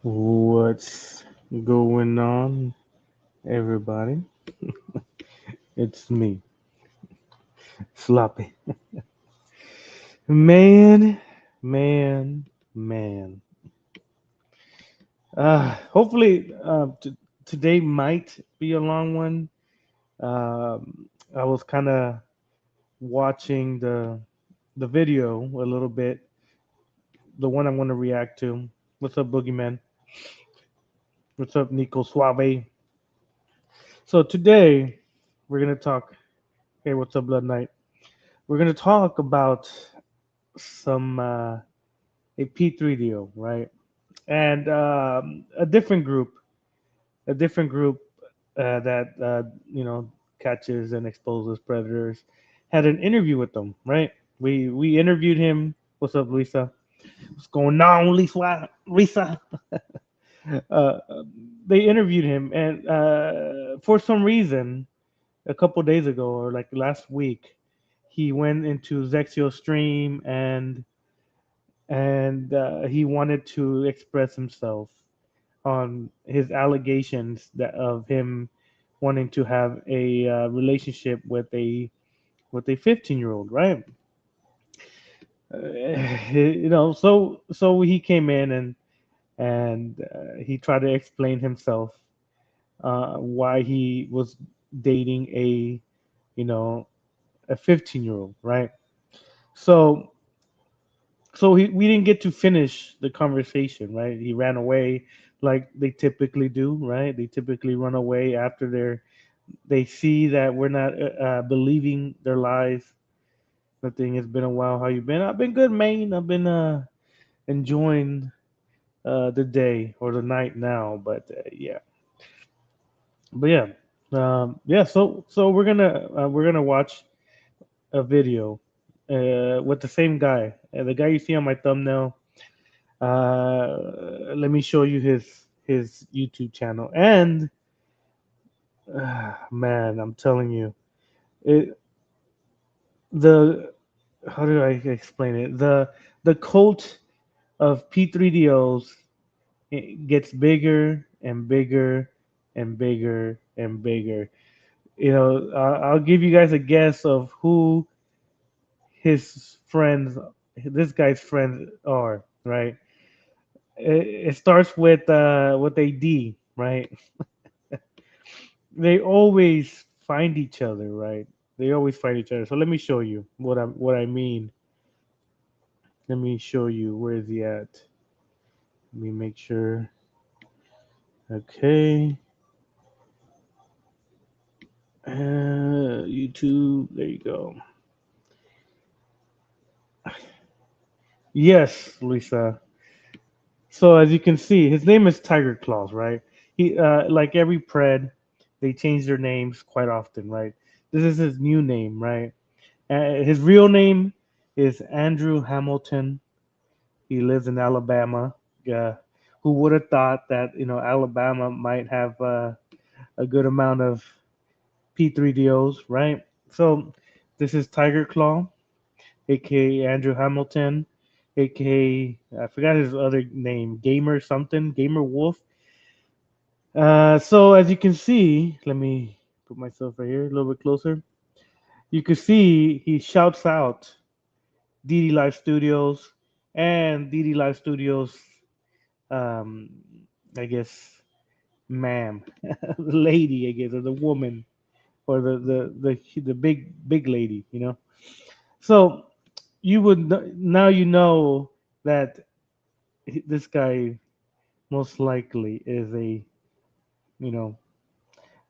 What's going on, everybody? It's me, Sloppy. Man, man, man. Hopefully, today might be a long one. I was kind of watching the video a little bit, the one I'm going to react to. What's up, Boogeyman? What's up, Nico Suave? So today we're gonna talk. Hey, what's up, Blood Knight? We're gonna talk about some a P3 deal, right? And a different group that catches and exposes predators, had an interview with them, right? We interviewed him. What's up, Lisa? What's going on, Lisa? Lisa? uh, they interviewed him, and for some reason, a couple days ago or like last week, he went into Zexio stream and he wanted to express himself on his allegations that of him wanting to have a relationship with a 15-year-old, right? So he came in and he tried to explain himself, why he was dating you know a 15-year-old, right? So we didn't get to finish the conversation, right? He ran away like they typically do, right? They typically run away after they see that we're not believing their lies. The thing, it's been a while. How you been? I've been good, man. I've been enjoying the day or the night now, but yeah, yeah. So we're gonna watch a video with the same guy, the guy you see on my thumbnail. Let me show you his YouTube channel. And man, I'm telling you, it the how do I explain it? The cult of P3DOs, it gets bigger and bigger and bigger and bigger. I'll give you guys a guess of who his friends, this guy's friends are. Right? It starts with a D, right? They always find each other, right? They always find each other. So let me show you what I mean. Let me show you, where is he at. Let me make sure. Okay. YouTube. There you go. Yes, Lisa. So as you can see, his name is Tiger Claws, right? He like every pred, they change their names quite often, right? This is his new name, right? His real name is Andrew Hamilton. He lives in Alabama. Yeah, who would have thought that Alabama might have a good amount of P3DOs, right? So this is Tiger Claw, aka Andrew Hamilton, aka I forgot his other name, Gamer something, Gamer Wolf. So as you can see, let me put myself right here a little bit closer. You can see he shouts out DD Live Studios and DD Live Studios, um, I guess, ma'am, the lady, I guess, or the woman, or the big lady, So you would now that this guy most likely is you know,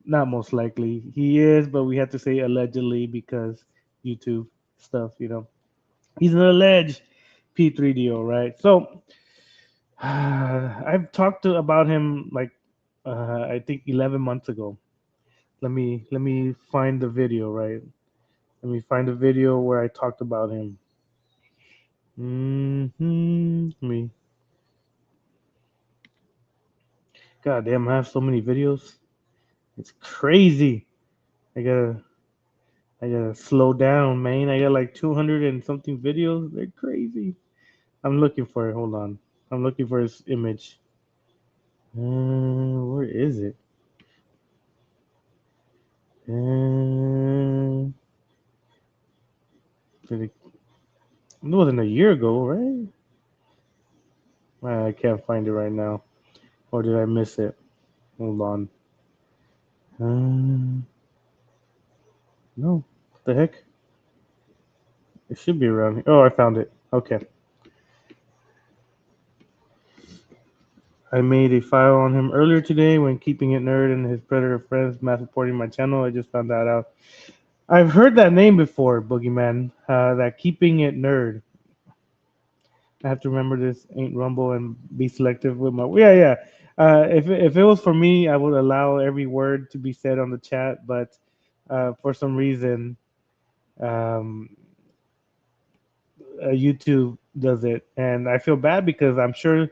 not most likely he is, but we have to say allegedly because YouTube stuff, he's an alleged P3DO, right? So I've talked about him like I think 11 months ago. Let me find the video, right? Let me find the video where I talked about him. Me. God damn, I have so many videos. It's crazy. I gotta I gotta slow down, man. I got like 200 and something videos. They're crazy. I'm looking for it. Hold on. I'm looking for his image. Where is it? Uh, it wasn't a year ago, right? I can't find it right now. Or did I miss it? Hold on. No. What the heck? It should be around here. Oh, I found it. Okay. I made a file on him earlier today when Keeping It Nerd and his Predator friends mass reporting my channel. I just found that out. I've heard that name before, Boogeyman. That Keeping It Nerd. I have to remember this. Ain't Rumble and be selective with my. Yeah, yeah. If it was for me, I would allow every word to be said on the chat, but for some reason, um, YouTube does it, and I feel bad because I'm sure,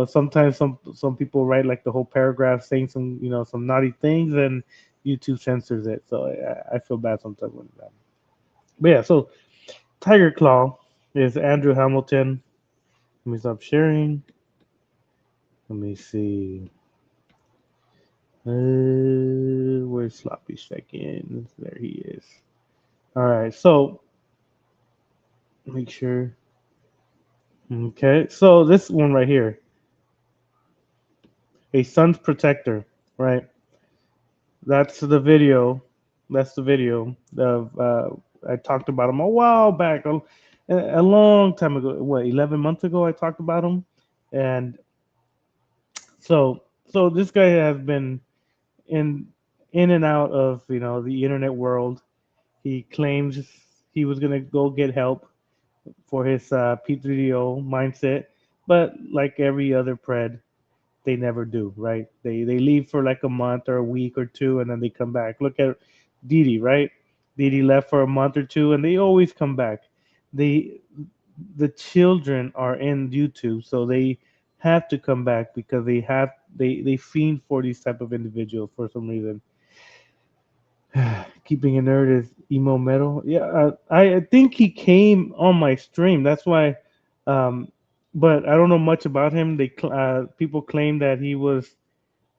sometimes some people write like the whole paragraph saying some naughty things, and YouTube censors it. So I feel bad sometimes with that. But yeah, so Tiger Claw is Andrew Hamilton. Let me stop sharing. Let me see. Where's Sloppy Seconds? There he is. All right, so make sure. Okay, so this one right here, a son's protector, right? That's the video. That's the video of I talked about him a while back, a long time ago. What, 11 months ago? I talked about him, and so this guy has been in in and out of the internet world. He claims he was gonna go get help for his P3DO mindset, but like every other pred, they never do, right? They leave for like a month or a week or two, and then they come back. Look at Didi, right? Didi left for a month or two, and they always come back. They the children are in YouTube, so they have to come back because they fiend for these type of individuals for some reason. Keeping a nerd is emo metal. Yeah, I think he came on my stream. That's why. Um, but I don't know much about him. People claim that he was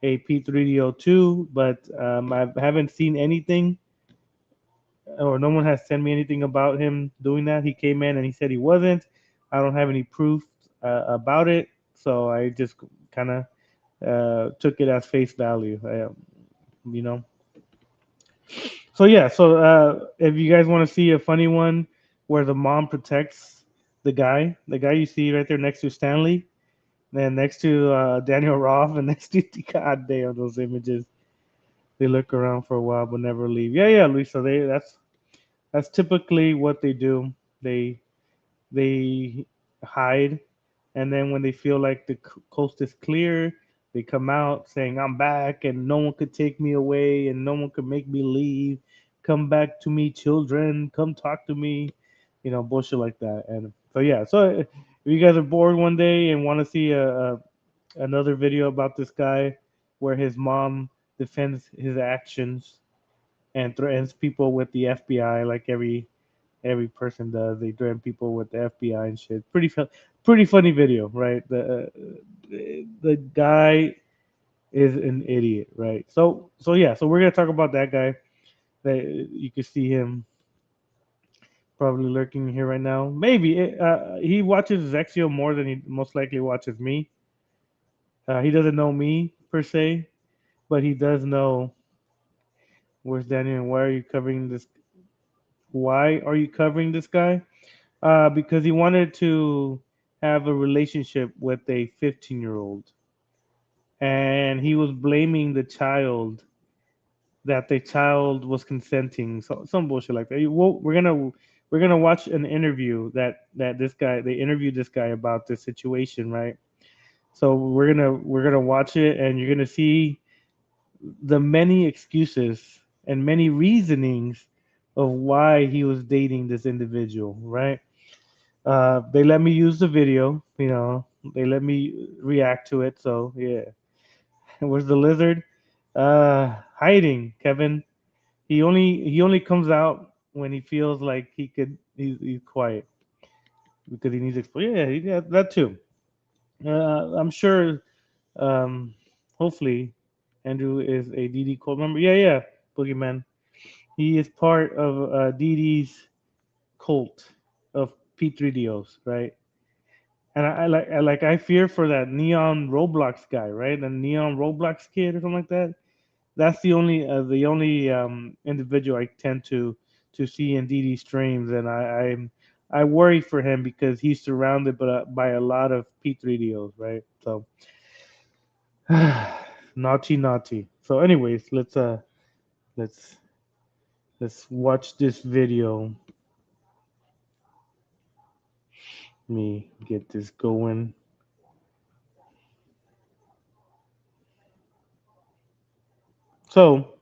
a P3DO2, but I haven't seen anything, or no one has sent me anything about him doing that. He came in and he said he wasn't. I don't have any proof about it, so I just kind of took it as face value. You know. So yeah, so if you guys want to see a funny one where the mom protects the guy you see right there next to Stanley, then next to Daniel Roth, and next to God damn those images. They look around for a while but never leave. Yeah, yeah, Luisa. That's typically what they do. They they hide, and then when they feel like the coast is clear, they come out saying, "I'm back, and no one could take me away, and no one could make me leave. Come back to me, children. Come talk to me." Bullshit like that. And so yeah, so if you guys are bored one day and want to see another video about this guy where his mom defends his actions and threatens people with the FBI like every person does. They threaten people with the FBI and shit. Pretty funny video, right? The guy is an idiot, right? So yeah, so we're gonna talk about that guy. That you can see him probably lurking here right now. Maybe he watches Zexio more than he most likely watches me. He doesn't know me per se, but he does know where's Daniel and why are you covering this? Why are you covering this guy? Because he wanted to have a relationship with a 15-year-old, and he was blaming the child that the child was consenting. So some bullshit like that. We're gonna watch an interview that this guy they interviewed this guy about this situation, right? So we're gonna watch it, and you're gonna see the many excuses and many reasonings of why he was dating this individual, right? They let me use the video, they let me react to it. So yeah, where's the lizard? Hiding, Kevin. He only comes out when he feels like he's quiet because he needs exposure. Yeah, that too. I'm sure. hopefully, Andrew is a DD cult member. Yeah, Boogeyman. He is part of DD's cult of P3DOs, right? And I fear for that Neon Roblox guy, right? The Neon Roblox kid or something like that. That's the only individual I tend to see in DD streams, and I worry for him because he's surrounded by a lot of P3DOs, right? So naughty. So, anyways, let's let's watch this video. Let me get this going. So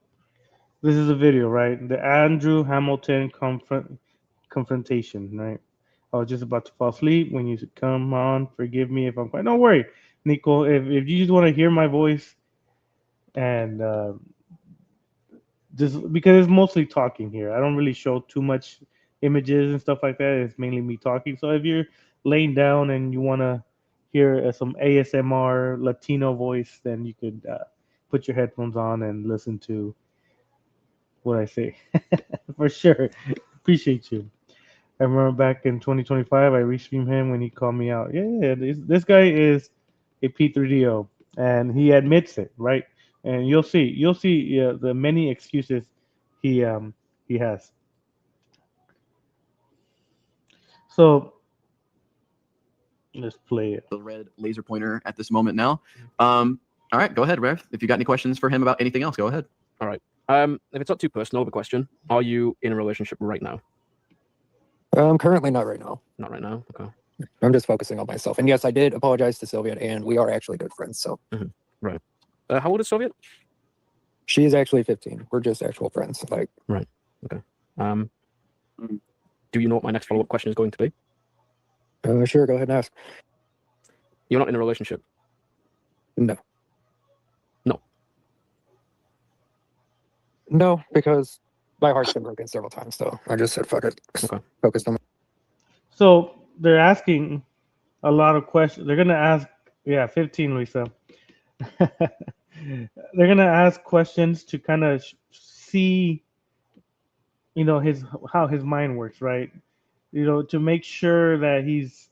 this is a video, right? The Andrew Hamilton confrontation, right? I was just about to fall asleep when you said, "Come on, forgive me if I'm quiet." Don't worry, Nico. If you just want to hear my voice and just because it's mostly talking here, I don't really show too much images and stuff like that. It's mainly me talking. So if you're laying down and you want to hear some ASMR Latino voice, then you could put your headphones on and listen to what I say. For sure. Appreciate you. I remember back in 2025, I restreamed him when he called me out. Yeah, this guy is a P3DO, and he admits it, right? And you'll see the many excuses he um he has. So let's play it. The red laser pointer at this moment now. All right, go ahead, Rev. If you got any questions for him about anything else, go ahead. All right. If it's not too personal of a question, are you in a relationship right now? Currently not right now. Not right now. Okay. I'm just focusing on myself. And yes, I did apologize to Sylvia, and we are actually good friends. So Right. How old is Soviet? she is actually 15. We're just actual friends. Like, Do you know what my next follow-up question is going to be? sure, go ahead and ask. You're not in a relationship. No. No. No, because my heart's been broken several times. So I just said, fuck it. Okay. Focused on So they're asking a lot of questions. They're gonna ask, 15, Lisa. They're gonna ask questions to kind of see, how his mind works, right? To make sure that he's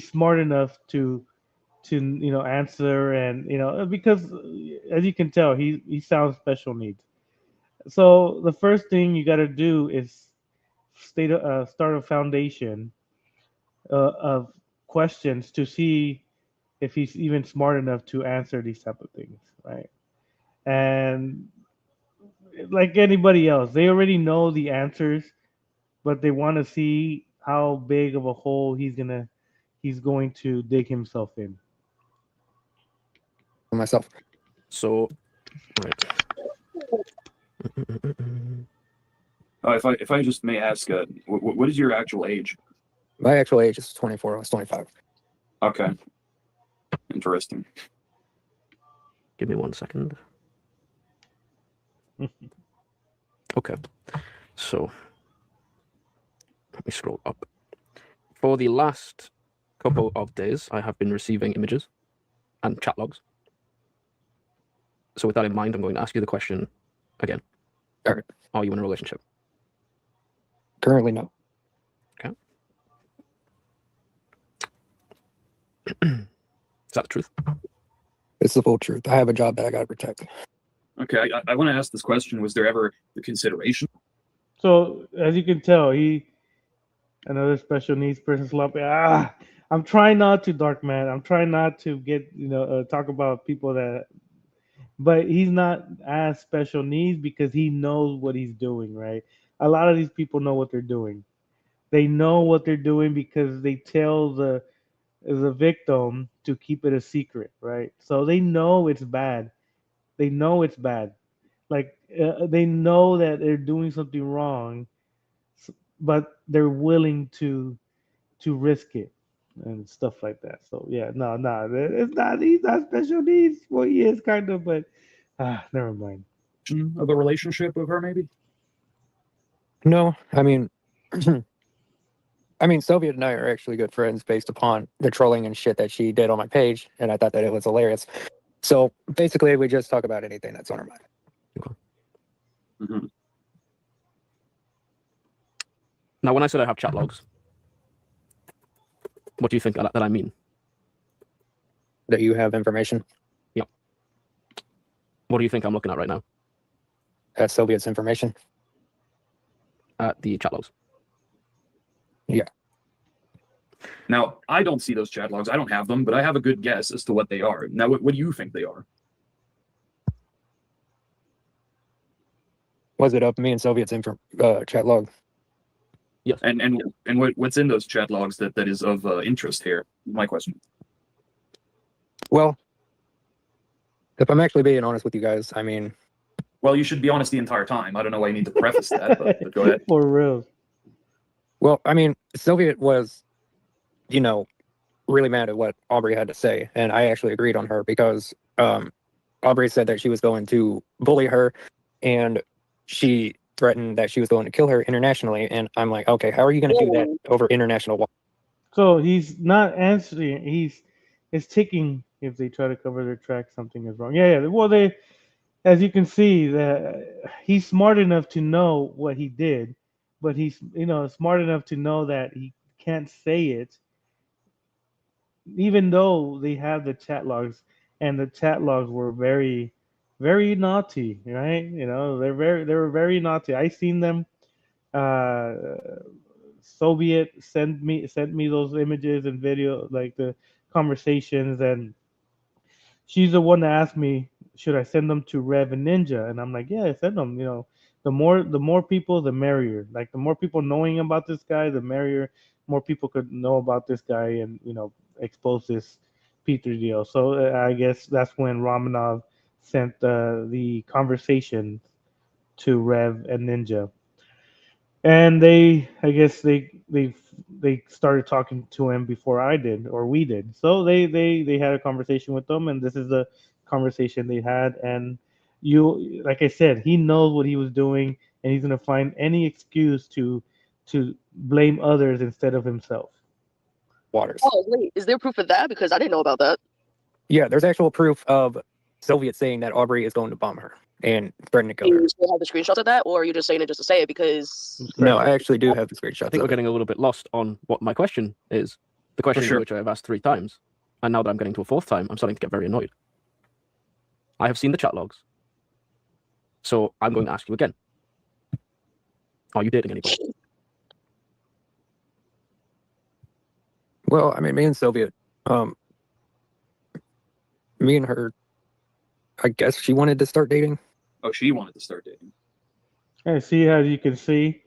smart enough to answer, and because as you can tell, he sounds special needs. So the first thing you got to do is start a foundation of questions to see if he's even smart enough to answer these type of things, right? And like anybody else, they already know the answers, but they want to see how big of a hole he's going to dig himself in. myself. So, right. If I just may ask, what is your actual age? My actual age is 24. I was 25. Okay, interesting. Give me 1 second. Okay. So, let me scroll up. For the last couple of days, I have been receiving images and chat logs. So with that in mind, I'm going to ask you the question again. All right. Are you in a relationship? Currently, no. Okay. Is that the truth? It's the full truth. I have a job that I got to protect. Okay, I want to ask this question. Was there ever the consideration? So as you can tell, another special needs person sloppy. I'm trying not to, Dark Man. I'm trying not to get talk about people that, but he's not as special needs because he knows what he's doing, right? A lot of these people know what they're doing. They know what they're doing because they tell the victim to keep it a secret, right? So they know it's bad. They know it's bad. Like they know that they're doing something wrong, but they're willing to risk it and stuff like that. So yeah, no, it's not. He's not special needs. Well, he is kind of, but never mind. Of a relationship with her, maybe? No, I mean, Soviet and I are actually good friends based upon the trolling and shit that she did on my page, and I thought that it was hilarious. So basically, we just talk about anything that's on our mind. Mhm. Now, when I said I have chat logs, what do you think that I mean? That you have information. What do you think I'm looking at right now? That's Soviet's information. At the chat logs. Now, I don't see those chat logs. I don't have them, but I have a good guess as to what they are. Now, what do you think they are? Was it up me and Soviet's chat log? Yes. And what's in those chat logs that is of interest here? My question. Well, if I'm actually being honest with you guys, I mean, Well, you should be honest the entire time. I don't know why you need to preface that, but go ahead. For real. well, I mean, Soviet was, really mad at what Aubrey had to say, and I actually agreed on her because Aubrey said that she was going to bully her, and she threatened that she was going to kill her internationally. And I'm like, okay, how are you going to do that over international waters? So he's not answering. It's ticking. If they try to cover their tracks, something is wrong. Yeah. Well, as you can see, that he's smart enough to know what he did, but he's smart enough to know that he can't say it, even though they have the chat logs, and the chat logs were very, very naughty, right? They were very naughty. I seen them. Uh, Soviet sent me those images and video, like the conversations, and she's the one that asked me, should I send them to Rev and Ninja? And I'm like, yeah, send them. The more people, the merrier. Like the more people knowing about this guy, the merrier. More people could know about this guy and expose this P3DO. So I guess that's when Romanov sent the conversation to Rev and Ninja, and I guess they started talking to him before I did, or we did. So they had a conversation with them, and this is the conversation they had. And like I said, he knows what he was doing, and he's gonna find any excuse to blame others instead of himself. Oh, wait, is there proof of that? Because I didn't know about that. Yeah, there's actual proof of Soviet saying that Aubrey is going to bomb her and threatening to kill her. You still have the screenshots of that, or are you just saying it just to say it? Because No, I actually do have the screenshots. I think we're getting a little bit lost on what my question is. The question sure. which I've asked 3 times, and now that I'm getting to a 4th time, I'm starting to get very annoyed. I have seen the chat logs, so I'm going to ask you again. Are you dating anybody? Well, I mean, me and Soviet, me and her, I guess she wanted to start dating. Oh, she wanted to start dating. And see, as you can see,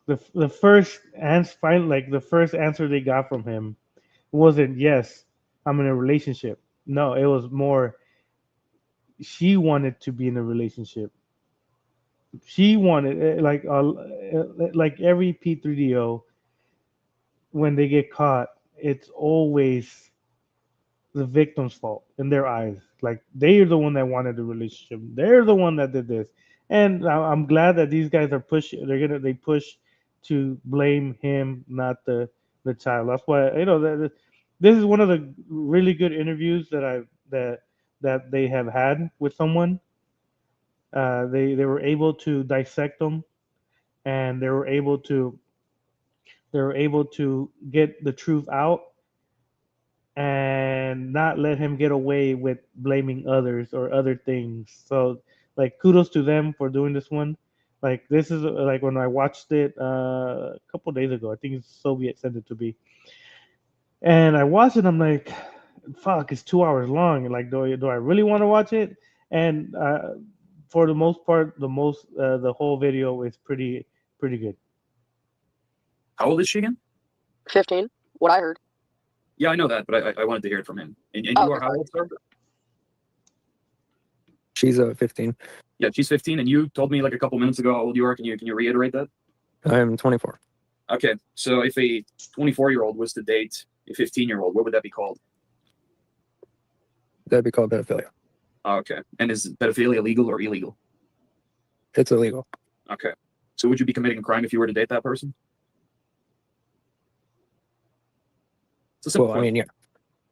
the first answer, like the first answer they got from him, wasn't yes, I'm in a relationship. No, it was more, she wanted to be in a relationship. She wanted like every P3DO, when they get caught, it's always the victim's fault in their eyes. Like they're the one that wanted the relationship. They're the one that did this. And I'm glad that these guys are pushing. They push to blame him, not the child. That's why this is one of the really good interviews that they have had with someone. They were able to dissect them, and they were able to get the truth out and not let him get away with blaming others or other things. So, like, kudos to them for doing this one. Like, this is like when I watched it a couple days ago. I think Soviet sent it to me, and I watched it. I'm like, fuck, it's 2 hours long. And like, do I really want to watch it? And for the most part, the whole video is pretty good. How old is she again? 15, what I heard. Yeah, I know that, but I wanted to hear it from him. And you Oh, are how old, sir? She's 15. Yeah, she's 15, and you told me like a couple minutes ago how old you are. Can you reiterate that? I'm 24. Okay, so if a 24-year-old was to date a 15-year-old, what would that be called? That'd be called pedophilia. Okay, and is pedophilia legal or illegal? It's illegal. Okay, so would you be committing a crime if you were to date that person? It's a simple Well, I mean, yeah.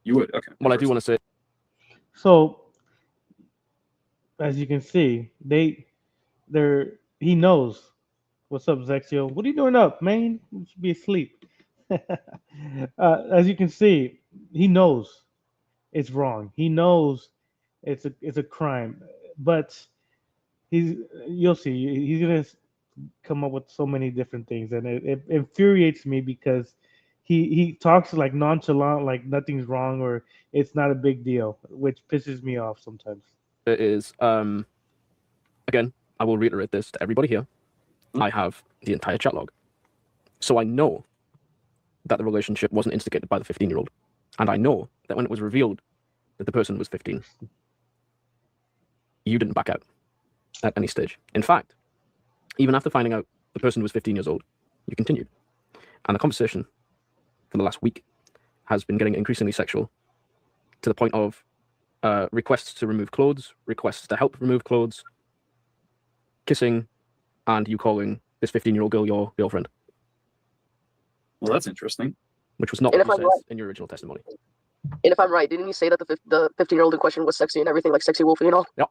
You would. Okay. Well, I do want to say, So as you can see, he knows. What's up, Zexio? What are you doing up, man? You should be asleep. As you can see, he knows it's wrong. He knows it's a crime, but you'll see he's gonna come up with so many different things, and it infuriates me because he talks like nonchalant, like nothing's wrong or it's not a big deal, which pisses me off sometimes. it is, again, I will reiterate this to everybody here. I have the entire chat log. So I know that the relationship wasn't instigated by the 15-year-old. And I know that when it was revealed that the person was 15, you didn't back out at any stage. In fact, even after finding out the person was 15 years old, you continued. And the conversation for the last week has been getting increasingly sexual, to the point of requests to remove clothes, requests to help remove clothes, kissing, and you calling this 15-year-old girl your girlfriend. Well, that's interesting. Which was not And what if you I'm said right- in your original testimony. And if I'm right, didn't he say that the 15-year-old in question was sexy and everything, like sexy wolfie and all? Yep.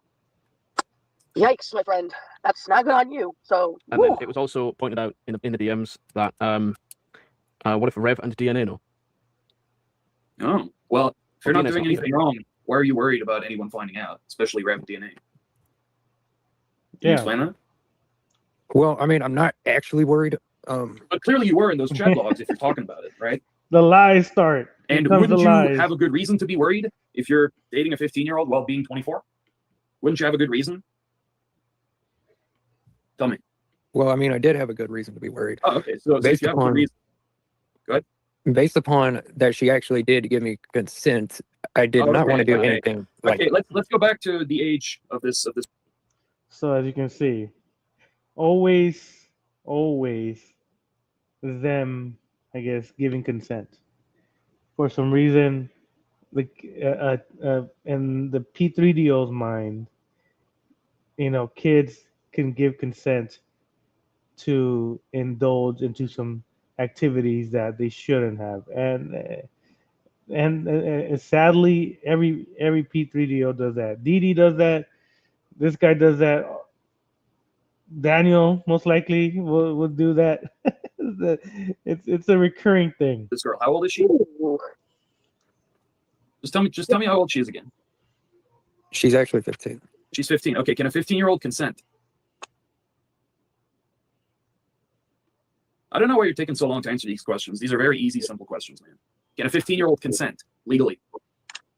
Yikes, my friend. That's not good on you. So, And then it was also pointed out in the DMs that what if Rev and DNA know? Oh, well, if you're Well, not DNA's doing not anything either. wrong, why are you worried about anyone finding out, especially Rev DNA? Can you Yeah. explain that? Well, I mean, I'm not actually worried. But clearly you were in those chat logs if you're talking about it, right? The lies start. Here And comes wouldn't the you lies. have a good reason to be worried if you're dating a 15-year-old while being 24? Wouldn't you have a good reason? Tell me. Well, I mean, I did have a good reason to be worried. Oh, okay. So if Based you have a good upon- reason, Based upon that she actually did give me consent, I did not want to do Okay. anything like okay, let's go back to the age of this So as you can see, always them, I guess, giving consent. For some reason, like in the P3DO's mind, kids can give consent to indulge into some activities that they shouldn't have, and sadly, every P3DO does that. Didi does that. This guy does that. Daniel most likely will do that. It's a recurring thing. girl. How old is she? ooh, Just tell me how old she is again. she's actually 15. She's 15. Okay, can a 15-year-old consent? I don't know why you're taking so long to answer these questions. These are very easy, simple questions, man. Can a 15-year-old consent legally?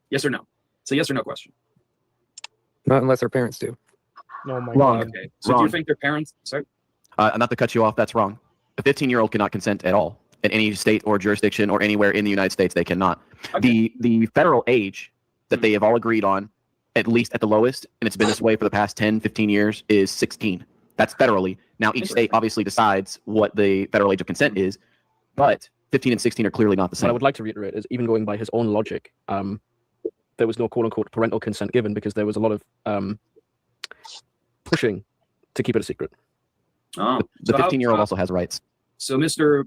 Yes or no? It's a yes or no question. Not unless her parents do. Oh my Wrong. god. Okay. So do you Wrong. think their parents? Sorry. Not to cut you off, that's wrong. A 15-year-old cannot consent at all in any state or jurisdiction or anywhere in the United States. They cannot. Okay. The federal age that they have all agreed on, at least at the lowest, and it's been this way for the past 10, 15 years, is 16. That's federally. Now, each state obviously decides what the federal age of consent is, but 15 and 16 are clearly not the What I same. would like to reiterate is, even going by his own logic, there was no quote-unquote parental consent given because there was a lot of pushing to keep it a secret. Oh, The so how- 15-year-old also has rights. So, Mr.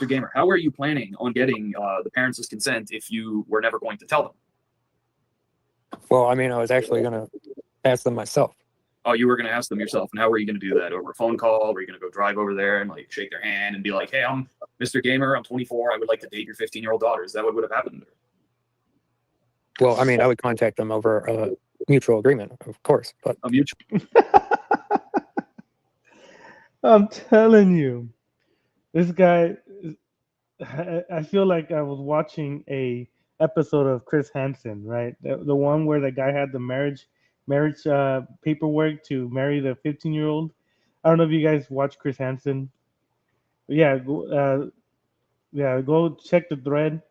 Gamer, how are you planning on getting the parents' consent if you were never going to tell them? Well, I mean, I was actually going to ask them myself. Oh, you were going to ask them yourself, and how were you going to do that? Over a phone call? Were you going to go drive over there and like shake their hand and be like, "Hey, I'm Mr. Gamer. I'm 24. I would like to date your 15-year-old daughter." Is that what would have happened? Well, I mean, I would contact them over a mutual agreement, of course. But A mutual. I'm telling you, this guy. I feel like I was watching a episode of Chris Hansen, right? The one where the guy had the marriage paperwork to marry the 15-year-old. I don't know if you guys watch Chris Hansen. Yeah, go check the thread.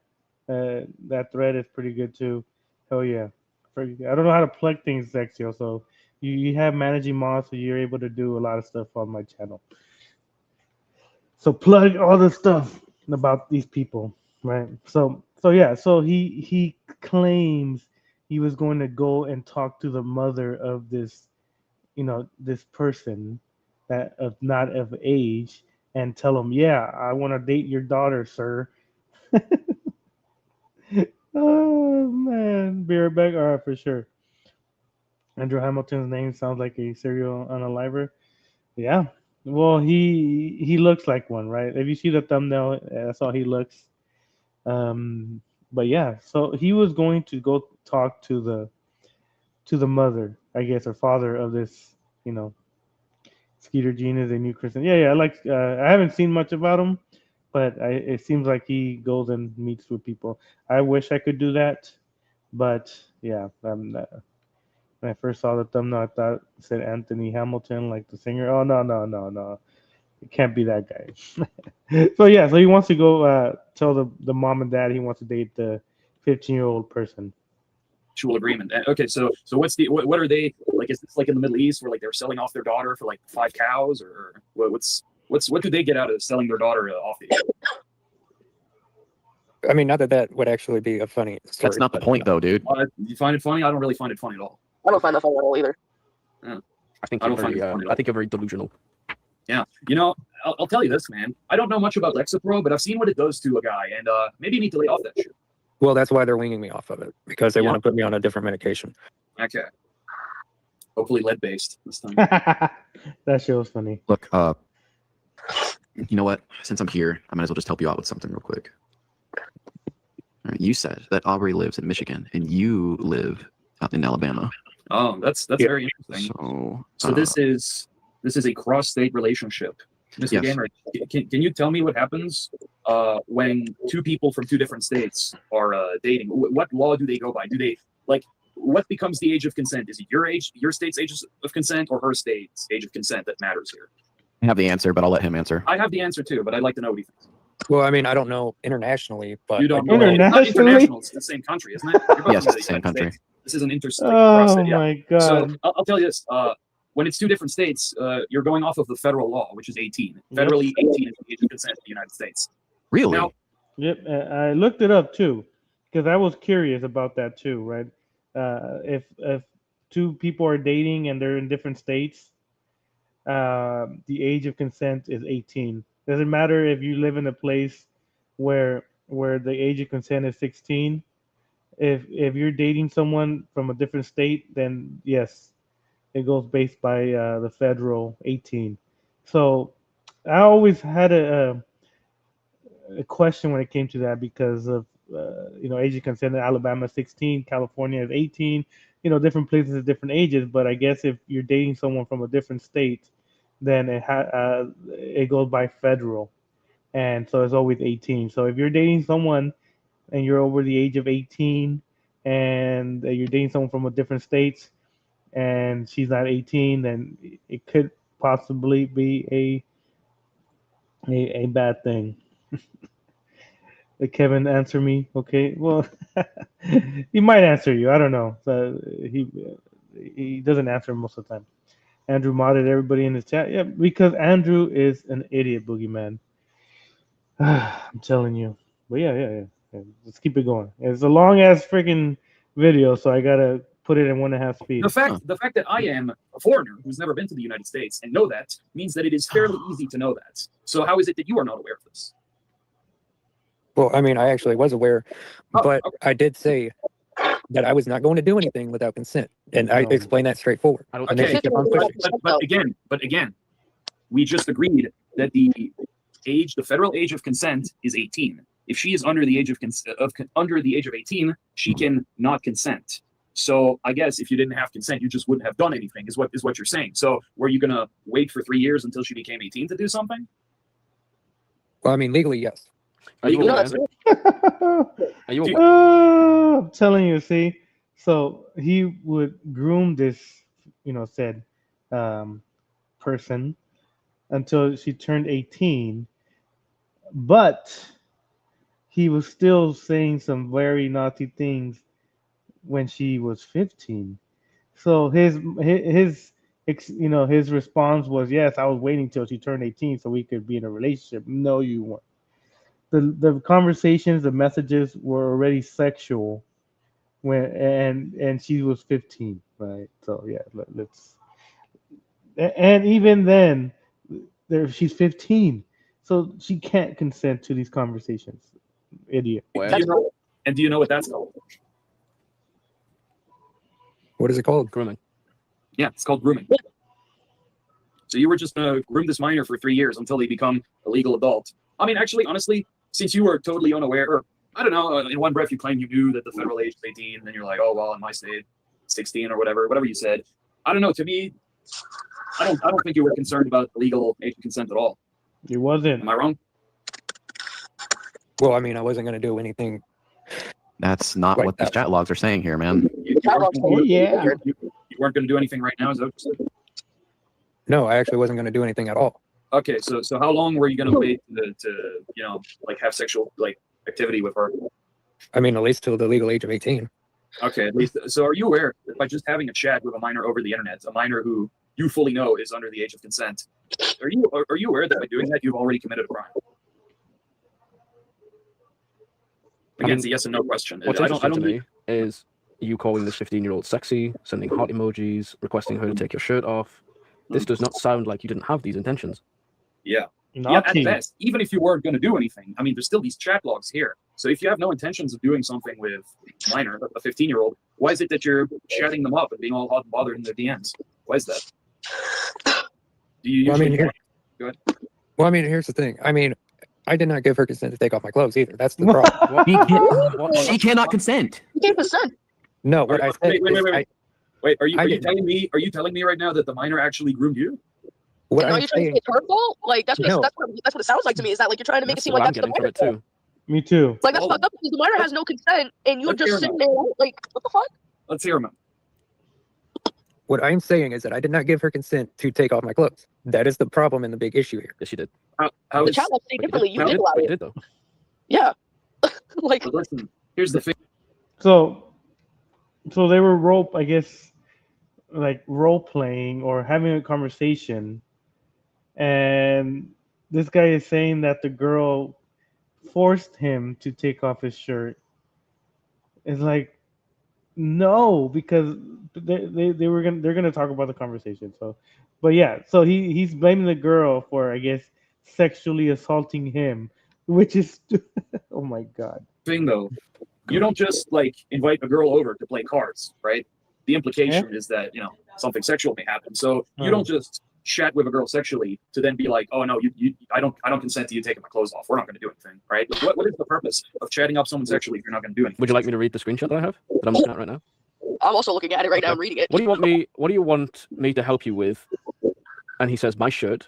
That thread is pretty good too. Hell yeah. I don't know how to plug things, Zexio, so you have Managing Moss, so you're able to do a lot of stuff on my channel. So plug all the stuff about these people, right? So he claims he was going to go and talk to the mother of this, this person that not of age, and tell him, yeah, I want to date your daughter, sir. Oh Be right back. All right, for sure. Andrew Hamilton's name sounds like a serial unaliver. Yeah. Well, he looks like one, right? If you see the thumbnail, that's how he looks. But yeah, so he was going to go talk to the mother, I guess, or father of this, Skeeter Gene is a new Christian. Yeah. I haven't seen much about him, but it seems like he goes and meets with people. I wish I could do that, but yeah, when I first saw the thumbnail, I thought it said Anthony Hamilton, like the singer. Oh no, it can't be that guy. So yeah, so he wants to go tell the mom and dad he wants to date the 15-year-old person. Mutual agreement. Okay, so what are they like? Is this like in the Middle East where like they're selling off their daughter for like 5 cows, or what do they get out of selling their daughter off the? I mean, not that would actually be a funny story. That's not the point, though, dude. You find it funny? I don't really find it funny at all. I don't find that funny at all either. I think I you're don't find very, it funny at I think you're very delusional. Yeah, I'll tell you this, man. I don't know much about Lexapro, but I've seen what it does to a guy, and maybe you need to lay off that shit. Well, that's why they're weaning me off of it, because they Yeah. want to put me on a different medication. Okay. Hopefully lead-based this time. That shit was funny. Look, you know what? Since I'm here, I might as well just help you out with something real quick. All right, you said that Aubrey lives in Michigan and you live out in Alabama. Oh, that's Yeah. very interesting. So, This is a cross-state relationship. Mr. Yes. Gamer, can you tell me what happens when 2 people from 2 different states are dating? What law do they go by? Do they what becomes the age of consent? Is it your state's age of consent, or her state's age of consent that matters here? I have the answer, but I'll let him answer. I have the answer too, but I'd like to know what he thinks. Well, I mean, I don't know internationally, but You don't I know. do It's not Internationally? international. It's the same country, isn't it? You're both Yes, from it's the same United country. States. This is an interstate Oh cross-state. Yeah. my god. So I'll tell you this: when it's 2 different states, you're going off of the federal law, which is 18. Yep. Federally, 18 is the age of consent in the United States. Really? Now, Yep, I looked it up too, because I was curious about that too, right? If 2 people are dating and they're in different states, the age of consent is 18. Doesn't matter if you live in a place where the age of consent is 16. If you're dating someone from a different state, then yes, it goes based by the federal 18. So I always had a question when it came to that, because of age of consent in Alabama 16, California is 18. Different places at different ages, but I guess if you're dating someone from a different state, then it goes by federal, and so it's always 18. So if you're dating someone and you're over the age of 18, and you're dating someone from a different state, and she's not 18, then it could possibly be a bad thing. Did Kevin answer me? Okay, well, he might answer you. I don't know. So he doesn't answer most of the time. Andrew modded everybody in his chat. Yeah, because Andrew is an idiot, Boogeyman. I'm telling you. But yeah. Let's keep it going. It's a long ass freaking video, so I gotta put it in 1.5 speed. the fact that I am a foreigner who's never been to the United States and know that means that it is fairly easy to know that. So how is it that you are not aware of this? Well, I mean, I actually was aware, Oh, but okay. I did say that I was not going to do anything without consent, and I Oh. explained that straightforward. I don't And think then Okay. she kept on pushing. But again, we just agreed that the federal age of consent is 18. If she is under the age of 18, she can not consent. So I guess if you didn't have consent, you just wouldn't have done anything. Is what you're saying. So were you gonna wait for 3 years until she became 18 to do something? Well, I mean, legally, yes. Are you You know, aware? that's Are you Do- aware? I'm telling you, see. So he would groom this, said person until she turned 18, but he was still saying some very naughty things when she was 15. So his response was, yes, I was waiting till she turned 18 so we could be in a relationship. No, you weren't. The conversations, the messages were already sexual and she was 15, right? So yeah, let's, and even then, she's 15, so she can't consent to these conversations. Idiot. Aware? Do you know what that's called? What is it called? Grooming. Yeah, it's called grooming. So you were just gonna groom this minor for 3 years until they become a legal adult. I mean, actually, honestly, since you were totally unaware, or I don't know, in one breath you claim you knew that the federal age is 18, and then you're like, oh well, in my state, 16 or whatever you said. I don't know. To me, I don't think you were concerned about legal age of consent at all. It wasn't. Am I wrong? Well, I mean, I wasn't going to do anything. That's not Like what these that. chat logs are saying here, man. You Chat weren't logs gonna do- Yeah. you weren't going to do anything right now, is that what you said? No, I actually wasn't going to do anything at all. Okay, so how long were you going to wait to like have sexual like activity with her? I mean, at least till the legal age of 18. Okay, at least. So are you aware that by just having a chat with a minor over the internet, a minor who you fully know is under the age of consent, are you aware that by doing that you've already committed a crime? Again, it's a yes and no question. What's I don't interesting to think- me is you calling this 15-year-old sexy, sending heart emojis, requesting her to take your shirt off. This does not sound like you didn't have these intentions. Yeah, Naughty. at best, even if you weren't going to do anything, I mean, there's still these chat logs here. So if you have no intentions of doing something with a minor, a 15-year-old, why is it that you're chatting them up and being all hot and bothered in their DMs? Why is that? Do you Well, I usually? mean, Well, I mean, here's the thing. I mean, I did not give her consent to take off my clothes either. That's the problem. She cannot consent. You can't consent. No, what I said. Wait, are you I are you didn't. telling me? Are you telling me right now that the minor actually groomed you? What Are I'm you trying to saying, say it's her fault? Like that's what No. that's what it sounds like to me. Is that like you're trying to make it That's seem what like I'm that's the getting from minor's it fault? too. Me too. Like that's Hold fucked up because the minor has no consent and you're Let's hear just him sitting there like what the fuck? Let's hear him. what I'm saying is that I did not give her consent to take off my clothes. That is the problem and the big issue here. Yes, you did. How The is? chat logs say But differently. You How did did- allow But you it. did though. Yeah. Like But listen, here's the thing. So they were I guess, like role playing or having a conversation, and this guy is saying that the girl forced him to take off his shirt. It's like, no, because they're gonna talk about the conversation. So, but yeah, so he's blaming the girl for, I guess, sexually assaulting him, which is oh my god. Thing though, you don't just like invite a girl over to play cards, right? The implication is that something sexual may happen. So you don't just chat with a girl sexually to then be like, oh no, I don't consent to you taking my clothes off. We're not going to do anything, right? What is the purpose of chatting up someone sexually if you're not going to do anything? Would you like me to read the screenshot that I have that I'm looking at right now? I'm also looking at it right now. Okay. I'm reading it. What do you want me to help you with? And he says, my shirt.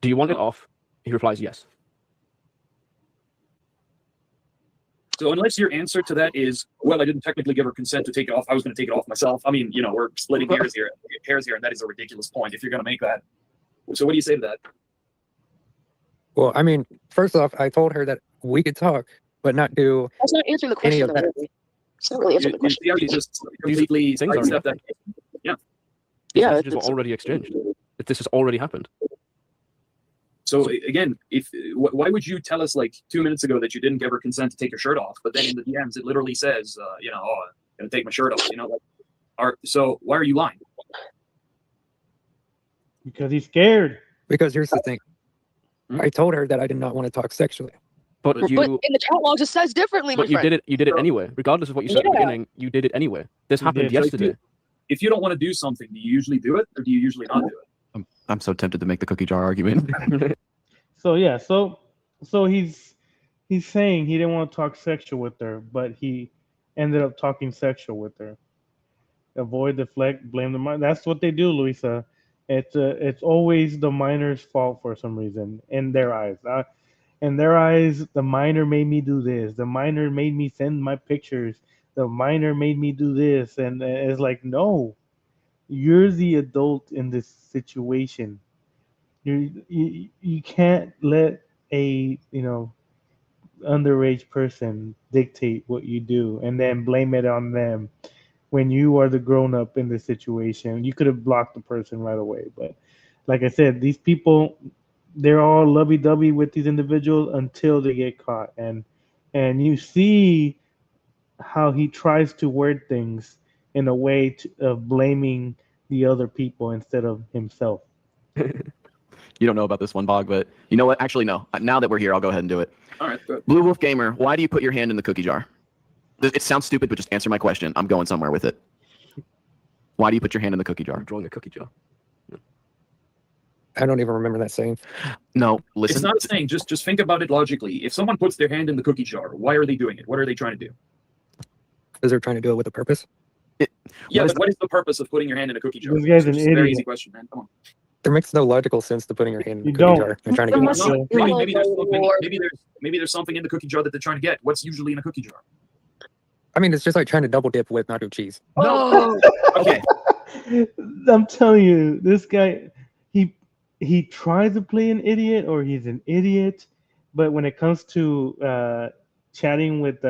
Do you want it off? He replies, yes. So unless your answer to that is, well, I didn't technically give her consent to take it off, I was going to take it off myself. I mean, we're splitting hairs here, and that is a ridiculous point if you're going to make that. So what do you say to that? Well, I mean, first off, I told her that we could talk, but not do That's not answering the any question. of that. though. It's not really answering the You question. see how you just completely things are sidestep that? These Yeah, messages were it's- already exchanged. This has already happened. So again, why would you tell us like 2 minutes ago that you didn't give her consent to take your shirt off, but then in the DMs it literally says, oh, I'm gonna take my shirt off. So why are you lying? Because he's scared. Because here's the thing. I told her that I did not want to talk sexually. But But you But in the chat logs it says differently, my but you friend. did it. You did it anyway, regardless of what you said at the Yeah. beginning. You did it anyway. This You happened did. yesterday. If you don't want to do something, do you usually do it or do you usually not do it? I'm so tempted to make the cookie jar argument. So yeah, so he's saying he didn't want to talk sexual with her, but he ended up talking sexual with her. Avoid, deflect, blame the minor. That's what they do, Luisa. It's always the minor's fault for some reason in their eyes. In their eyes, the minor made me do this. The minor made me send my pictures. The minor made me do this, and it's like, no, you're the adult in this situation. You can't let a underage person dictate what you do and then blame it on them when you are the grown up in this situation. You could have blocked the person right away, but like I said, these people, they're all lovey-dovey with these individuals until they get caught, and you see how he tries to word things in a way of blaming the other people instead of himself. You don't know about this one, Bog, but you know what? Actually, no. Now that we're here, I'll go ahead and do it. All right, good. Blue Wolf Gamer, why do you put your hand in the cookie jar? It sounds stupid, but just answer my question. I'm going somewhere with it. Why do you put your hand in the cookie jar? I'm drawing a cookie jar. I don't even remember that saying. No, listen. It's not a saying. Just think about it logically. If someone puts their hand in the cookie jar, why are they doing it? What are they trying to do? Because they're trying to do it with a purpose. Yeah, What is but what is the purpose of putting your hand in a cookie jar? This guy's an It's a very idiot. easy question, man. Come on. There makes no logical sense to putting your hand in You the cookie don't. jar and trying to There get must it. No. be Maybe there's something. more. Maybe there's something in the cookie jar that they're trying to get. What's usually in a cookie jar? I mean, it's just like trying to double dip with nacho cheese. Oh, Okay. I'm telling you, this guy, he tries to play an idiot, or he's an idiot. But when it comes to chatting with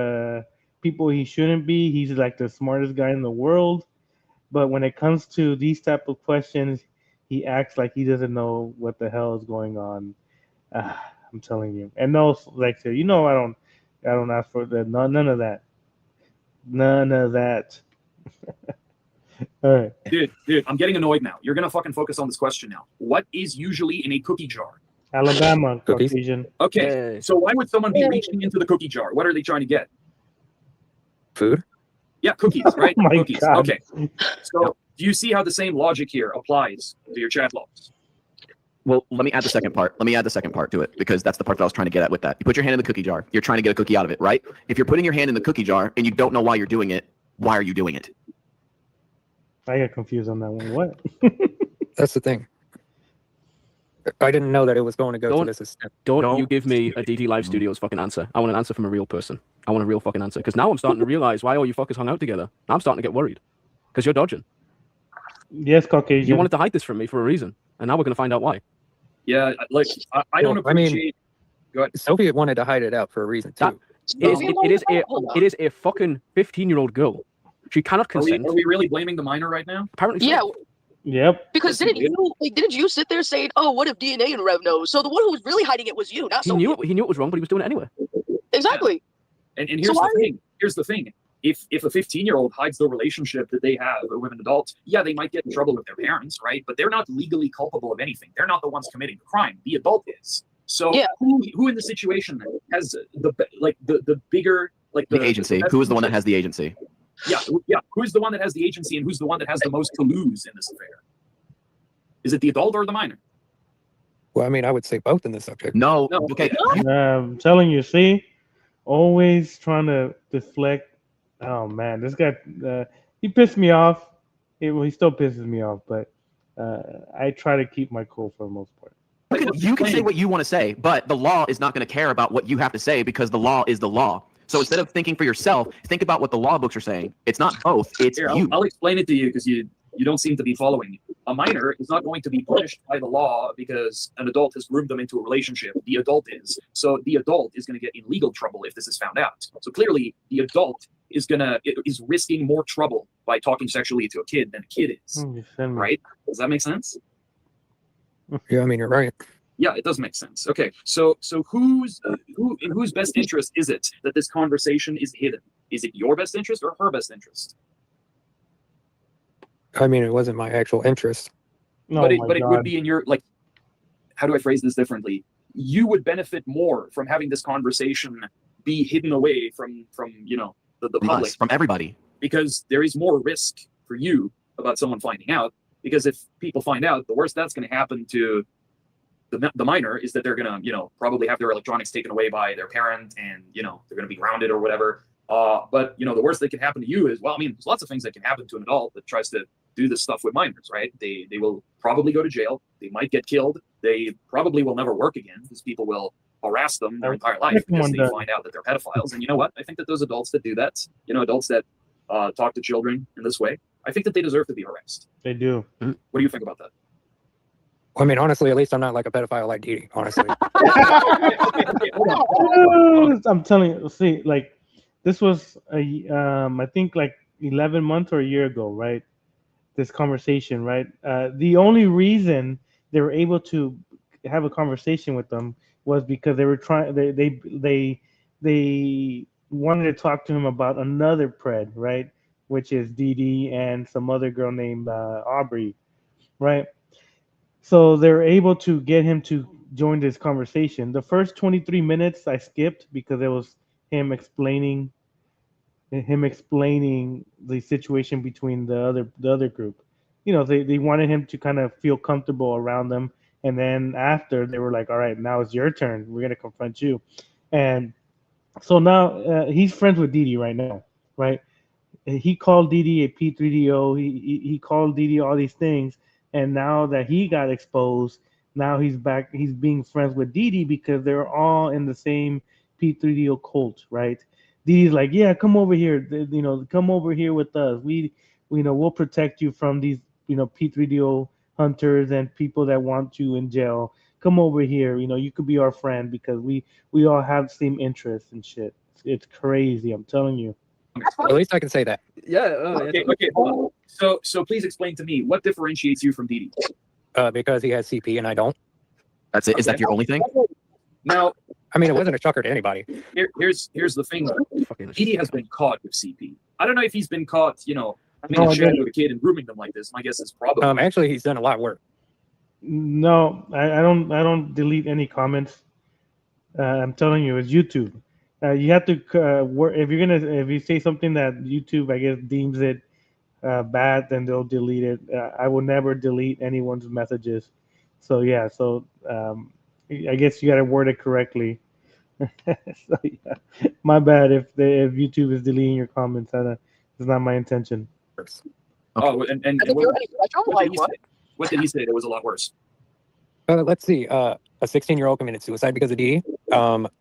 people he shouldn't be, he's like the smartest guy in the world. But when it comes to these type of questions, he acts like he doesn't know what the hell is going on. I'm telling you. And no, like you know, I don't ask for that. None of that. None of that. All right. Dude, I'm getting annoyed now. You're gonna fucking focus on this question now. What is usually in a cookie jar? Alabama, Cookies? Caucasian. Okay, Yay. so why would someone be reaching into the cookie jar? What are they trying to get? Food? Yeah, cookies, right? Oh my Cookies. God. Okay. So do you see how the same logic here applies to your chat logs? Well, let me add the second part. Let me add the second part to it, because that's the part that I was trying to get at with that. You put your hand in the cookie jar. You're trying to get a cookie out of it, right? If you're putting your hand in the cookie jar and you don't know why you're doing it, why are you doing it? I got confused on that one. What? That's the thing. I didn't know that it was going to go Don't- to this extent. Don't you give me a DD Live Studios fucking answer. I want an answer from a real person. I want a real fucking answer. Because now I'm starting to realize why all you fuckers hung out together. Now I'm starting to get worried. Because you're dodging. Yes, Caucasian. You wanted to hide this from me for a reason. And now we're going to find out why. Yeah, like I don't Well, I mean- appreciate. Soviet wanted to hide it out for a reason too. It is a fucking 15-year-old girl. She cannot Are we, consent. are we really blaming the minor right now? Apparently, so. yeah. Yep. Because didn't you sit there saying, "Oh, what if DNA and Rev knows?" So the one who was really hiding it was you, not He so. knew it was wrong, but he was doing it anyway. Exactly. And So here's why- the thing. Here's the thing. If a 15-year-old hides the relationship that they have with an adult, yeah, they might get in trouble with their parents, right? But they're not legally culpable of anything. They're not the ones committing the crime. The adult is. So Yeah. who in the situation has the bigger The agency. best Who is the one that interest? has the agency? Yeah. Who's the one that has the agency, and who's the one that has the most to lose in this affair? Is it the adult or the minor? Well, I mean, I would say both in this subject. No. No. Okay. I'm telling you, see, always trying to deflect. Oh man, this guy, he pissed me off. He still pisses me off, but I try to keep my cool for the most part. You can say what you want to say, but the law is not going to care about what you have to say, because the law is the law. So instead of thinking for yourself, think about what the law books are saying. It's not both. It's Here, you. I'll explain it to you because you don't seem to be following. A minor is not going to be punished by the law because an adult has groomed them into a relationship. The adult is. So the adult is going to get in legal trouble if this is found out. So clearly, the adult is risking more trouble by talking sexually to a kid than a kid is. You send me- Right? Does that make sense? Yeah, I mean, you're right. Yeah, it does make sense. Okay, so who in whose best interest is it that this conversation is hidden? Is it your best interest or her best interest? I mean, it wasn't my actual interest. Oh but it my would God. be in your, like, how do I phrase this differently? You would benefit more from having this conversation be hidden away from the From public, us, from everybody. because there is more risk for you about someone finding out. Because if people find out, the worst that's going to happen to the minor is that they're going to probably have their electronics taken away by their parent, and they're going to be grounded or whatever. But the worst that can happen to you is, well, I mean, there's lots of things that can happen to an adult that tries to do this stuff with minors, right? They will probably go to jail. They might get killed. They probably will never work again because people will harass them their entire life because they find out that they're pedophiles. And you know what? I think that those adults that do that, adults that talk to children in this way, I think that they deserve to be harassed. They do. What do you think about that? I mean, honestly, at least I'm not like a pedophile like Didi, honestly. Okay, hold on. I'm telling you, see, like this was I think like 11 months or a year ago, right? This conversation, right? The only reason they were able to have a conversation with them was because they were trying. They wanted to talk to him about another pred, right? Which is Didi and some other girl named Aubrey, right? So they were able to get him to join this conversation. The first 23 minutes I skipped because it was him explaining him explaining the situation between the other group. They wanted him to kind of feel comfortable around them, and then after they were like, all right, now it's your turn, we're gonna confront you. And so now he's friends with Didi right now, right? He called Didi a P3DO. He called Didi all these things, and now that he got exposed, now he's back. He's being friends with Didi because they're all in the same P3DO cult, right? Didi's like, yeah, come over here. Come over here with us. We'll protect you from these, P3DO hunters and people that want you in jail. Come over here. You could be our friend because we all have the same interests and shit. It's crazy. I'm telling you. At least I can say that. Yeah. Okay, hold on. So please explain to me what differentiates you from Didi. Because he has CP and I don't. That's it. Is that your only thing? Now, I mean, it wasn't a shocker to anybody. here's the thing. Fucking Didi has been caught with CP. I don't know if he's been caught, having No, a I chat didn't. with a kid and grooming them like this. My guess is probably. Actually, he's done a lot worse. No, I don't delete any comments. I'm telling you, it's YouTube. You have to if you say something that YouTube, I guess, deems it bad, then they'll delete it. I will never delete anyone's messages. So yeah, I guess you got to word it correctly. So yeah, my bad if YouTube is deleting your comments. It's not my intention. Oh, and I think you're right. what did he say that was a lot worse? Let's see. A 16-year-old committed suicide because of Didi.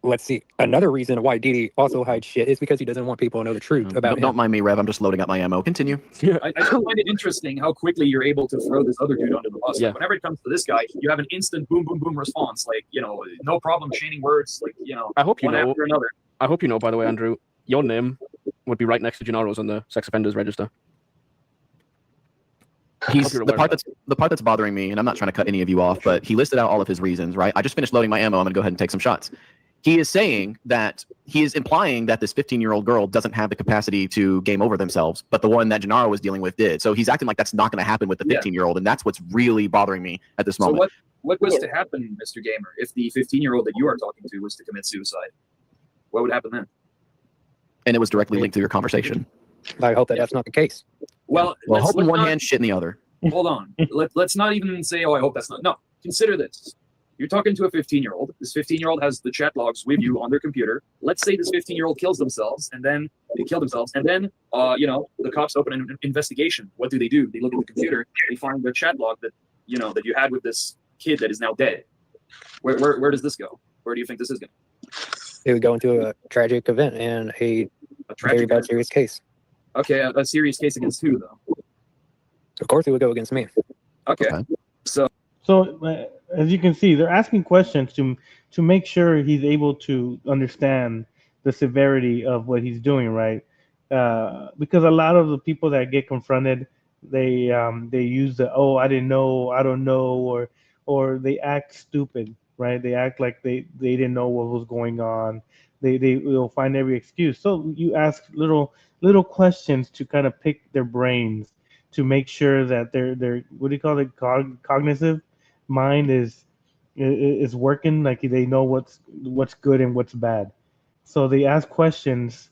Let's see. Another reason why Didi also hides shit is because he doesn't want people to know the truth about Don't him. mind me, Rev. I'm just loading up my ammo. Continue. I just find it interesting how quickly you're able to throw this other dude under the bus. Yeah. Like, whenever it comes to this guy, you have an instant boom, boom, boom response. Like, no problem chaining words. Like, I hope you one know. after another. I hope you know. By the way, Andrew, your name would be right next to Gennaro's on the sex offenders register. He's you're the aware part of that's bothering me, and I'm not trying to cut any of you off, but he listed out all of his reasons, right? I just finished loading my ammo. I'm gonna go ahead and take some shots. He is saying that he is implying that this 15-year-old girl doesn't have the capacity to game over themselves, but the one that Gennaro was dealing with did. So he's acting like that's not going to happen with the Yeah. 15-year-old, and that's what's really bothering me at this So moment. what was to happen, Mr. Gamer, if the 15-year-old that you are talking to was to commit suicide? What would happen then? And it was directly linked to your conversation. I hope that that's not the case. Well, Well, hope in let's one not- hand, shit in the other. Hold on. Let's not even say, oh, I hope that's not. No, consider this. You're talking to a 15-year-old. This 15-year-old has the chat logs with you on their computer. Let's say this 15-year-old kills themselves, and then the cops open an investigation. What do? They look at the computer. They find the chat log that that you had with this kid that is now dead. Where does this go? Where do you think this is going? It would go into a tragic event and a A very tragic. bad serious case. Okay, a serious case against who though? Of course, it would go against me. Okay. Okay. So So as you can see, they're asking questions to make sure he's able to understand the severity of what he's doing, right? Because a lot of the people that get confronted, they use the I didn't know, I don't know, or they act stupid, right? They act like they didn't know what was going on. They'll find every excuse. So you ask little questions to kind of pick their brains to make sure that their what do you call it, cognitive mind is working, like they know what's good and what's bad. So they ask questions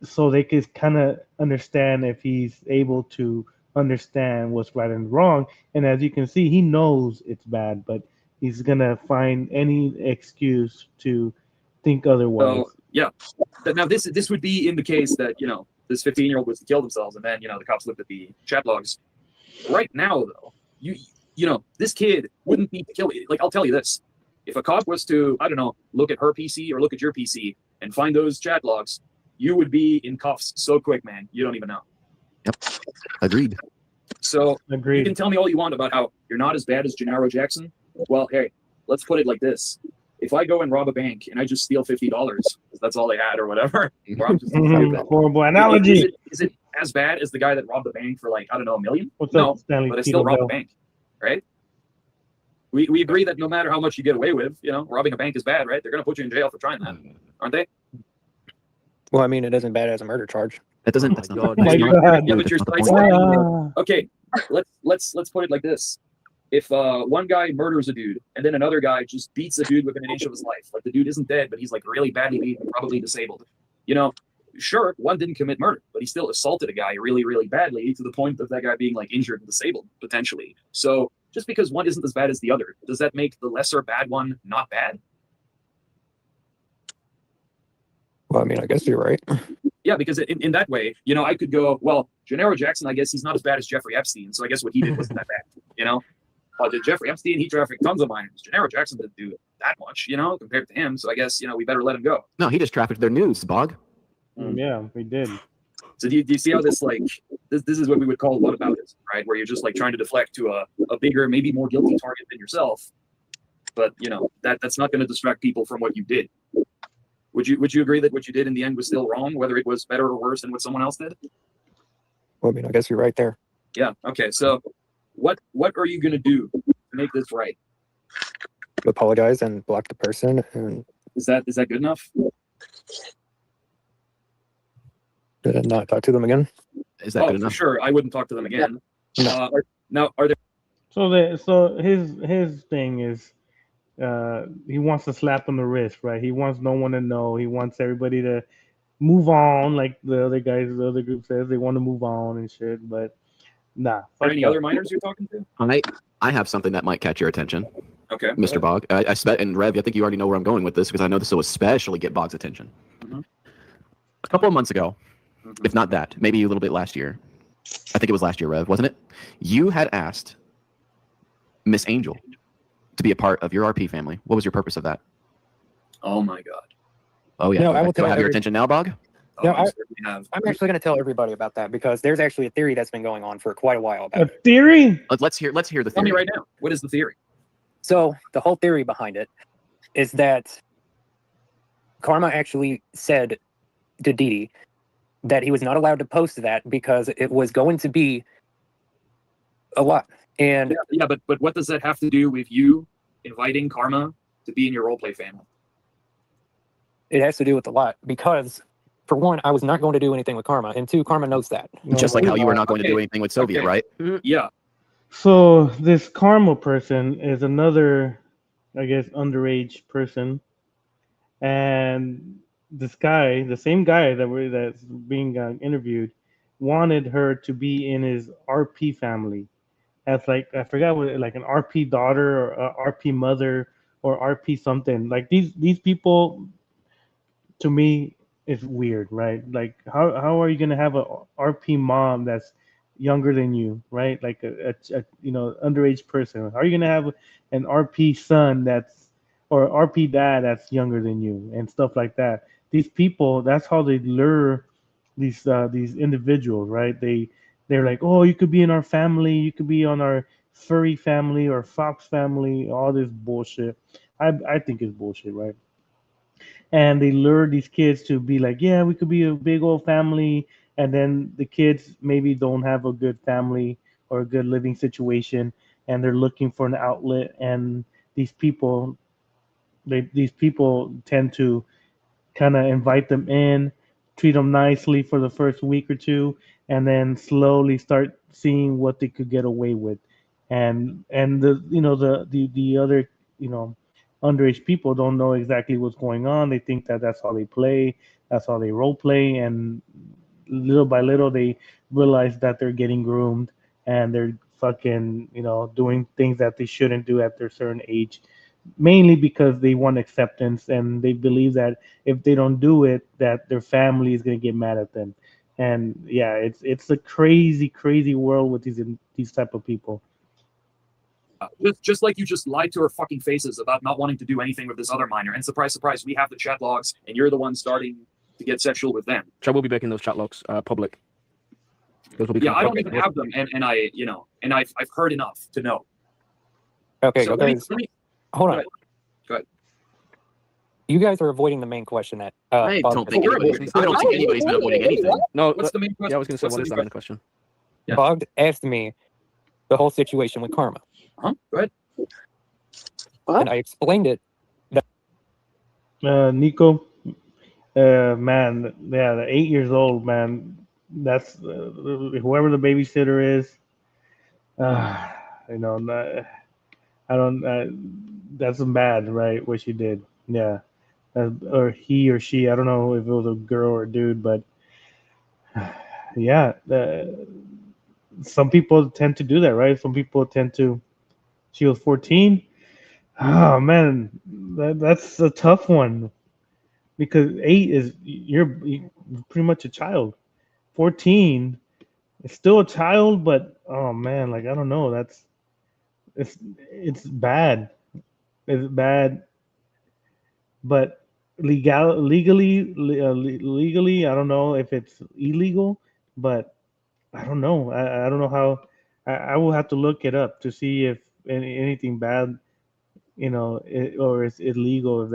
so they can kind of understand if he's able to understand what's right and wrong. And as you can see, he knows it's bad, but he's gonna find any excuse to think otherwise. So yeah, now this would be in the case that this 15-year-old was to kill themselves, and then the cops looked at the chat logs. Right now, though, this kid wouldn't need to kill you. Like, I'll tell you this: if a cop was to, I don't know, look at her PC or look at your PC and find those chat logs, you would be in cuffs so quick, man. You don't even know. Yep. Agreed. So you Agreed. can tell me all you want about how you're not as bad as Gennaro Jackson. Well, hey, let's put it like this: if I go and rob a bank and I just steal $50, because that's all they had or whatever, or I'm just Horrible analogy. Is it as bad as the guy that robbed the bank for, like, I don't know, $1 million? What's No, up, Stanley? but I still Tito robbed a Bell? bank, right? We agree that no matter how much you get away with, robbing a bank is bad, right? They're going to put you in jail for trying that, aren't they? Well, I mean, it isn't bad as a murder charge. That doesn't. Oh That's my not. God. that's Oh my not- God. Yeah, but you're that's not the point. Ah. Okay, let's put it like this. If one guy murders a dude and then another guy just beats a dude within an inch of his life, like the dude isn't dead, but he's like really badly beaten, probably disabled, sure, one didn't commit murder, but he still assaulted a guy really, really badly to the point of that guy being like injured and disabled potentially. So just because one isn't as bad as the other, does that make the lesser bad one not bad? Well, I mean, I guess you're right. Yeah, because in that way, you know, I could go, well, Gennaro Jackson, I guess he's not as bad as Jeffrey Epstein, so I guess what he did wasn't that bad, you know? Jeffrey Epstein, he trafficked tons of minors. Gennaro Jackson didn't do that much, you know, compared to him, so I guess, you know, we better let him go. No, he just trafficked their news, Bog. Yeah, we did. So do you see how this, like, this is what we would call whataboutism, right? Where you're just, like, trying to deflect to a bigger, maybe more guilty target than yourself, but, you know, that's not going to distract people from what you did. Would you agree that what you did in the end was still wrong, whether it was better or worse than what someone else did? Well, I mean, I guess you're right there. Yeah. Okay. So, what are you gonna do to make this right? Apologize and block the person, and Is that good enough? not talk to them again. Is that good For enough? sure. I wouldn't talk to them again. No. Now, are there? So his thing is, he wants to slap on the wrist, right? He wants no one to know. He wants everybody to move on, like the other guys, the other group says they want to move on and shit. But nah. Are fuck any that. other minors you're talking to? I have something that might catch your attention, Okay. Mr. Bog. And Rev, I think you already know where I'm going with this because I know this will especially get Bog's attention. Mhm. A couple of months ago, Mhm. if not that, maybe a little bit last year. I think it was last year, Rev, wasn't it? You had asked Miss Angel to be a part of your RP family. What was your purpose of that? Oh my God. Oh yeah. No, I will Do I tell have your every- attention now, Bog? Oh, No, I certainly have. I'm actually going to tell everybody about that because there's actually a theory that's been going on for quite a while about A it. theory? Let's hear the Tell me theory. right now. What is the theory? So the whole theory behind it is that Karma actually said to Didi that he was not allowed to post that because it was going to be a lot. And Yeah, but what does that have to do with you inviting Karma to be in your roleplay family? it has to do with a lot because, for one, I was not going to do anything with Karma, and two, Karma knows that. Just like how you were not going to do Okay. anything with Soviet, Okay. right? Yeah. So this Karma person is another, I guess, underage person, and this guy, the same guy that's being interviewed, wanted her to be in his RP family, as like I forgot what, like an RP daughter or a RP mother or RP something. Like these people, to me, is weird, right? Like how are you gonna have a RP mom that's younger than you, right? Like a underage person. How are you gonna have an RP son that's or RP dad that's younger than you and stuff like that? These people, that's how they lure these individuals, right? They're like, oh, you could be in our family, you could be on our furry family or fox family, all this bullshit. I think it's bullshit, right? And they lure these kids to be like, yeah, we could be a big old family, and then the kids maybe don't have a good family or a good living situation, and they're looking for an outlet, and these people tend to kind of invite them in, treat them nicely for the first week or two, and then slowly start seeing what they could get away with. And the other underage people don't know exactly what's going on. They think that that's how they play, that's how they role play, and little by little they realize that they're getting groomed and they're fucking doing things that they shouldn't do at their certain age, mainly because they want acceptance and they believe that if they don't do it, that their family is going to get mad at them. And yeah, it's a crazy world with these type of people. Just like you just lied to our fucking faces about not wanting to do anything with this other minor, and surprise, surprise, we have the chat logs, and you're the one starting to get sexual with them. So I will be making those chat logs public. Those will be Yeah, I don't public. even have them, and I've heard enough to know. Okay, So guys, let me hold go on. ahead. Go ahead. You guys are avoiding the main question that I Bob don't was think asking. anybody's been avoiding anything. No, What's the main question? yeah, I was going to say, What's what the is main that in the question? Yeah. Bogd asked me the whole situation with Karma, Huh? Go ahead. What? and I explained it. Nico, man, yeah, the 8 years old, man. That's whoever the babysitter is. Uh, not, I don't. That's bad, right? What she did, yeah. or he or she. I don't know if it was a girl or a dude, but yeah, some people tend to do that, right? Some people tend to. She was 14. Oh man, that's a tough one because 8 is you're pretty much a child. 14 is still a child, but oh man, like I don't know. It's bad. It's bad, but legally, I don't know if it's illegal, but I don't know. I don't know how. I will have to look it up to see if anything bad, or it's illegal. If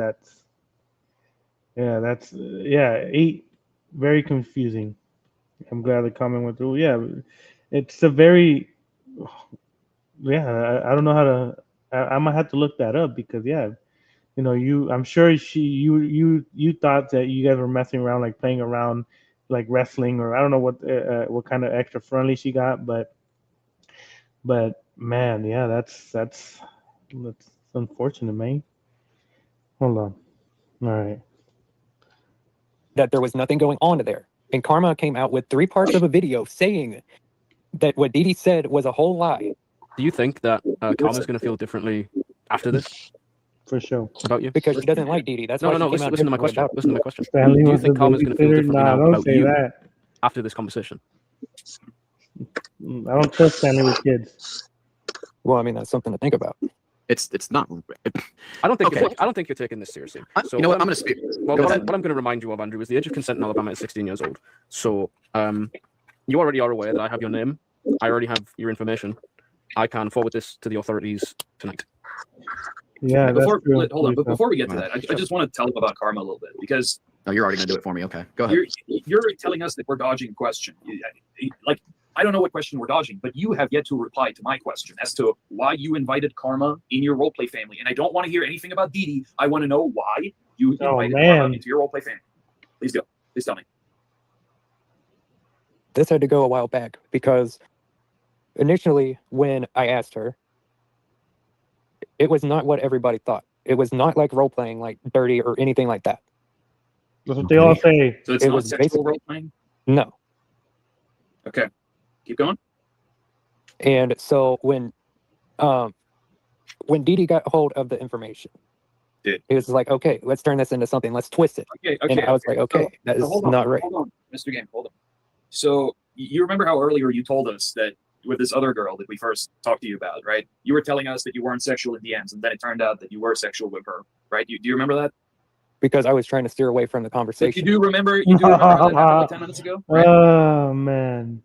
that's 8. Very confusing. I'm glad the comment went through. Yeah, it's a very yeah. I don't know how to. I might have to look that up because yeah, I'm sure you thought that you guys were messing around, like playing around, like wrestling, or I don't know what kind of extra friendly she got, but man, yeah, that's unfortunate, man. Hold on. All right. that there was nothing going on there. And Karma came out with 3 parts of a video saying that what Dee Dee said was a whole lie. Do you think that Karma's going to feel differently after this For sure. about you? Because she doesn't like Dee Dee. That's No, why no, she no. came out Listen to my differently question. about it. Listen to my question. Stanley Do you was think a Karma's going to feel babysitter? differently Nah, now don't about say you that. after this conversation? I don't trust Stanley with kids. Well, I mean, that's something to think about. It's not. I don't think Okay. I don't think you're taking this seriously. So You know what? what I'm going to speak. Well, Go what ahead. I'm going to remind you of, Andrew, is the age of consent in Alabama is 16 years old. So you already are aware that I have your name. I already have your information. I can forward this to the authorities tonight. Yeah, that's Before, true. hold on, but before we get to Right. that, I just want to tell them about Karma a little bit because Oh, you're already going to do it for me. Okay. Go ahead. you're telling us that we're dodging a question. Like, I don't know what question we're dodging, but you have yet to reply to my question as to why you invited Karma in your roleplay family. And I don't want to hear anything about Dee Dee. I want to know why you invited Karma man. into your roleplay family. Please do. Please tell me. This had to go a while back because initially, when I asked her, it was not what everybody thought. It was not like role playing, like dirty or anything like that. That's what they all say. So it's It not was sexual basically- role playing? No. Okay. Keep going. And so when Dee Dee got hold of the information, Did. it was like, okay, let's turn this into something. Let's twist it. Okay. And I was like, okay, that is hold on, not right. Hold on, Mr. Game. Hold on. So you remember how earlier you told us that with this other girl that we first talked to you about, right? You were telling us that you weren't sexual in DMs, and then it turned out that you were sexual with her, right? Do you remember that? Because I was trying to steer away from the Like, conversation. you do remember that happened like 10 minutes ago? Right? Oh man.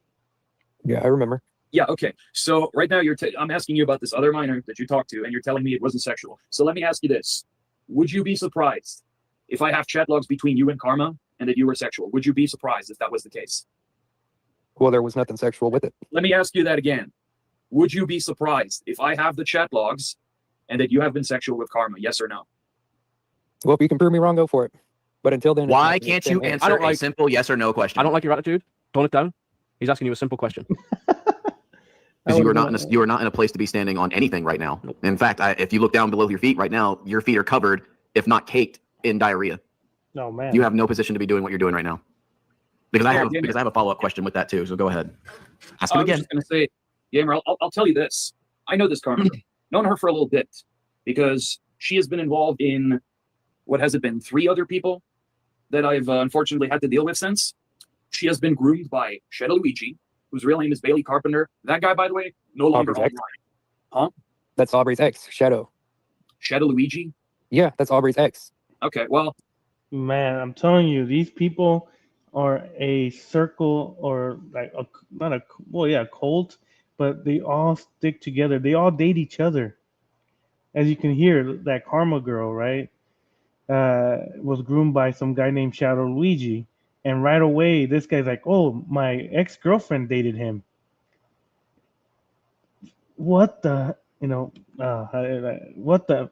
Yeah, I remember. Yeah, okay. So right now I'm asking you about this other minor that you talked to, and you're telling me it wasn't sexual. So let me ask you this. Would you be surprised if I have chat logs between you and Karma and that you were sexual? Would you be surprised if that was the case? Well, there was nothing sexual with it. Let me ask you that again. Would you be surprised if I have the chat logs and that you have been sexual with Karma? Yes or no? Well, if you can prove me wrong, go for it. But until then, it's Why not can't the you same answer don't a like- simple yes or no question? I don't like your attitude. Tone it down. He's asking you a simple question. Because you are not in a place to be standing on anything right now. In fact, if you look down below your feet right now, your feet are covered, if not caked, in diarrhea. Oh man. You have no position to be doing what you're doing right now. Because I have a follow up question with that too. So go ahead. Ask him I was again. just going to say, Gamer, I'll tell you this. I know this Karma. Known her for a little bit because she has been involved in, what has it been, 3 other people that I've unfortunately had to deal with since. She has been groomed by Shadow Luigi, whose real name is Bailey Carpenter. That guy, by the way, no longer Aubrey's online. ex. That's Aubrey's ex, Shadow. Shadow Luigi? Yeah, that's Aubrey's ex. Okay, well, Man, I'm telling you, these people are a circle or like a cult, but they all stick together. They all date each other. As you can hear, that Karma girl, right, was groomed by some guy named Shadow Luigi, and right away, this guy's like, "Oh, my ex-girlfriend dated him." What the, what the,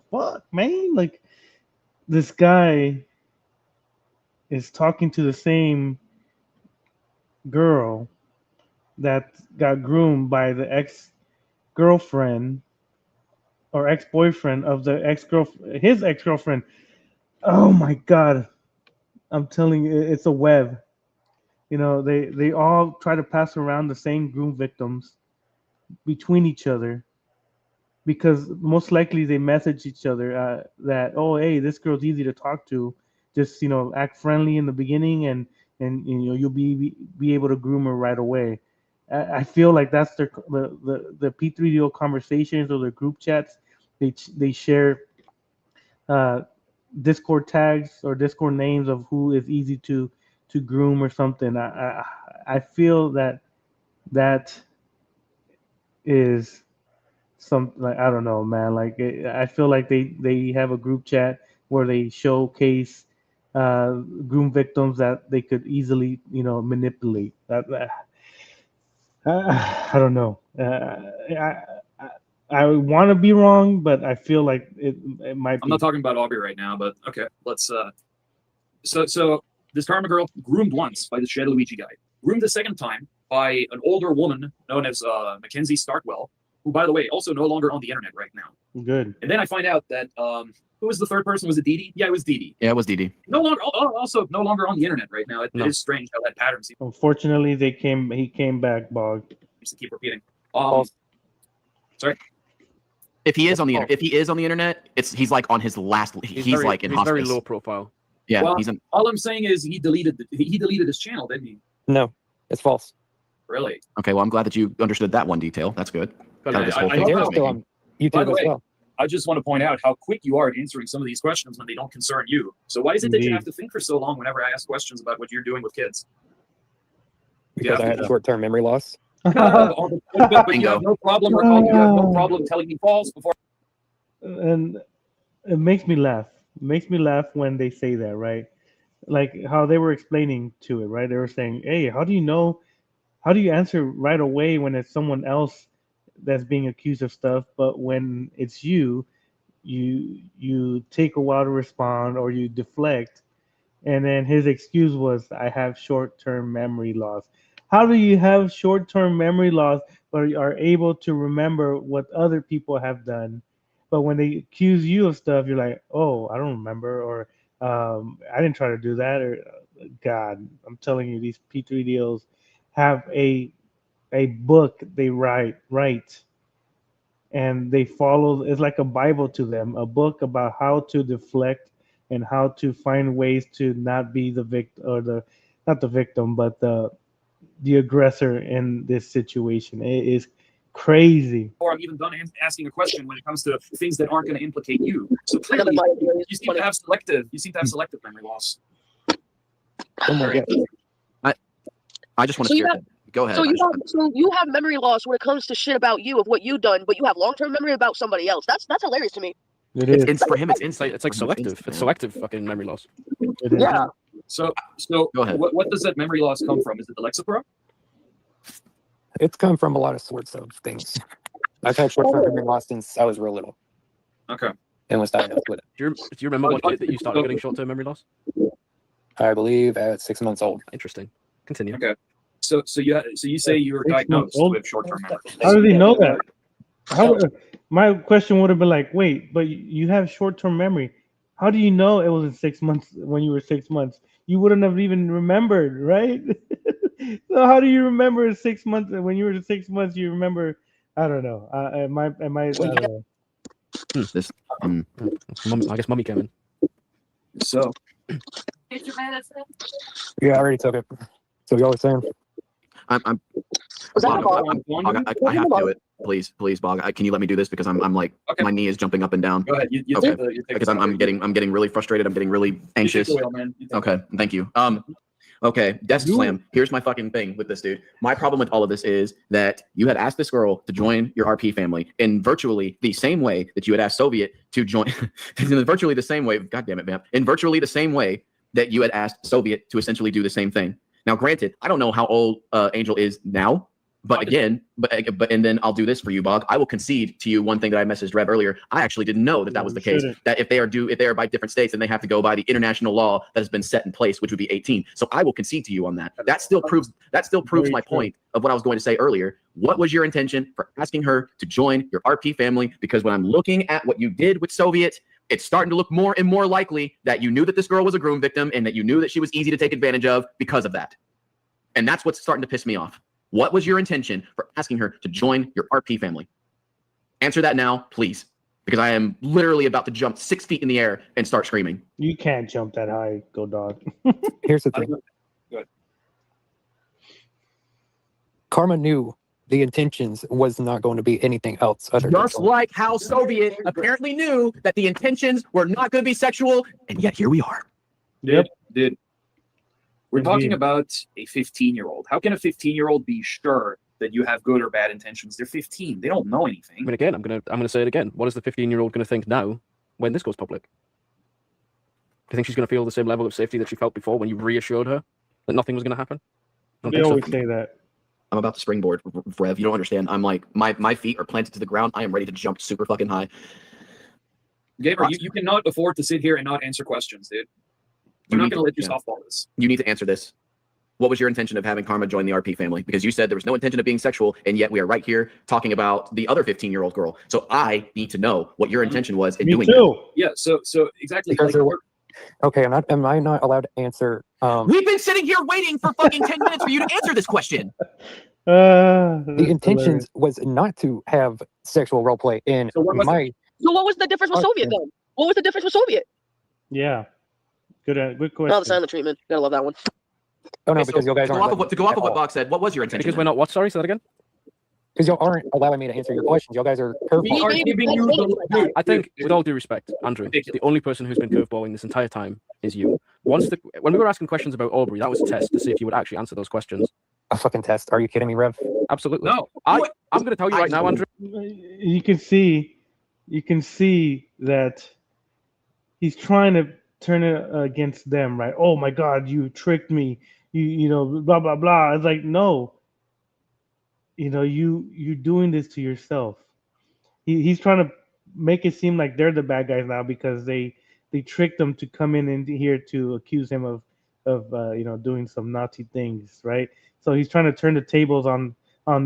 fuck, man? Like, this guy is talking to the same girl that got groomed by the ex-girlfriend or ex-boyfriend of his ex-girlfriend. Oh my God. I'm telling you, it's a web. You know, they all try to pass around the same groom victims between each other because most likely they message each other that, oh, hey, this girl's easy to talk to. Just, act friendly in the beginning, and you'll be able to groom her right away. I feel like that's the P3DO conversations or their group chats. They share uh, Discord tags or Discord names of who is easy to groom or something. I feel that is some, like, I don't know, man. Like, I feel like they have a group chat where they showcase groom victims that they could easily manipulate. I don't know. I want to be wrong, but I feel like it might I'm be. not talking about Aubrey right now, but okay, let's. So this Karma girl groomed once by the Shadowluigi guy, groomed the second time by an older woman known as Mackenzie Starkwell, who, by the way, also no longer on the internet right now. Good. And then I find out that who was the third person? Was it Dee Dee? Yeah, it was Dee Dee. Yeah, it was Dee Dee. No longer, also no longer on the internet right now. It No. is strange how that pattern seems Unfortunately, he came back, Bog. to keep repeating. False. If he is on the internet, he's like on his last. He's very, like in he's hospice. very low profile. Yeah, Well, he's in. all I'm saying is he deleted his channel, didn't he? No, it's false. Really? Okay, well, I'm glad that you understood that one detail. That's good. But Kind of this whole I thing know about how- Still making- on YouTube By the as way, well. I just want to point out how quick you are at answering some of these questions when they don't concern you. So why is it that you Indeed. have to think for so long whenever I ask questions about what you're doing with kids? Because Yeah. I had short-term memory loss. But you have no problem telling me false before. And it makes me laugh. It makes me laugh when they say that, right? Like how they were explaining to it, right? They were saying, "Hey, how do you answer right away when it's someone else that's being accused of stuff, but when it's you take a while to respond or you deflect." And then his excuse was, "I have short-term memory loss." How do you have short-term memory loss but are able to remember what other people have done? But when they accuse you of stuff, you're like, "Oh, I don't remember," or "I didn't try to do that," or God, I'm telling you, these P3DOs have a book they write, and they follow. It's like a Bible to them, a book about how to deflect and how to find ways to not be the victim, or not the victim, but the aggressor in this situation. It is crazy. Before I'm even done asking a question when it comes to things that aren't going to implicate you. So I got clearly, my idea. you seem to have selective memory loss. Oh my God. I just want So to you share have- that. Go ahead. So you have memory loss when it comes to shit about you of what you've done, but you have long-term memory about somebody else. That's hilarious to me. It is. For him, it's It's instant. like selective. It's selective fucking memory loss. It is. Yeah. So Go ahead. what does that memory loss come from? Is it the Lexapro? It's come from a lot of sorts of things. I've had short-term memory loss since I was real little Okay. and was diagnosed with it. Do you remember what date that you started getting short-term memory loss? I believe at 6 months old. Interesting. Continue. Okay. So you say you were 6 months diagnosed old? with short-term memory. How do they know that? My question would have been like, wait, but you have short-term memory. How do you know it was in 6 months when you were 6 months? You wouldn't have even remembered, right? So how do you remember 6 months when you were 6 months? You remember? I don't know. Am I? I don't know. This. I guess mommy came in. So Yeah, I already took it. So y'all were saying? I'm. Was that Bog, Bog? I have to do it. Please, Bog. Can you let me do this because I'm like Okay. my knee is jumping up and down go ahead. You Okay. take the, you take because the- I'm getting really frustrated. I'm getting really you take anxious. the wheel, man. You take Okay, thank you. Okay, Desk Slam. Here's my fucking thing with this dude. My problem with all of this is that you had asked this girl to join your RP family in virtually the same way that you had asked Soviet to join. In virtually the same way. God damn it, man. In virtually the same way that you had asked Soviet to essentially do the same thing. Now, granted, I don't know how old Angel is now. But again, and then I'll do this for you, Bog. I will concede to you one thing that I messaged Rev earlier. I actually didn't know that was the case. Shouldn't. That if they are by different states, then they have to go by the international law that has been set in place, which would be 18. So I will concede to you on that. That still proves Very my true. point of what I was going to say earlier. What was your intention for asking her to join your RP family? Because when I'm looking at what you did with Soviet, it's starting to look more and more likely that you knew that this girl was a groom victim and that you knew that she was easy to take advantage of because of that. And that's what's starting to piss me off. What was your intention for asking her to join your RP family? Answer that now, please, because I am literally about to jump 6 feet in the air and start screaming. You can't jump that high, Go Dog. Here's the thing. Karma knew the intentions was not going to be anything else other than Just like how Soviet apparently knew that the intentions were not going to be sexual, and yet here we are. Yep. Dude, we're talking Indeed. about a 15-year-old. How can a 15-year-old be sure that you have good or bad intentions? They're 15. They don't know anything. I mean, again, I'm gonna say it again. What is the 15-year-old going to think now when this goes public? Do you think she's going to feel the same level of safety that she felt before when you reassured her that nothing was going to happen? I don't They think so. always say that. I'm about to springboard, Rev. You don't understand. I'm like, my feet are planted to the ground. I am ready to jump super fucking high. Gamer, you cannot afford to sit here and not answer questions, dude. We're not going to let you softball this. You need to answer this. What was your intention of having Karma join the RP family? Because you said there was no intention of being sexual, and yet we are right here talking about the other 15-year-old girl. So I need to know what your intention was in Me doing too. Yeah, so exactly. Because Like, there were- Okay, am I not allowed to answer? that. We've been sitting here waiting for fucking 10 minutes for you to answer this question. The intentions was not to have sexual role play in So what was my. So what was the difference with Okay. Soviet then? What was the difference with Soviet? Yeah. Good Oh, question. the silent treatment. Gotta love that one. Oh no, Okay, so because you guys to go aren't. off of what, Bog said, what was your intention? Because we're not what? Sorry, say that again. Because y'all aren't allowing me to answer your questions. Y'all guys are we curveballing. are giving you the. I think, with all due respect, Andrew, Ridiculous. the only person who's been curveballing this entire time is you. When we were asking questions about Aubrey, that was a test to see if you would actually answer those questions. A fucking test. Are you kidding me, Rev? Absolutely. No. I'm going to tell you right now, Andrew. You can see that he's trying to turn it against them, right? Oh my God, you tricked me. You know, blah blah blah. It's like, no. You know, you're doing this to yourself. He's trying to make it seem like they're the bad guys now because they tricked them to come in here to accuse him of you know, doing some naughty things, right? So he's trying to turn the tables on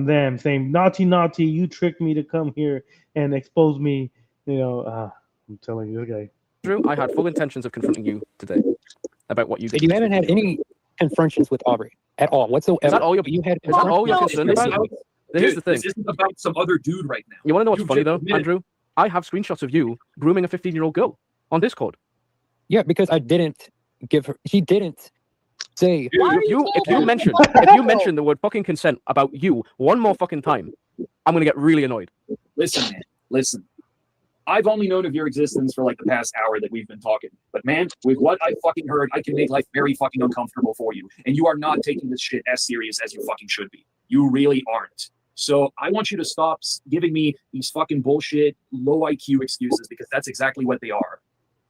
them, saying, naughty, you tricked me to come here and expose me. You know, I'm telling you, this guy. Andrew, I had full intentions of confronting you today about what you did. You haven't had any confrontations with Aubrey at all whatsoever. Is that all you had? Is that all you're No, concerned This about? is- Here's Dude, the thing. This isn't about some other dude right now. You want to know what's You've funny just though, admitted- Andrew? I have screenshots of you grooming a 15-year-old girl on Discord. Yeah, because I didn't give her. She didn't say. Why are If you saying mention that? the word fucking consent about you one more fucking time, I'm gonna get really annoyed. Listen, man. Listen. I've only known of your existence for like the past hour that we've been talking. But man, with what I fucking heard, I can make life very fucking uncomfortable for you. And you are not taking this shit as serious as you fucking should be. You really aren't. So I want you to stop giving me these fucking bullshit low IQ excuses because that's exactly what they are.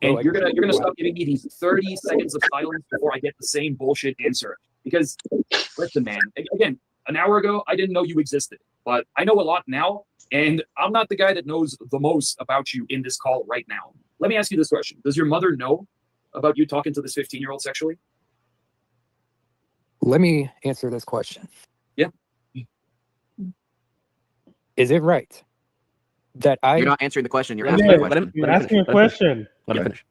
And Low you're gonna IQ. stop giving me these 30 seconds of silence before I get the same bullshit answer. Because listen, man, again, an hour ago I didn't know you existed, but I know a lot now. And I'm not the guy that knows the most about you in this call right now. Let me ask you this question. Does your mother know about you talking to this 15-year-old sexually? Let me answer this question. Yeah. Is it right that You're not answering the question. You're Yeah, asking let a question. him- You're let him asking a finish, let him question. Let me Yeah. finish.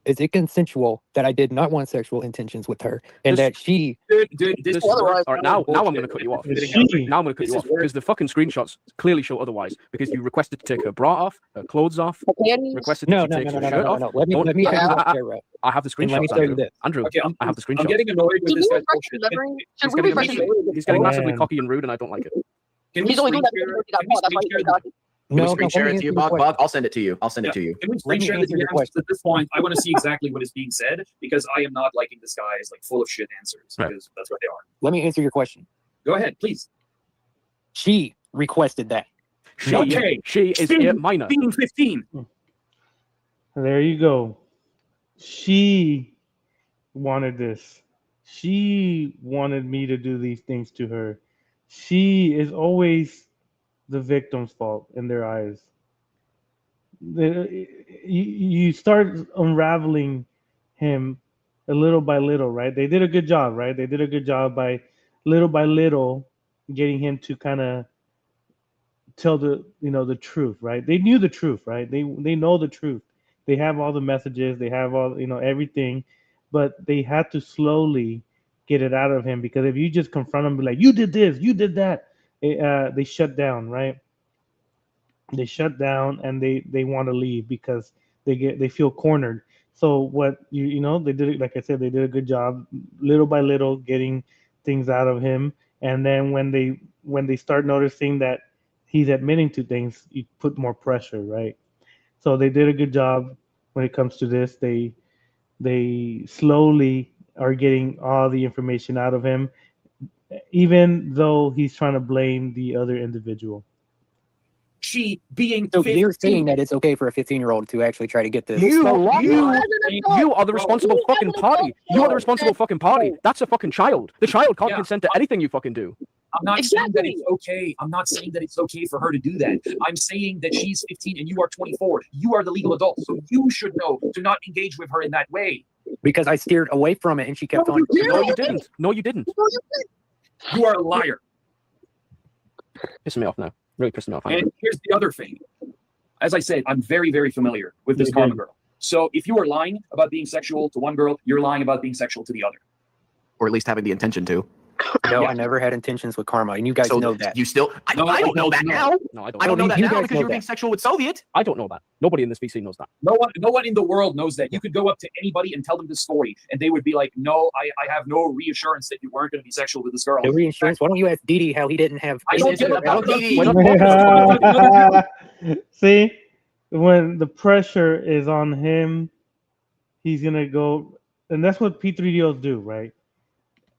is it consensual that I did not want sexual intentions with her and This- that she? Dude, this This- is otherwise- All right, now I'm bullshit. going to cut you off. It's Sitting out she. Now I'm going to cut This you is off where- because the fucking screenshots clearly show otherwise. Because you requested to take her bra off, her clothes off, Panties? requested No, that no, she no, takes no, her no, shirt no, off. no. Let me Don't- let me I- finish I- there, Rev. I have the And let me screenshots, tell you Andrew. this. Andrew, Okay, I have the I'm screenshots. getting annoyed with Can this you guy's refresh bullshit. his memory? He's Should we getting, refresh his memory? he's getting massively Man. cocky and rude, and I don't like it. Can we He's only doing that screen because he share- got can we caught. That's why screen he's share doing the- that. Can we No, screen no, share let it me to you, answer your Bog? question. I'll send it to you. I'll send it to you. Can we Let screen me share the answer your DMs? question. At this point, I want to see exactly what is being said because I am not liking this guy's like full of shit answers Right. because that's what they are. Let me answer your question. Go ahead, please. She requested that. She, Okay. she is Being- a minor. Being 15. There you go. She wanted this. She wanted me to do these things to her. She is always the victim's fault in their eyes. You start unraveling him a little by little, right? They did a good job, right? They did a good job by little getting him to kind of tell the truth, right? They knew the truth, right? They know the truth. They have all the messages, they have all, everything, but they had to slowly get it out of him, because if you just confront him, be like, you did this, you did that, they shut down, right? They shut down, and they want to leave because they feel cornered. So what they did it, like I said, they did a good job, little by little, getting things out of him. And then when they start noticing that he's admitting to things, you put more pressure, right? So they did a good job when it comes to this. They slowly are getting all the information out of him, even though he's trying to blame the other individual. She being So 15. you're saying that it's okay for a 15-year-old to actually try to get this? You You are the responsible fucking party. You are the responsible fucking party. That's a fucking child. The child can't Yeah. consent to anything you fucking do. I'm not saying that Exactly. it's okay. I'm not saying that it's okay for her to do that. I'm saying that she's 15 and you are 24. You are the legal adult, so you should know to not engage with her in that way. Because I steered away from it and she kept No, on. you didn't. No, you didn't. No, you didn't. You are a liar. Pissing me off now. Really pissing me off. And here's the other thing. As I said, I'm very, very familiar with this Okay. Karma girl. So if you are lying about being sexual to one girl, you're lying about being sexual to the other. Or at least having the intention to. No, Yeah. I never had intentions with Karma, and you guys So know that. you still. I No, don't know that no. now. No, I don't. I don't know that you now guys because know you were being that. sexual with Soviet. I don't know that. Nobody in this VC knows that. No one in the world knows that. You could go up to anybody and tell them this story, and they would be like, no, I have no reassurance that you weren't going to be sexual with this girl. The reinsurance. Why don't you ask Didi how he didn't have? I don't business give a with fuck Alex? about Didi. See, when the pressure is on him, he's gonna go, and that's what P3DOs do, right?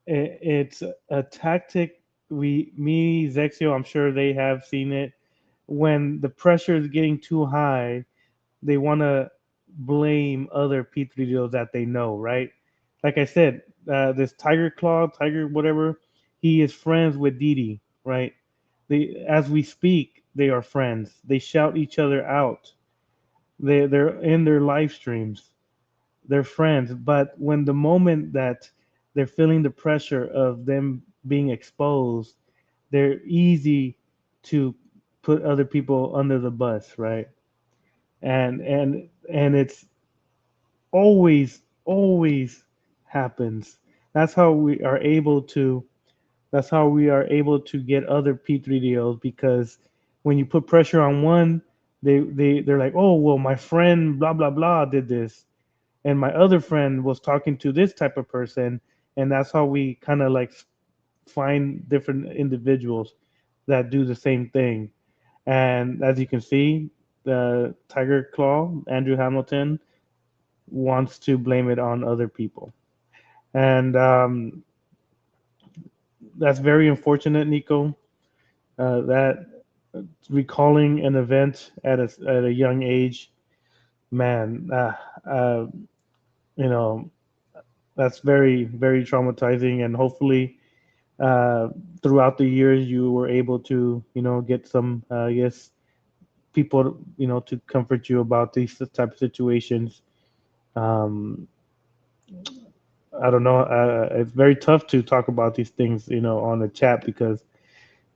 It's a tactic. Zexio, I'm sure they have seen it. When the pressure is getting too high, they want to blame other P3DOs that they know, right? Like I said, this Tiger whatever, he is friends with Didi, right? As we speak, they are friends. They shout each other out. They're in their live streams. They're friends. But when the moment that they're feeling the pressure of them being exposed, they're easy to put other people under the bus, right? And it's always happens. That's how we are able to get other P3DOs, because when you put pressure on one, they're like, oh well, my friend blah blah blah did this, and my other friend was talking to this type of person, and that's how we kind of like find different individuals that do the same thing. And as you can see, the Tiger Claw, Andrew Hamilton, wants to blame it on other people, and that's very unfortunate, Nico. That recalling an event at a young age, man, that's very, very traumatizing. And hopefully, throughout the years, you were able to, get some, I guess, people, to comfort you about these type of situations. I don't know. It's very tough to talk about these things, on the chat, because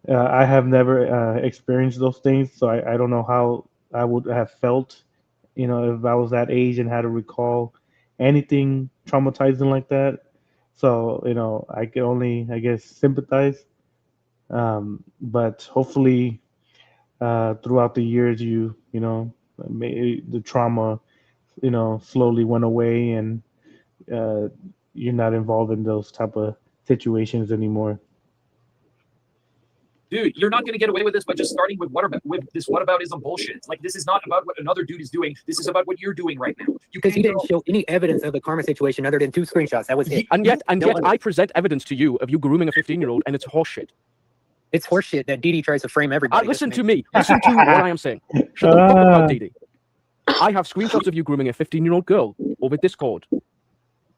I have never experienced those things. So I don't know how I would have felt, if I was that age and had to recall anything traumatizing like that. So, I can only, I guess, sympathize. But hopefully, throughout the years, the trauma, slowly went away, and you're not involved in those type of situations anymore. Dude, you're not going to get away with this by just starting with this whataboutism bullshit. Like, this is not about what another dude is doing. This is about what you're doing right now. You Because he can't didn't go- show any evidence of the Karma situation other than 2 screenshots. That was it. And yet No other. I present evidence to you of you grooming a 15-year-old, and it's horseshit. It's horseshit that Didi tries to frame everybody. Listen to me. Listen to what I am saying. Shut the fuck up about Didi. I have screenshots of you grooming a 15-year-old girl over Discord.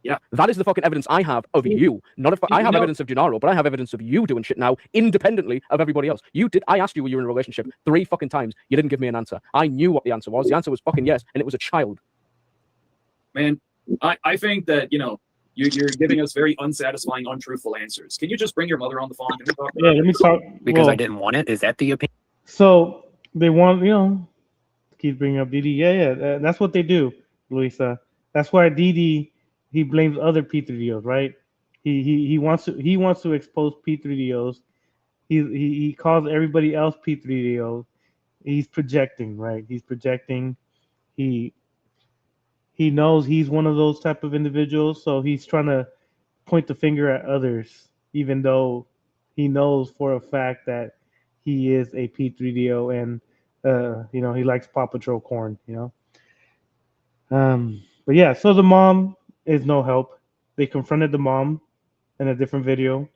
Yeah. That is the fucking evidence I have of you. Not if I have know- evidence of Gennaro, but I have evidence of you doing shit now independently of everybody else. I asked you were you in a relationship 3 fucking times. You didn't give me an answer. I knew what the answer was. The answer was fucking yes, and it was a child. Man, I think that, you're giving us very unsatisfying, untruthful answers. Can you just bring your mother on the phone? Can we talk Yeah, about let me talk. Because well, I didn't want it. Is that the opinion? So they want, keep bringing up Didi. Yeah, that's what they do. Luisa. That's why Didi he blames other P3DOs, right? He wants to expose P3DOs. He calls everybody else P3DOs. He's projecting, right? He's projecting. He he knows he's one of those type of individuals, so he's trying to point the finger at others, even though he knows for a fact that he is a P3DO and he likes Paw Patrol corn, But yeah, so the mom is no help. They confronted the mom in a different video.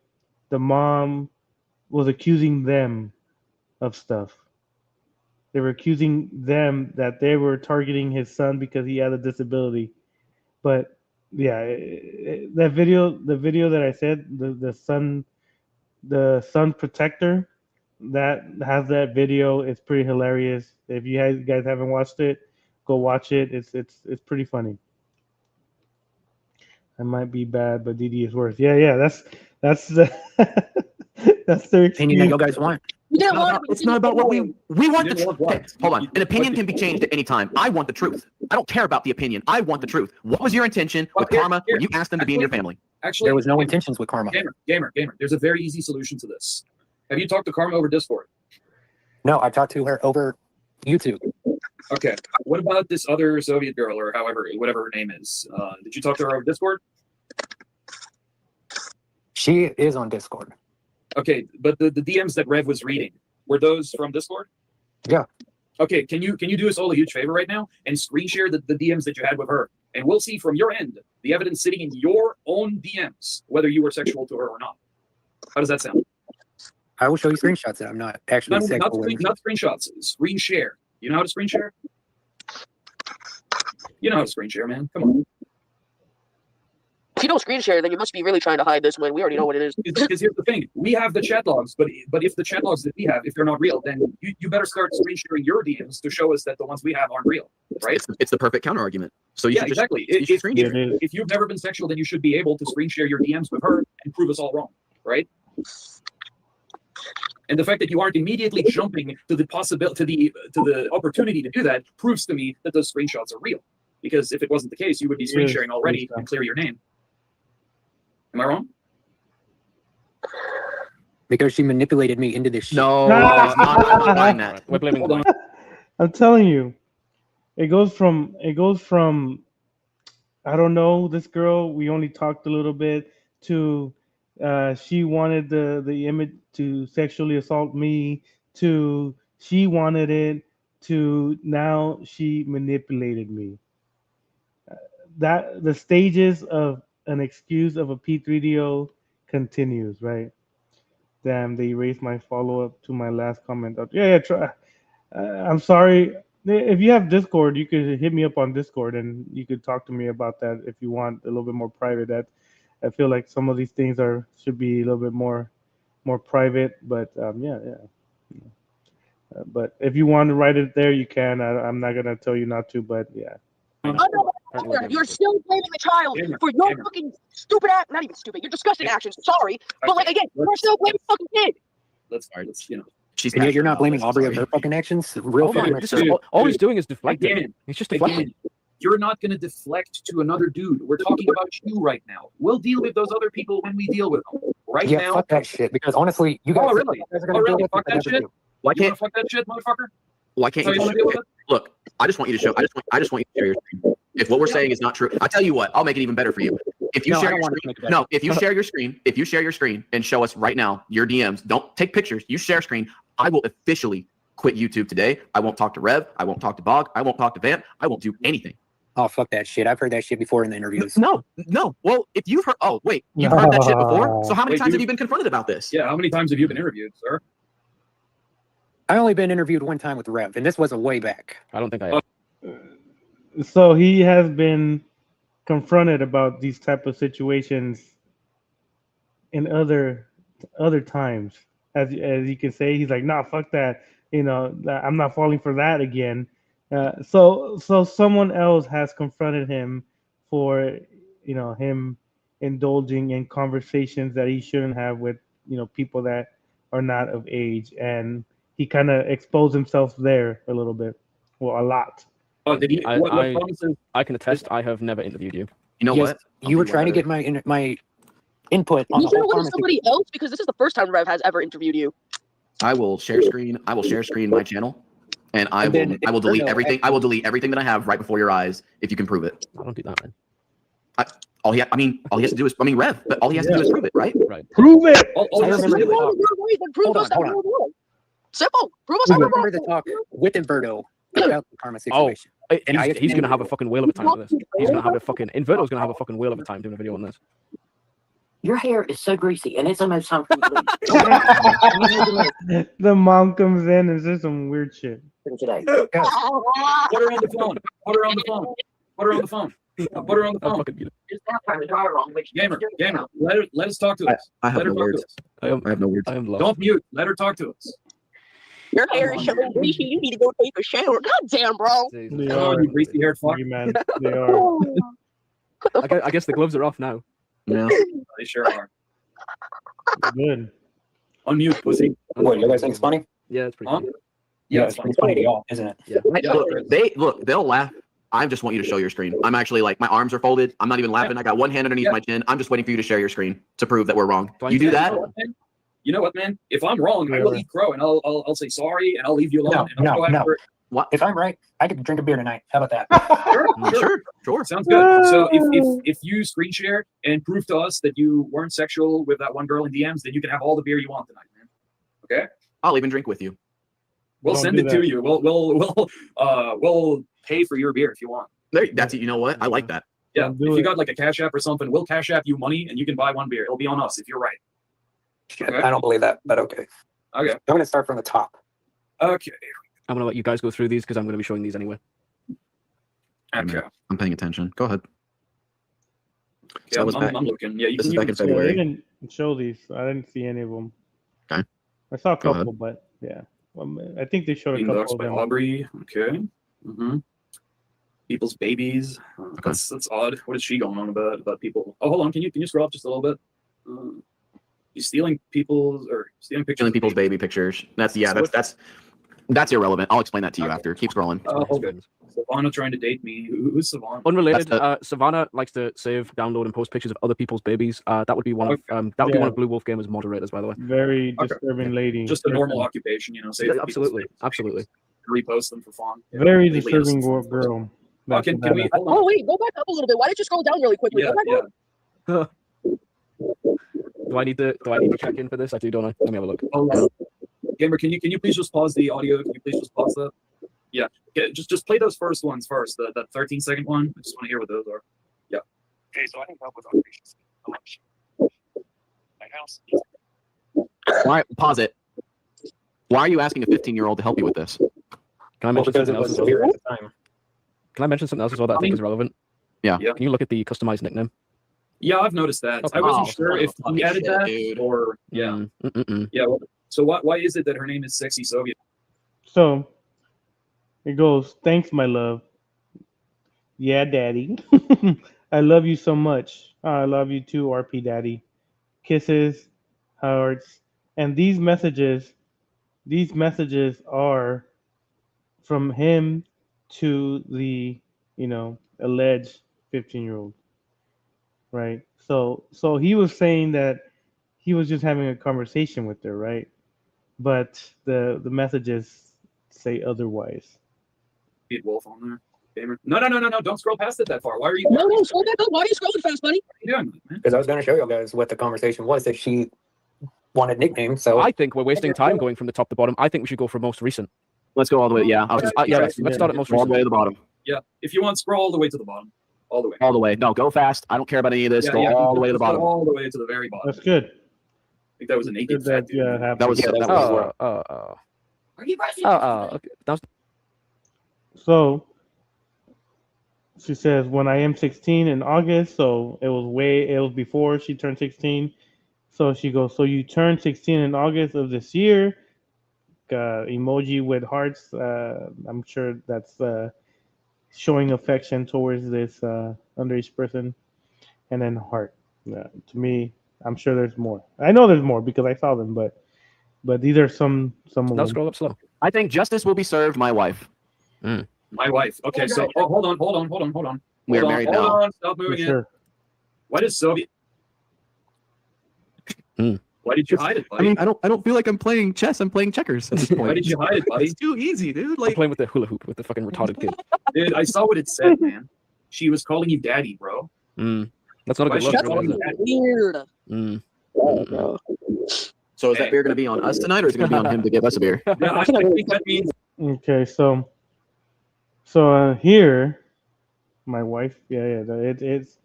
The mom was accusing them of stuff. They were accusing them that they were targeting his son because he had a disability. But yeah, the video that I said, the son protector, that has that video. It's pretty hilarious. If you guys haven't watched it, go watch it. It's pretty funny. I might be bad, but Didi is worse. Yeah. That's the that's their Opinion that excuse. you guys want. You didn't want It's not about what we want. You The didn't want what? truth. Hold on. An opinion can be changed at any time. I want the truth. I don't care about the opinion. I want the truth. What was your intention with Here- Karma here. when you asked them to be in your family? Actually, There was no intentions with Karma. Gamer. There's a very easy solution to this. Have you talked to Karma over Discord? No, I talked to her over YouTube. Okay. What about this other Soviet girl or whatever her name is? Did you talk to her over Discord? She is on Discord. Okay, but the DMs that Rev was reading, were those from Discord? Yeah. Okay, can you do us all a huge favor right now and screen share the DMs that you had with her? And we'll see from your end the evidence sitting in your own DMs, whether you were sexual to her or not. How does that sound? I will show you screenshots that I'm not actually Not sexual with. screenshots, screen share. You know how to screen share? You know how to screen share, man. Come on. If you don't screen share, then you must be really trying to hide this when we already know what it is. Because here's the thing, we have the chat logs, but if the chat logs that we have, if they're not real, then you better start screen sharing your DMs to show us that the ones we have aren't real, right? It's the perfect counter argument. So you Yeah, should just exactly. you should screen Yeah, share. it is. If you've never been sexual, then you should be able to screen share your DMs with her and prove us all wrong, right? And the fact that you aren't immediately jumping to the possibility, to the opportunity to do that, proves to me that those screenshots are real. Because if it wasn't the case, you would be screen Yes, sharing already yes, and clear your name. Am I wrong? Because she manipulated me into this shit. No, I'm not buying that. We're blaming Hold on. I'm telling you, it goes from I don't know this girl. We only talked a little bit to she wanted the image to sexually assault me to she wanted it to now she manipulated me. That the stages of an excuse of a P3DO continues, right? Damn, they erased my follow-up to my last comment. Yeah, try. I'm sorry. If you have Discord, you could hit me up on Discord and you could talk to me about that if you want a little bit more private. That I feel like some of these things should be a little bit more private. But yeah. But if you want to write it there, you can. I'm not gonna tell you not to, but yeah. You're still blaming the child Gamer, for your gamer. fucking stupid act. Not even stupid. Your disgusting actions. Sorry, but like again, you're still blaming the fucking kid. Let's She's And yet you're not national blaming knowledge, Aubrey of sorry. her fucking actions? Real Oh my, fucking this messed is up. all he's doing is deflecting. Again, He's just deflecting. you're not going to deflect to another dude. We're talking about you right now. We'll deal with those other people when we deal with them. Right Yeah, now. fuck that shit. Because honestly, you guys, Oh, really? you guys are gonna Oh, deal really? with Fuck it, I that never shit? do. Why You want can't to fuck that shit, motherfucker? why can't So you you just wanna deal with it? look? I just want you to show. I just want you to share your screen. If what we're saying is not true, I tell you what, I'll make it even better for you. If you No, I share don't your want to screen, make it better. no, if you share your screen and show us right now your DMs, don't take pictures. You share screen. I will officially quit YouTube today. I won't talk to Rev. I won't talk to Bog. I won't talk to Vamp. I won't do anything. Oh, fuck that shit. I've heard that shit before in the interviews. No. Well, if you've heard, oh wait, you've heard that shit before. So how many Wait, times you- have you been confronted about this? Yeah, how many times have you been interviewed, sir? I only been interviewed one time with Rev, and this was a way back. I don't think I. So he has been confronted about these type of situations in other times. As you can say, he's like, nah, fuck that. I'm not falling for that again. So someone else has confronted him for him indulging in conversations that he shouldn't have with people that are not of age, and he kind of exposed himself there a little bit, well, a lot. Oh, did he? What I promises? can attest. I have never interviewed you. You know Yes, what? I'll you were do trying to whatever. get my input on You the should have whole went to pharmacy. somebody else because this is the first time Rev has ever interviewed you. I will share screen. I will share screen my channel, and I And then will delete Inferno everything. I will delete everything that I have right before your eyes if you can prove it. I don't do that, man. All he has to do is Rev, but all he has to do is prove it, right? Right. Prove it. All I this is remember If the you're really- wrong, you're right, then prove Hold us on, that hold we're on. wrong. Simple. Prove us I that we're remember wrong. the talk with Inverno about the karma Oh, situation. And I he's gonna have a explained- fucking whale of a time with this. He's gonna have a fucking Inverno's gonna have a fucking whale of a time doing a video on this. Your hair is so greasy, and it's almost time for you to leave. The mom comes in and says some weird shit. today. Put her on the phone. Put her on the phone. Put her on the phone. Put her on the I'll phone. fucking mute it. Just now turn the car on. Which Gamer, let us talk to us. I have Let her no talk to words. us. I am, I have no words. I am lost. Don't mute. Let her talk to us. Your hair is so greasy. You need to go take a shower. God damn, bro. Jesus. They Come on, are. you greasy haired fuck. You man, they are. I guess the gloves are off now. Yeah. They sure are. Good. Unmute, pussy. What, you guys think it's funny? Yeah, it's pretty Huh? funny. Yeah, it's pretty funny to y'all, isn't it? Yeah. They'll laugh. I just want you to show your screen. I'm actually like my arms are folded. I'm not even laughing. I got one hand underneath Yeah. my chin. I'm just waiting for you to share your screen to prove that we're wrong. Do I You need do to- that? You know what, man? If I'm wrong, I will eat crow and I'll say sorry and I'll leave you alone. and I'll go No. after- What? If I'm right, I could drink a beer tonight. How about that? Sure. Sounds good. So if you screen share and prove to us that you weren't sexual with that one girl in DMs, then you can have all the beer you want tonight, man. Okay? I'll even drink with you. We'll Don't send do it to that. you. We'll pay for your beer if you want. That's it. You know what? I like that. Yeah. Don't If do you it. got like a Cash App or something, we'll Cash App you money and you can buy one beer. It'll be on us if you're right. Shit, Okay. I don't believe that, but okay. Okay. I'm going to start from the top. Okay. I'm gonna let you guys go through these because I'm gonna be showing these anyway. Okay. I'm paying attention. Go ahead. Yeah, was back- I'm looking. Yeah, you this can is back in use- Yeah, they February. didn't show these. I didn't see any of them. Okay. I saw a Go ahead. couple, but yeah. I think they showed a Being couple doxxed of by them. Aubrey. Okay. Mm-hmm. People's babies. That's odd. What is she going on about people? Oh, hold on. Can you scroll up just a little bit? You stealing pictures? Stealing people's baby pictures. That's irrelevant. I'll explain that to you after. Keep scrolling. Okay. Savannah trying to date me. Who's Savannah? Unrelated, That's Savannah likes to save, download, and post pictures of other people's babies. That would be one of that would be one Yeah. of Blue Wolf Gamers' moderators, by the way. Very Okay. disturbing lady. Just a normal occupation, save people's Absolutely, babies, absolutely. repost them for fun. Yeah, Very lately, disturbing it's- girl. Oh, can we? Hold on. Oh, wait. Go back up a little bit. Why did you scroll down really quickly? Yeah, Go back yeah. up. Do I need to check in for this? I do, don't I? Let me have a look. Hold on. Gamer, can you please just pause the audio? Can you please just pause that? Yeah. Just play those first ones first. That 13-second one. I just want to hear what those are. Yeah. Okay, so I need help with operations. My house. Why? Pause it. Why are you asking a 15-year-old to help you with this? Can I Well, mention because it something else was as well? severe at the time. Can I mention something else as well that I think is relevant? Yeah. Yeah. Can you look at the customized nickname? Yeah, I've noticed that. Okay. I wasn't Oh, sure if fucking he added shit, that dude. or yeah. Yeah. Well, so why is it that her name is Sexy Soviet? So it goes, thanks, my love. Yeah, daddy. I love you so much. I love you too, RP daddy. Kisses, hearts. And these messages are from him to the, alleged 15-year-old. Right? So he was saying that he was just having a conversation with her, right? But the messages say otherwise. Pete Wolf on there. Gamer. No. Don't scroll past it that far. Why are you? No, scroll back up. Why are you scrolling fast, buddy? What are you doing, man? Because I was going to show you guys what the conversation was that she wanted nicknames. So I think we're wasting time going from the top to bottom. I think we should go for most recent. Let's go all the way. Yeah. Let's start at most all the way recent. to the bottom. Yeah. If you want, scroll all the way to the bottom. All the way. All the way. No, go fast. I don't care about any of this. Go all the way to the Just go bottom. All the way to the very bottom. That's good. I think that was a naked Good that fat dude. happened. That was Oh, Are you brushing? okay. That was So she says, when I am 16 in August, so it was before she turned 16. So she goes, so you turned 16 in August of this year. Emoji with hearts. I'm sure that's showing affection towards this underage person. And then heart. To me, I'm sure there's more. I know there's more because I saw them, but these are some of now them. scroll up slow. I think justice will be served, my wife. My wife. Okay, so hold on. We are Hold on, married hold now. on, stop For moving it. sure. Why does Sylvia? Why did you hide it, I buddy? mean, I don't feel like I'm playing chess. I'm playing checkers at this point. Why did you hide it, buddy? It's too easy, dude. I'm Like, playing with the hula hoop with the fucking retarded kid. Dude, I saw what it said, man. She was calling you daddy, bro. That's not a Why good should look, That's really, is you- it? weird. so is that beer going to be on us tonight, or is it going to be on him to give us a beer? Yeah, I think that means Okay, so here, my wife. It's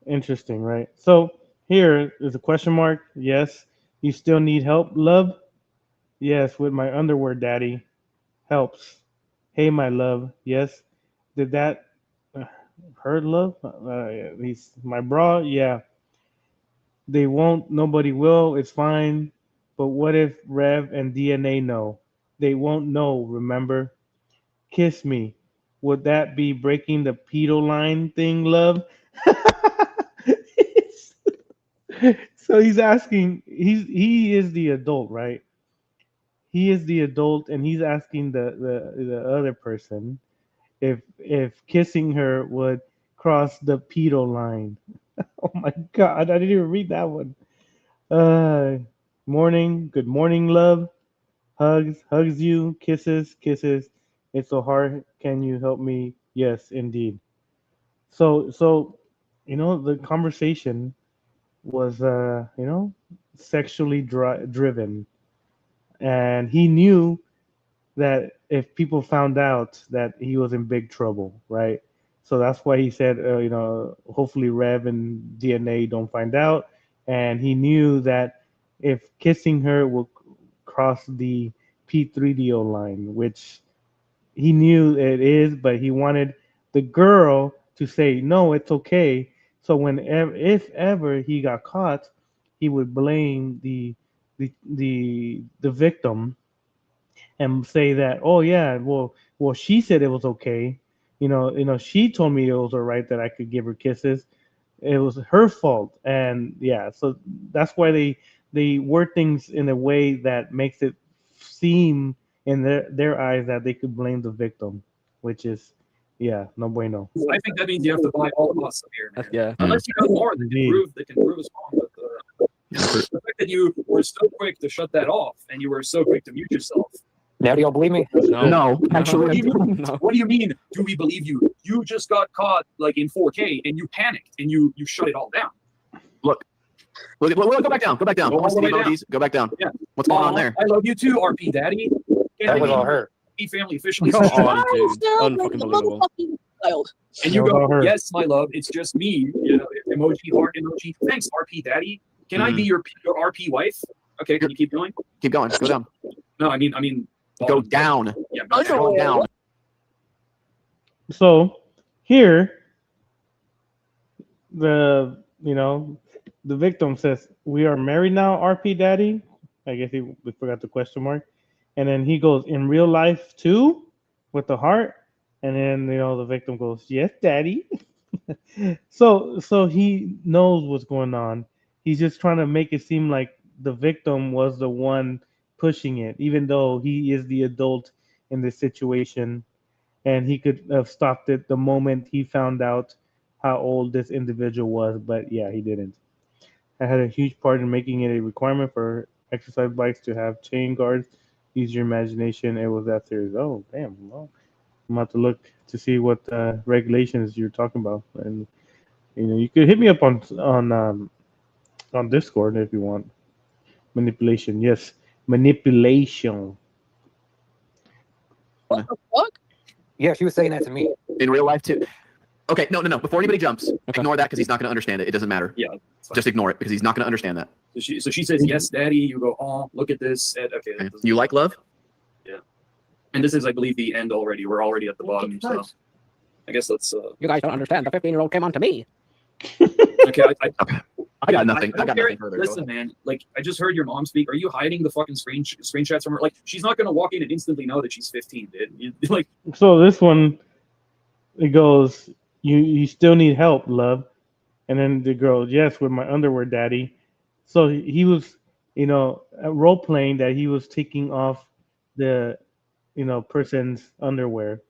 interesting, right? So here is a question mark. Yes, you still need help, love. Yes, with my underwear, daddy. Helps. Hey, my love. Yes. Did that hurt, love? He's my bra. Yeah. They won't. Nobody will. It's fine. But what if Rev and DNA know? They won't know. Remember? Kiss me. Would that be breaking the pedo line thing, love? So he's asking. He is the adult, right? He is the adult, and he's asking the other person if kissing her would cross the pedo line. Oh my god, I didn't even read that one. Good morning, love. Hugs you, kisses. It's so hard. Can you help me? Yes, indeed. So, the conversation was, sexually driven, and he knew that if people found out that he was in big trouble, right? So that's why he said, hopefully Rev and DNA don't find out. And he knew that if kissing her will cross the P3DO line, which he knew it is, but he wanted the girl to say, no, it's okay. So if ever he got caught, he would blame the victim and say that, oh yeah, well she said it was okay. She told me it was all right that I could give her kisses. It was her fault, and yeah, so that's why they word things in a way that makes it seem in their eyes that they could blame the victim, which is no bueno. I think that means you have to buy all of us a beer, man. Yeah. Unless you got more that Indeed. can prove us wrong. But the fact that you were so quick to shut that off and you were so quick to mute yourself. Now do y'all believe me? No, actually, What do you mean? No. What do you mean? Do we believe you? You just got caught like in 4K and you panicked and you shut it all down. Well, go back down. Go back down. Go all the way down. Emojis, go back down. Yeah. What's going on there? I love you too, RP Daddy. That was all her. RP family officially. Come says- on, dude. Sound like Unfucking a believable. motherfucking child. And you That was all go, her. yes, my love, it's just me. Emoji, heart emoji. Thanks, RP Daddy. Can I be your RP wife? Okay, can you keep going? Keep going. Go down. No, I mean, Go down. Yeah, Go down. So here, the victim says, "We are married now, RP Daddy." I guess we forgot the question mark, and then he goes, "In real life too," with the heart, and then the victim goes, "Yes, Daddy." So he knows what's going on. He's just trying to make it seem like the victim was the one pushing it, even though he is the adult in this situation, and he could have stopped it the moment he found out how old this individual was. But yeah, he didn't. I had a huge part in making it a requirement for exercise bikes to have chain guards. Use your imagination. It was that serious. Oh, damn. Well, I'm about to look to see what regulations you're talking about, and you could hit me up on Discord if you want. Manipulation, yes, manipulation. What the fuck? Yeah, she was saying that to me. In real life too. Okay, no. Before anybody jumps, ignore that because he's not going to understand it. It doesn't matter. Yeah. Just ignore it because he's not going to understand that. So she says, yes, Daddy. You go, oh, look at this. And, okay. Okay. You like love? And this is, I believe, the end already. We're already at the bottom. So I guess let's. You guys don't understand. The 15-year-old came on to me. Okay. I got nothing. I don't got care. nothing further. Go Listen, man. Like, I just heard your mom speak. Are you hiding the fucking screenshots from her? Like, she's not gonna walk in and instantly know that she's 15, dude. Like, So this one, it goes, you still need help, love. And then the girl, yes, with my underwear, Daddy. So he was, role playing that he was taking off the, person's underwear.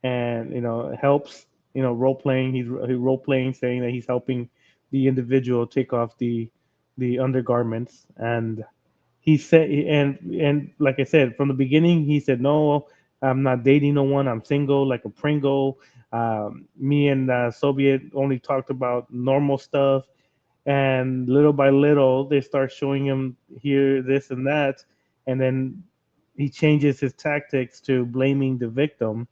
and helps. Role playing. He's role playing, saying that he's helping the individual take off the undergarments, and he said, and like I said from the beginning, he said, no, I'm not dating no one. I'm single, like a Pringle. Me and Soviet only talked about normal stuff, and little by little they start showing him here, this and that, and then he changes his tactics to blaming the victim,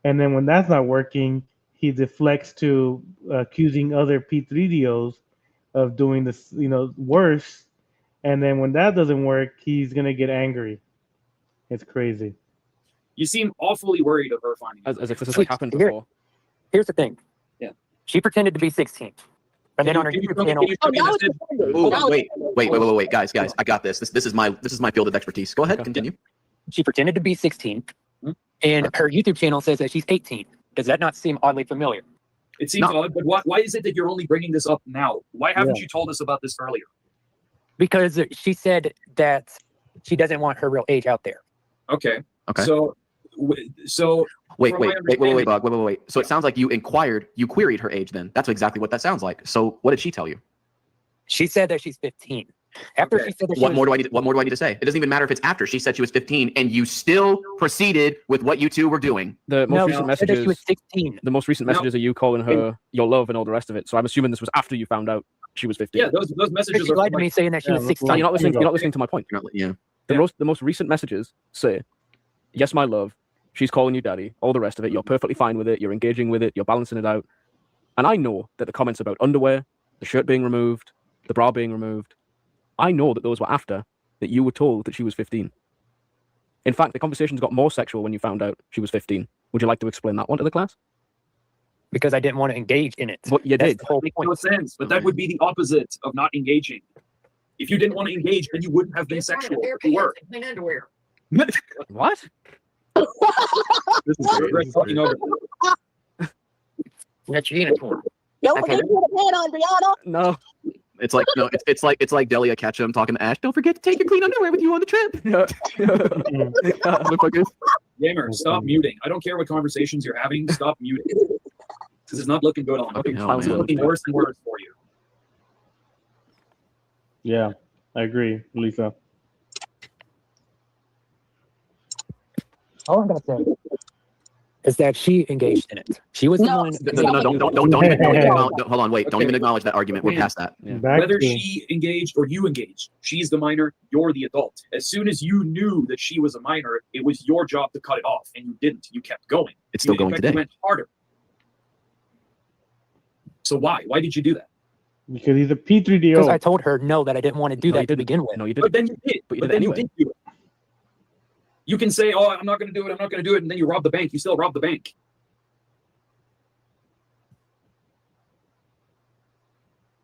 and then when that's not working, he deflects to accusing other P3DOs of doing this, worse. And then when that doesn't work, he's gonna get angry. It's crazy. You seem awfully worried of her finding. As if this has Wait, happened here- before. Here's the thing. Yeah. She pretended to be 16. But then on her Can you YouTube show me- channel, can you show Oh, me now this it's vid- offended. Ooh, Now it's wait, offended. wait, guys, I got this. This is my field of expertise. Go ahead, Okay. continue. she pretended to be 16. Hmm? And her YouTube channel says that she's 18. Does that not seem oddly familiar? It seems No. odd, but why is it that you're only bringing this up now? Why haven't you told us about this earlier? Because she said that she doesn't want her real age out there. Okay. Okay. So Wait, From my wait, Bob. So it sounds like you queried her age then. That's exactly what that sounds like. So what did she tell you? She said that she's 15. After Okay. she said that What she more was, do I need to say? It doesn't even matter if it's after she said she was 15 and you still proceeded with what you two were doing. The most no, recent she said that she was messages. 16. The most recent No. messages are you calling her your love and all the rest of it. So I'm assuming this was after you found out she was 15. yeah, those messages She are lied to like, me saying that she Yeah, was look, 16. No, you're not listening. Here we You're go. not listening to my point. Yeah. The most recent messages say, "Yes, my love. She's calling you daddy." All the rest of it, you're perfectly fine with it. You're engaging with it. You're balancing it out. And I know that the comments about underwear, the shirt being removed, the bra being removed, I know that those were after that you were told that she was 15. In fact, the conversations got more sexual when you found out she was 15. Would you like to explain that one to the class? Because I didn't want to engage in it. What you That's did. the whole makes point. no sense. But that would be the opposite of not engaging. If you didn't want to engage, then you wouldn't have been sexual. You were. Clean underwear. What? This is Greg talking over. That's unicorn. Don't Okay. forget to put a pad on, Brianna. No. It's like it's like Delia Ketchum talking to Ash. Don't forget to take your clean underwear with you on the trip. Motherfuckers. Gamer, stop muting. I don't care what conversations you're having. Stop muting. This is not looking good on Fucking you. hell, It's man. looking worse and worse for you. Yeah, I agree, Lisa. All I'm going to say is that she engaged in it. She was the No. one. No, don't even acknowledge. Hold on, wait. Don't even acknowledge that argument. We're past that. Yeah. Back Whether to, she engaged or you engaged, she's the minor, you're the adult. As soon as you knew that she was a minor, it was your job to cut it off, and you didn't. You kept going. It's still You, in going fact, today. You went harder. So why? Why did you do that? because he's a Because I P3DO. told her no, that I didn't want to do No, that you to didn't. begin with. No, you But didn't. then you did. But you But did then it you anyway. did do it. You can say, "Oh, I'm not going to do it. I'm not going to do it," and then you rob the bank. You still rob the bank.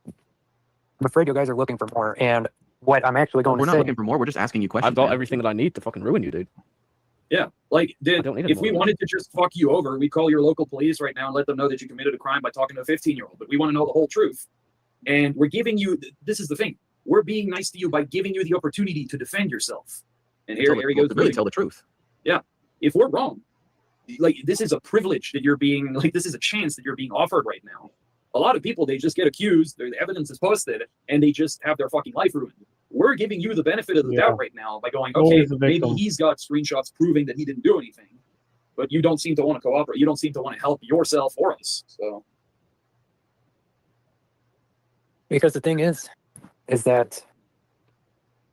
I'm afraid you guys are looking for more. And what I'm actually going We're to not say, looking for more. We're just asking you questions. I've got man. everything that I need to fucking ruin you, dude. Yeah, like I don't need it if we more. wanted to just fuck you over, we call your local police right now and let them know that you committed a crime by talking to a 15-year-old. But we want to know the whole truth, and we're giving you. This is the thing. We're being nice to you by giving you the opportunity to defend yourself. And here he goes. Really doing tell the truth. if we're wrong, like this is a privilege that you're being like this is a chance that you're being offered right now. A lot of people, they just get accused, the evidence is posted, and they just have their fucking life ruined. We're giving you the benefit of the Yeah. doubt right now by going, okay, Always the maybe victim. he's got screenshots proving that he didn't do anything, but you don't seem to want to cooperate. You don't seem to want to help yourself or us. So because the thing is that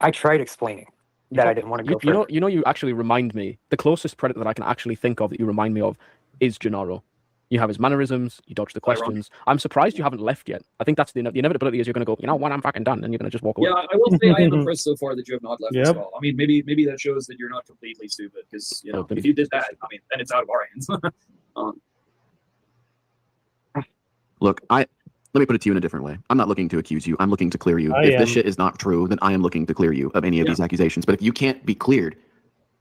I tried explaining that I didn't want to go You further. know, you actually remind me. The closest predator that I can actually think of that you remind me of is Gennaro. You have his mannerisms. You dodge the Ironic. questions. I'm surprised you haven't left yet. I think that's the inevitability is you're going to go. You know what? I'm fucking done, and you're going to just walk away. yeah, I will say I am impressed so far that you have not left as Yep. well. I mean, maybe that shows that you're not completely stupid because Oh, if you did that, I mean, then it's out of our hands. Look, let me put it to you in a different way. I'm not looking to accuse you. I'm looking to clear you. I If am. this shit is not true, then I am looking to clear you of any of Yeah. these accusations. But if you can't be cleared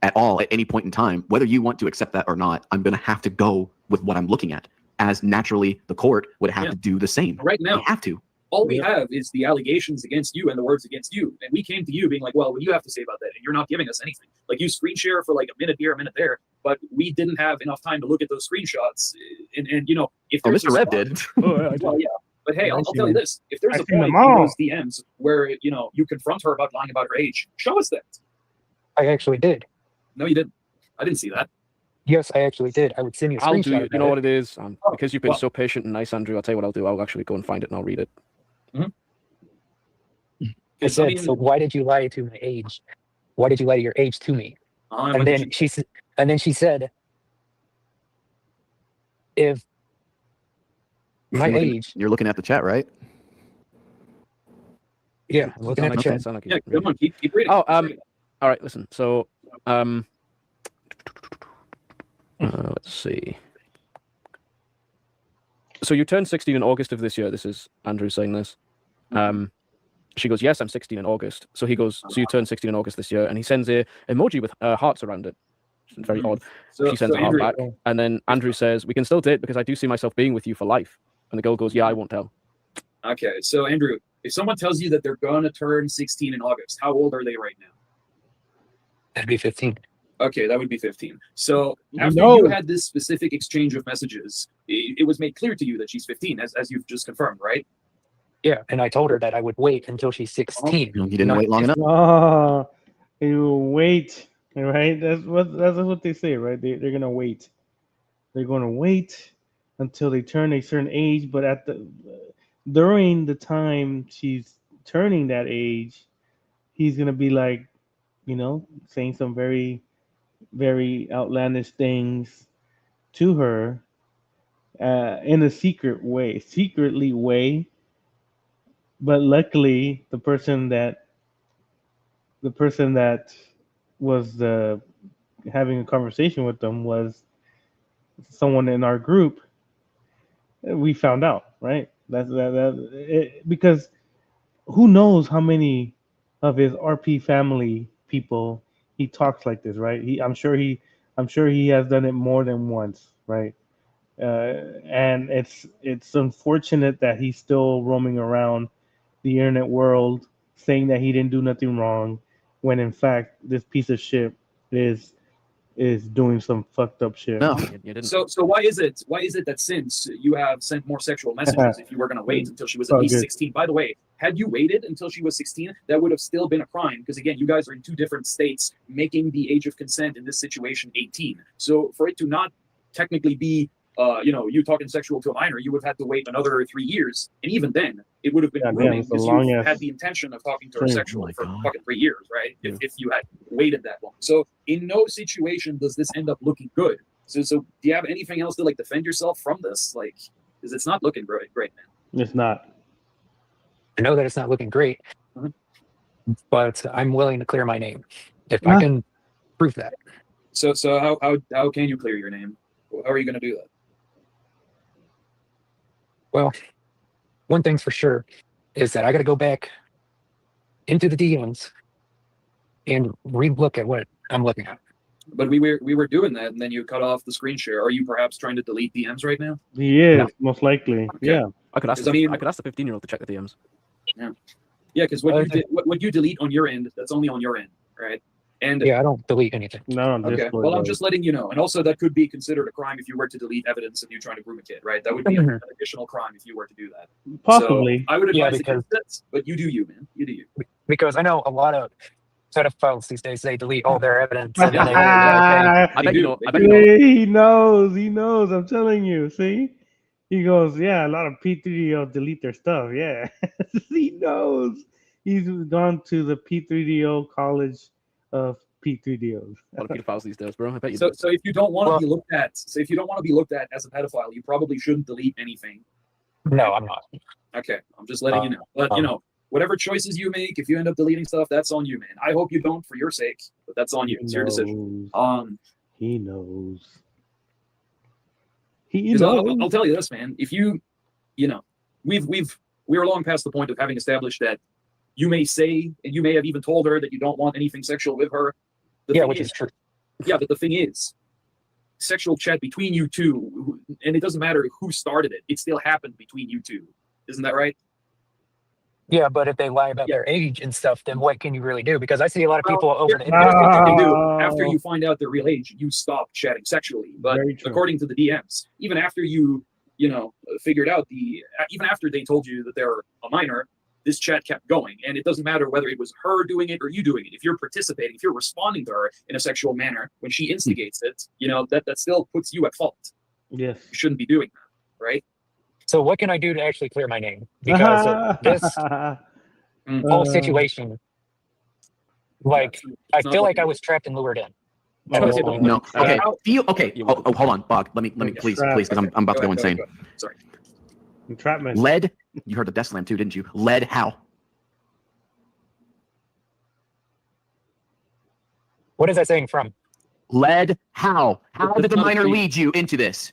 at all at any point in time, whether you want to accept that or not, I'm going to have to go with what I'm looking at. As naturally, the court would have Yeah. to do the same. Right now, They have to. all we have is the allegations against you and the words against you. And we came to you being like, well, what do you have to say about that? And you're not giving us anything. Like, you screen share for like a minute here, a minute there, but we didn't have enough time to look at those screenshots. And you know, if Oh, there's Mr. a Rev spot- did. Well, yeah. But hey, I'll tell you this. If there's I've a seen point them in all. those DMs where, you know, you confront her about lying about her age, show us that. I actually did. No, you didn't. I didn't see that. Yes, I actually did. I would send you a I'll screenshot. do. You of know it. what it is? Because you've been well- so patient and nice, Andrew. I'll tell you what I'll do. I'll actually go and find it and I'll read it. I said, mean- so why did you lie to my age? Why did you lie to your age to me? When And did then she said, if my You're looking- age, You're looking at the chat, right? yeah, I'm looking at the Sound chat. like- sound like yeah, you- come on, keep reading. Oh, Keep reading. all right, listen. So, let's see. So you turned 16 in August of this year. This is Andrew saying this. She goes, yes, I'm 16 in August. So he goes, so you turned 16 in August this year, and he sends a emoji with hearts around it. It's very odd. So, She sends so a heart Andrew, back, and then Andrew says, we can still date because I do see myself being with you for life. And the girl goes, yeah, I won't tell. okay, so Andrew, if someone tells you that they're gonna turn 16 in August, how old are they right now? That'd be 15. Okay, that would be 15. So You after know. you had this specific exchange of messages, it was made clear to you that she's 15, as you've just confirmed, right? Yeah, and I told her that I would wait until she's 16. You didn't Not wait long enough. Oh, you wait, right? That's what they say, right? They're gonna wait. They're gonna wait until they turn a certain age, but during the time she's turning that age, he's gonna be like, you know, saying some very, very outlandish things to her in a secretly way. But luckily, the person that was having a conversation with them was someone in our group. We found out, right? Because who knows how many of his RP family people he talks like this, right? I'm sure he has done it more than once, right? And it's unfortunate that he's still roaming around the internet world saying that he didn't do nothing wrong, when in fact this piece of shit is doing some fucked up shit. No. You didn't. So why is it that since you have sent more sexual messages, if you were gonna wait until she was at Oh, least good. 16? By the way, had you waited until she was 16, that would have still been a crime, because again, you guys are in two different states, making the age of consent in this situation 18. So for it to not technically be you talking sexual to a minor, you would have had to wait another 3 years, and even then, it would have been God damn, grooming, it's a because long you ass had the intention of talking to her thing. sexually Oh for my God. fucking 3 years, right? If you had waited that long. So in no situation does this end up looking good. So do you have anything else to like defend yourself from this? Like, because it's not looking great, man. It's not. I know that it's not looking great, Mhm. but I'm willing to clear my name if Ah. I can prove that. So how can you clear your name? How are you going to do that? Well, one thing's for sure is that I got to go back into the DMs and re-look at what I'm looking at. But we were doing that, and then you cut off the screen share. Are you perhaps trying to delete DMs right now? He is No. most likely. Yeah. I could ask. 'Cause I mean- I could ask the 15-year-old to check the DMs. Yeah, because what you delete on your end, that's only on your end, right? And Yeah, I don't delete anything. No, okay, Discord well, I'm does. just letting you know. And also, that could be considered a crime if you were to delete evidence of you trying to groom a kid, right? That would be an Mhm. additional crime if you were to do that. Possibly. So I would Yeah, advise because- against it, but you do you, man. You do you. Because I know a lot of pedophiles these days, they delete all their evidence. And then they, I They bet you do, know. they I bet do. you know. He knows. He knows. I'm telling you. See, he goes, yeah. A lot of P3DO delete their stuff. Yeah, he knows. He's gone to the P3DO college of P3DOs. A lot of pedophiles these days, bro. I bet you. So if you don't want to Well- be looked at, as a pedophile, you probably shouldn't delete anything. no, I'm not. Okay, I'm just letting you know. But whatever choices you make, if you end up deleting stuff, that's on you, man. I hope you don't for your sake, but that's on you. It's your decision. He knows. He 'Cause knows. I'll tell you this, man. If we're long past the point of having established that you may say, and you may have even told her that you don't want anything sexual with her. The Yeah, thing which is true. Yeah, but the thing is, sexual chat between you two, and it doesn't matter who started it, it still happened between you two. Isn't that right? Yeah, but if they lie about their age and stuff, then what can you really do? Because I see a lot of people Well, over the here's internet. what you can do. Oh. After you find out their real age, you stop chatting sexually. But Very true. according to the DMs, even after you figured out even after they told you that they're a minor, this chat kept going. And it doesn't matter whether it was her doing it or you doing it. If you're participating, if you're responding to her in a sexual manner when she instigates it, that still puts you at fault. Yes. You shouldn't be doing that, right? So what can I do to actually clear my name? Because this whole situation, like, I It's not feel what like I you was trapped and lured in. Oh, this point. No. Okay. How- Okay. Oh, hold on, Bog. Let me please, Trap. because I'm about to go insane. Sorry. Entrapment. Led. You heard the Death Slam too, didn't you? Led how? What is that saying from? Led how? How It's did the not minor free. lead you into this?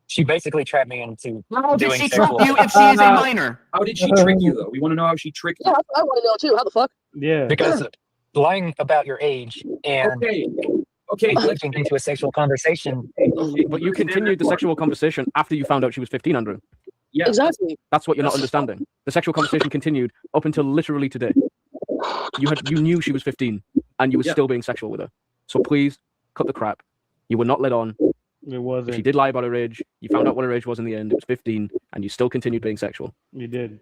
She basically trapped me into How did doing she trap sexual you if she is a minor? How did she trick you, though? We want to know how she tricked you. Yeah, I want to know too. How the fuck? Yeah. because lying about your age and Okay. Let's engaging into a sexual conversation. But you continued the sexual conversation after you found out she was 15, Andrew. Yeah. Exactly. That's what you're not understanding. The sexual conversation continued up until literally today. You knew she was 15, and you were Yeah. still being sexual with her. So please cut the crap. You were not led on. It If wasn't. she did lie about her age, you found out what her age was in the end. It was 15, and you still continued being sexual. You did.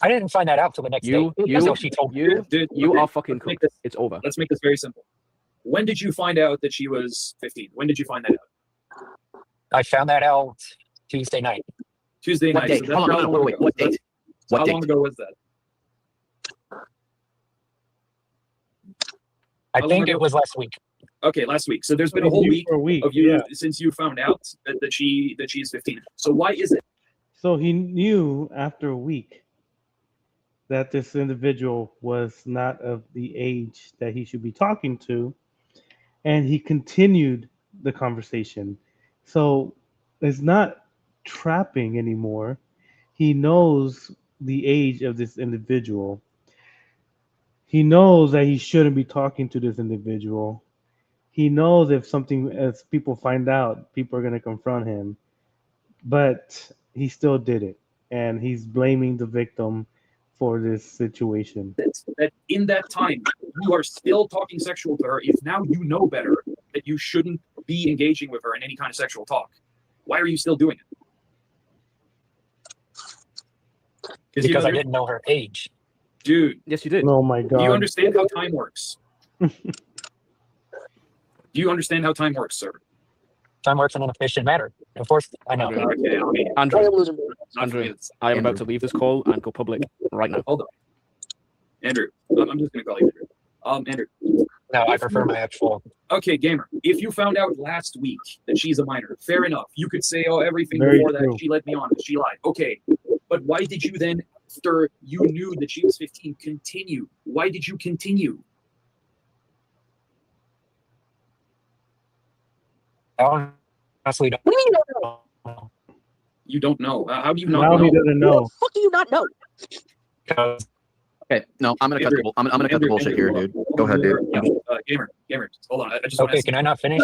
I didn't find that out till the next You, day. you, So she told me. Dude, you okay, are fucking let's make cooked. this- It's over. Let's make this very simple. When did you find out that she was 15? When did you find that out? I found that out Tuesday night. Tuesday What night. date? So that's Hold on, how no, long wait. ago. What date? How What long date? ago was that? I How long think ago? it was last week. Okay, last week. So there's been a whole You week for a week. of you Yeah. since you found out that she is 15. So why is it? So he knew after a week that this individual was not of the age that he should be talking to, and he continued the conversation. So it's not trapping anymore. He knows the age of this individual. He knows that he shouldn't be talking to this individual. He knows if something, as people find out, people are going to confront him. But he still did it. And he's blaming the victim for this situation. That in that time you are still talking sexual to her if now you know better that you shouldn't be engaging with her in any kind of sexual talk? Why are you still doing it? Because I didn't know her age. Dude, Yes, you did. Oh my do you God. understand how time works? Do you understand how time works, sir? Time works in an efficient manner. Of course, I know. Andrew. Okay, I mean, I Andrew, am losing. not for me, Andrew. it's- I am about Andrew. to leave this call and go public right now. Hold on. Andrew, I'm just going to call you Andrew. Andrew, No, I prefer my actual. okay, gamer, if you found out last week that she's a minor, fair enough. You could say, oh, everything Very before true. that, she led me on, she lied. Okay, but why did you then, after you knew that she was 15, continue? Why did you continue? I honestly don't What do you mean you don't know? know. You don't know. How do you not Now know? he doesn't What know. the fuck do you not know? Because Okay, no, I'm gonna cut the I'm gonna cut the Andrew, bullshit here, Andrew, dude. hold Go on. ahead, dude. Gamer, hold on. I just want okay, to can I not finish?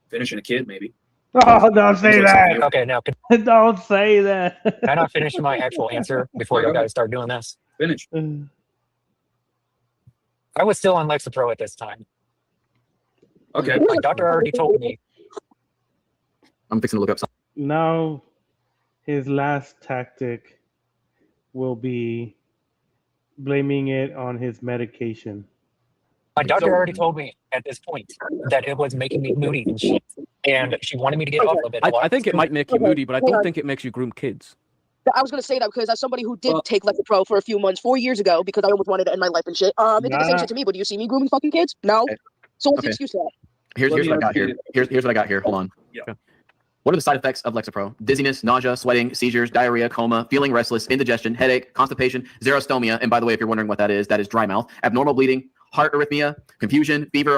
finishing a kid, maybe. Oh, don't say that. Okay, now can Don't say that. I not finish my actual answer before you guys start doing this? Finish. I was still on Lexapro at this time. Okay. My doctor already told me. I'm fixing to look up something. Now, his last tactic will be blaming it on his medication. My doctor So- already told me at this point that it was making me moody and shit, and she wanted me to get off of it. a lot I think it might make you Okay, moody, but I hang don't on. think it makes you groom kids. I was gonna say that because as somebody who did Well- take Lexapro for a few months, 4 years ago, because I almost wanted to end my life and shit. It did the same Nah. shit to me. But do you see me grooming fucking kids? No. Okay. So what's the Okay. excuse for that? Here's Let what me I got ask you here. Here's what I got here. Hold on. Yeah. What are the side effects of Lexapro? Dizziness, nausea, sweating, seizures, diarrhea, coma, feeling restless, indigestion, headache, constipation, xerostomia, and by the way, if you're wondering what that is dry mouth, abnormal bleeding, heart arrhythmia, confusion, fever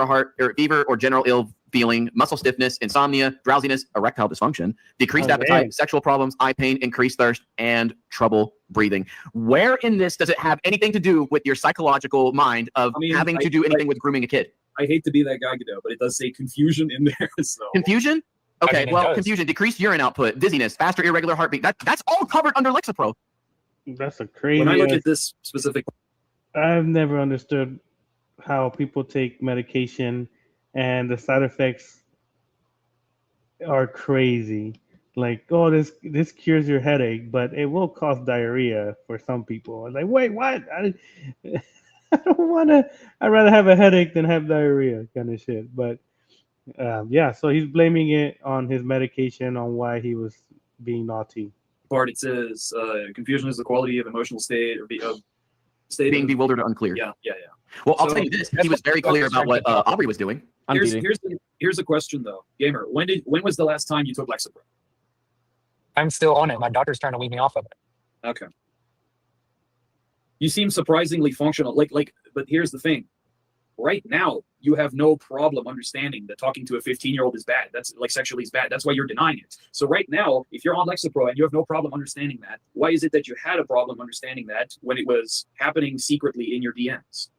or general ill feeling, muscle stiffness, insomnia, drowsiness, erectile dysfunction, decreased Oh, appetite, man. sexual problems, eye pain, increased thirst, and trouble breathing. Where in this does it have anything to do with your psychological mind of I mean, having to do anything with grooming a kid? I hate to be that guy, Godot, but it does say confusion in there. So Confusion? Okay, mean, it well, does. confusion, decreased urine output, dizziness, faster irregular heartbeat. That's all covered under Lexapro. That's a crazy. When I look at this specific, I've never understood how people take medication and the side effects are crazy. Like, oh, this cures your headache, but it will cause diarrhea for some people. Like, wait, what? I don't want to. I'd rather have a headache than have diarrhea, kind of shit. But yeah, so he's blaming it on his medication on why he was being naughty. part it says confusion is the quality of emotional state or of state Being of, bewildered or unclear. yeah. Well, I'll So- tell you this. He was very clear about what Aubrey was doing. And Here's DD. here's a question though, Gamer. When was the last time you took Lexapro? I'm still on it. My doctor's trying to wean me off of it. Okay. You seem surprisingly functional. But here's the thing. Right now, you have no problem understanding that talking to a 15-year-old is bad. That's like sexually is bad. That's why you're denying it. So right now, if you're on Lexapro and you have no problem understanding that, why is it that you had a problem understanding that when it was happening secretly in your DMs?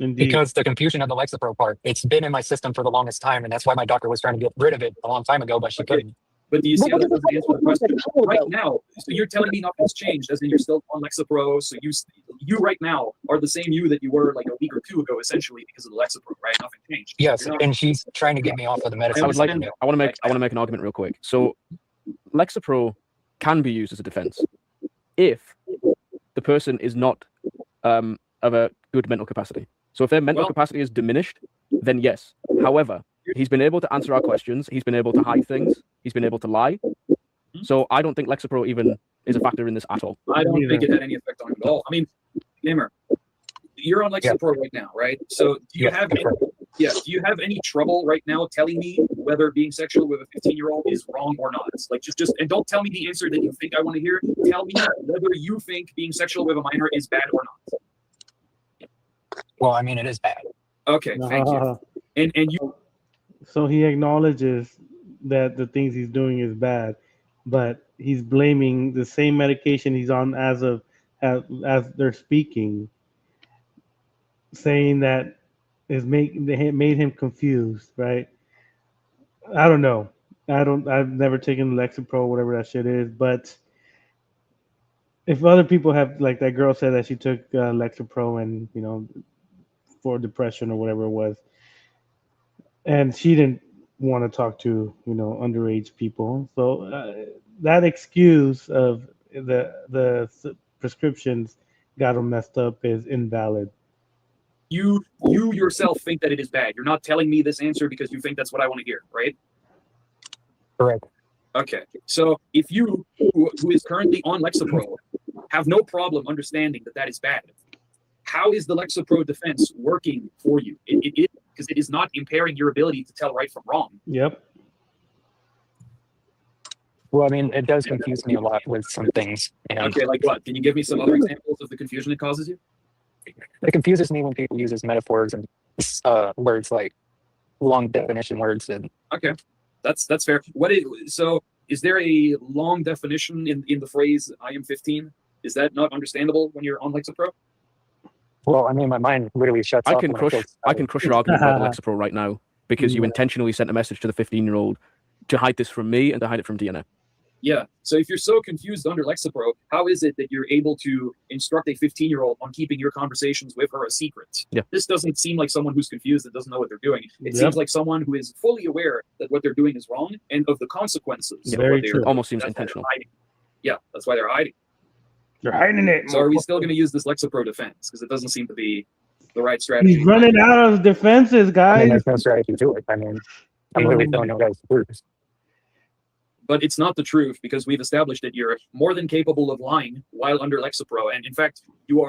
Indeed. Because the confusion of the Lexapro part, it's been in my system for the longest time, and that's why my doctor was trying to get rid of it a long time ago, but she Okay. couldn't. But do you see how that But- doesn't answer the question? Right now, so you're telling me nothing's changed, as in you're still on Lexapro. So you right now are the same you that you were like a week or two ago, essentially, because of the Lexapro, right? Nothing changed. Yes, You're not- and she's trying to get me off of the medicine. I would like. understand I want to make an argument real quick. So, Lexapro can be used as a defense if the person is not of a good mental capacity. So, if their mental Well- capacity is diminished, then yes. However, he's been able to answer our questions. He's been able to hide things. He's been able to lie. So, I don't think Lexapro even is a factor in this at all. I don't Neither. think it had any effect on him at all. I mean, Gamer, you're on Lexapro right now, right? So do you Yeah, have any, do you have any trouble right now telling me whether being sexual with a 15-year-old is wrong or not? Like just and don't tell me the answer that you think I want to hear. Tell me whether you think being sexual with a minor is bad or not. Well, I mean, it is bad. Okay, thank you. And you So he acknowledges that the things he's doing is bad, but he's blaming the same medication he's on as they're speaking, saying that they made him confused, right? I don't know. I've never taken Lexapro, whatever that shit is, but if other people have, like that girl said that she took Lexapro and for depression or whatever it was, and she didn't want to talk to underage people, so that excuse of the prescriptions got them messed up is invalid. you yourself think that it is bad. You're not telling me this answer because you think that's what I want to hear, right? Correct. Okay, so if you, who is currently on Lexapro, have no problem understanding that that is bad, how is the Lexapro defense working for you? It is because it is not impairing your ability to tell right from wrong. Yep. Well, I mean, it does confuse me a lot with some things. And Okay, like what? Can you give me some other examples of the confusion it causes you? it confuses me when people use metaphors and words like long definition words. And Okay, that's fair. Is there a long definition in the phrase "I am 15"? Is that not understandable when you're on Lexapro? well, I mean, my mind literally shuts I off. can when crush. feel I can crush your argument about the Lexapro right now because you Yeah. intentionally sent a message to the 15-year-old to hide this from me and to hide it from DNA. Yeah. So if you're so confused under Lexapro, how is it that you're able to instruct a 15-year-old on keeping your conversations with her a secret? Yeah. This doesn't seem like someone who's confused and doesn't know what they're doing. It Yep. seems like someone who is fully aware that what they're doing is wrong and of the consequences. Yeah, of very what they're true. doing. Almost seems That's why they're intentional. hiding. Yeah, that's why they're hiding. You're hiding it. So are we still going to use this Lexapro defense? Because it doesn't seem to be the right strategy. He's running out of defenses, I mean, guys. there's no strategy to it. I mean, I'm literally telling you guys the truth. But it's not the truth because we've established that you're more than capable of lying while under Lexapro. And in fact, you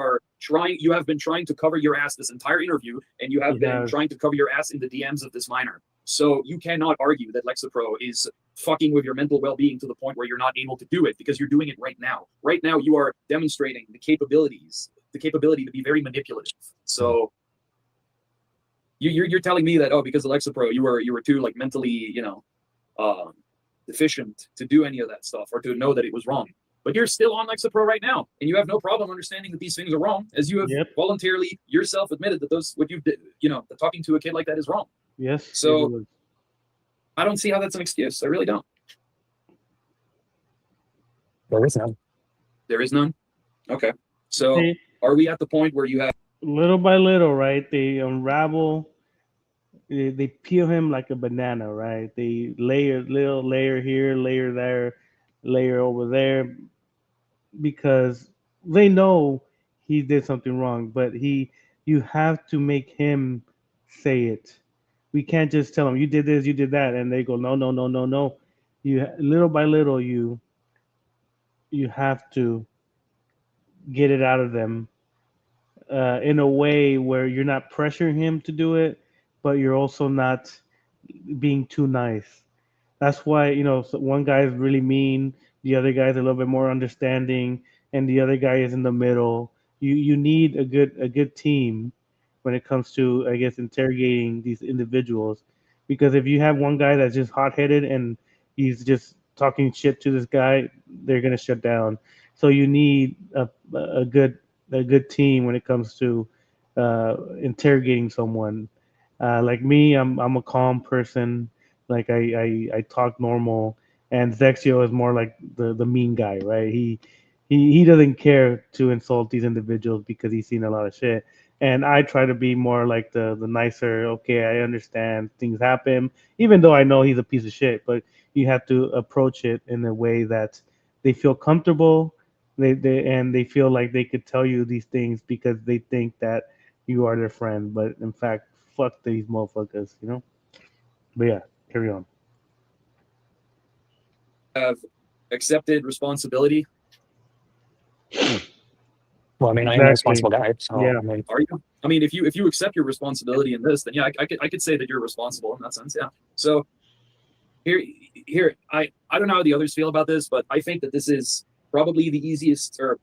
have been trying to cover your ass this entire interview, and you have been Yes. trying to cover your ass in the DMs of this minor. So you cannot argue that Lexapro is fucking with your mental well-being to the point where you're not able to do it because you're doing it right now. Right now, you are demonstrating the capability to be very manipulative. So you're telling me that, oh, because of Lexapro, you were too like mentally, deficient to do any of that stuff or to know that it was wrong. But you're still on Lexapro right now, and you have no problem understanding that these things are wrong, as you have Yep. voluntarily yourself admitted that that talking to a kid like that is wrong. Yes. So- it was. I don't see how that's an excuse. I really don't. There is none. There is none. Okay. So They, are we at the point where you have little by little, right? They unravel. They peel him like a banana, right? They layer little layer here, layer there, layer over there, because they know he did something wrong, but you have to make him say it. We can't just tell him you did this, you did that, and they go no, no, no, no, no. You little by little you have to get it out of them in a way where you're not pressuring him to do it, but you're also not being too nice. That's why so one guy is really mean, the other guy is a little bit more understanding, and the other guy is in the middle. You need a good team when it comes to, I guess, interrogating these individuals, because if you have one guy that's just hot headed and he's just talking shit to this guy, they're gonna shut down. So you need a good team when it comes to interrogating someone. Like me, I'm a calm person. Like I talk normal, and Zexio is more like the mean guy, right? He doesn't care to insult these individuals because he's seen a lot of shit. And I try to be more like the nicer. Okay, I understand things happen, even though I know he's a piece of shit. But you have to approach it in a way that they feel comfortable. They feel like they could tell you these things because they think that you are their friend. But in fact, fuck these motherfuckers. But yeah, carry on. accepted responsibility? Well, I mean, I am a Exactly. responsible guy, so Yeah. I mean, Are you? I mean, if you accept your responsibility in this, then yeah, I could say that you're responsible in that sense. Yeah. So here I don't know how the others feel about this, but I think that this is probably the easiest, or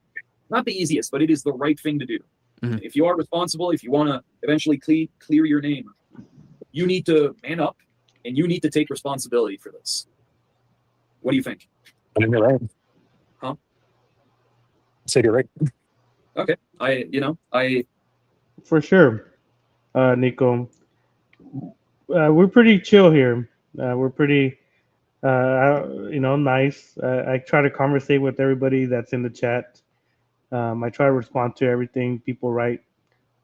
not the easiest, but it is the right thing to do. Mhm. If you are responsible, if you want to eventually clear your name, you need to man up and you need to take responsibility for this. What do you think? I mean, you're right. Huh? So you're right. Okay. I For sure, Nico. We're pretty chill here. We're pretty, nice. I try to conversate with everybody that's in the chat. I try to respond to everything people write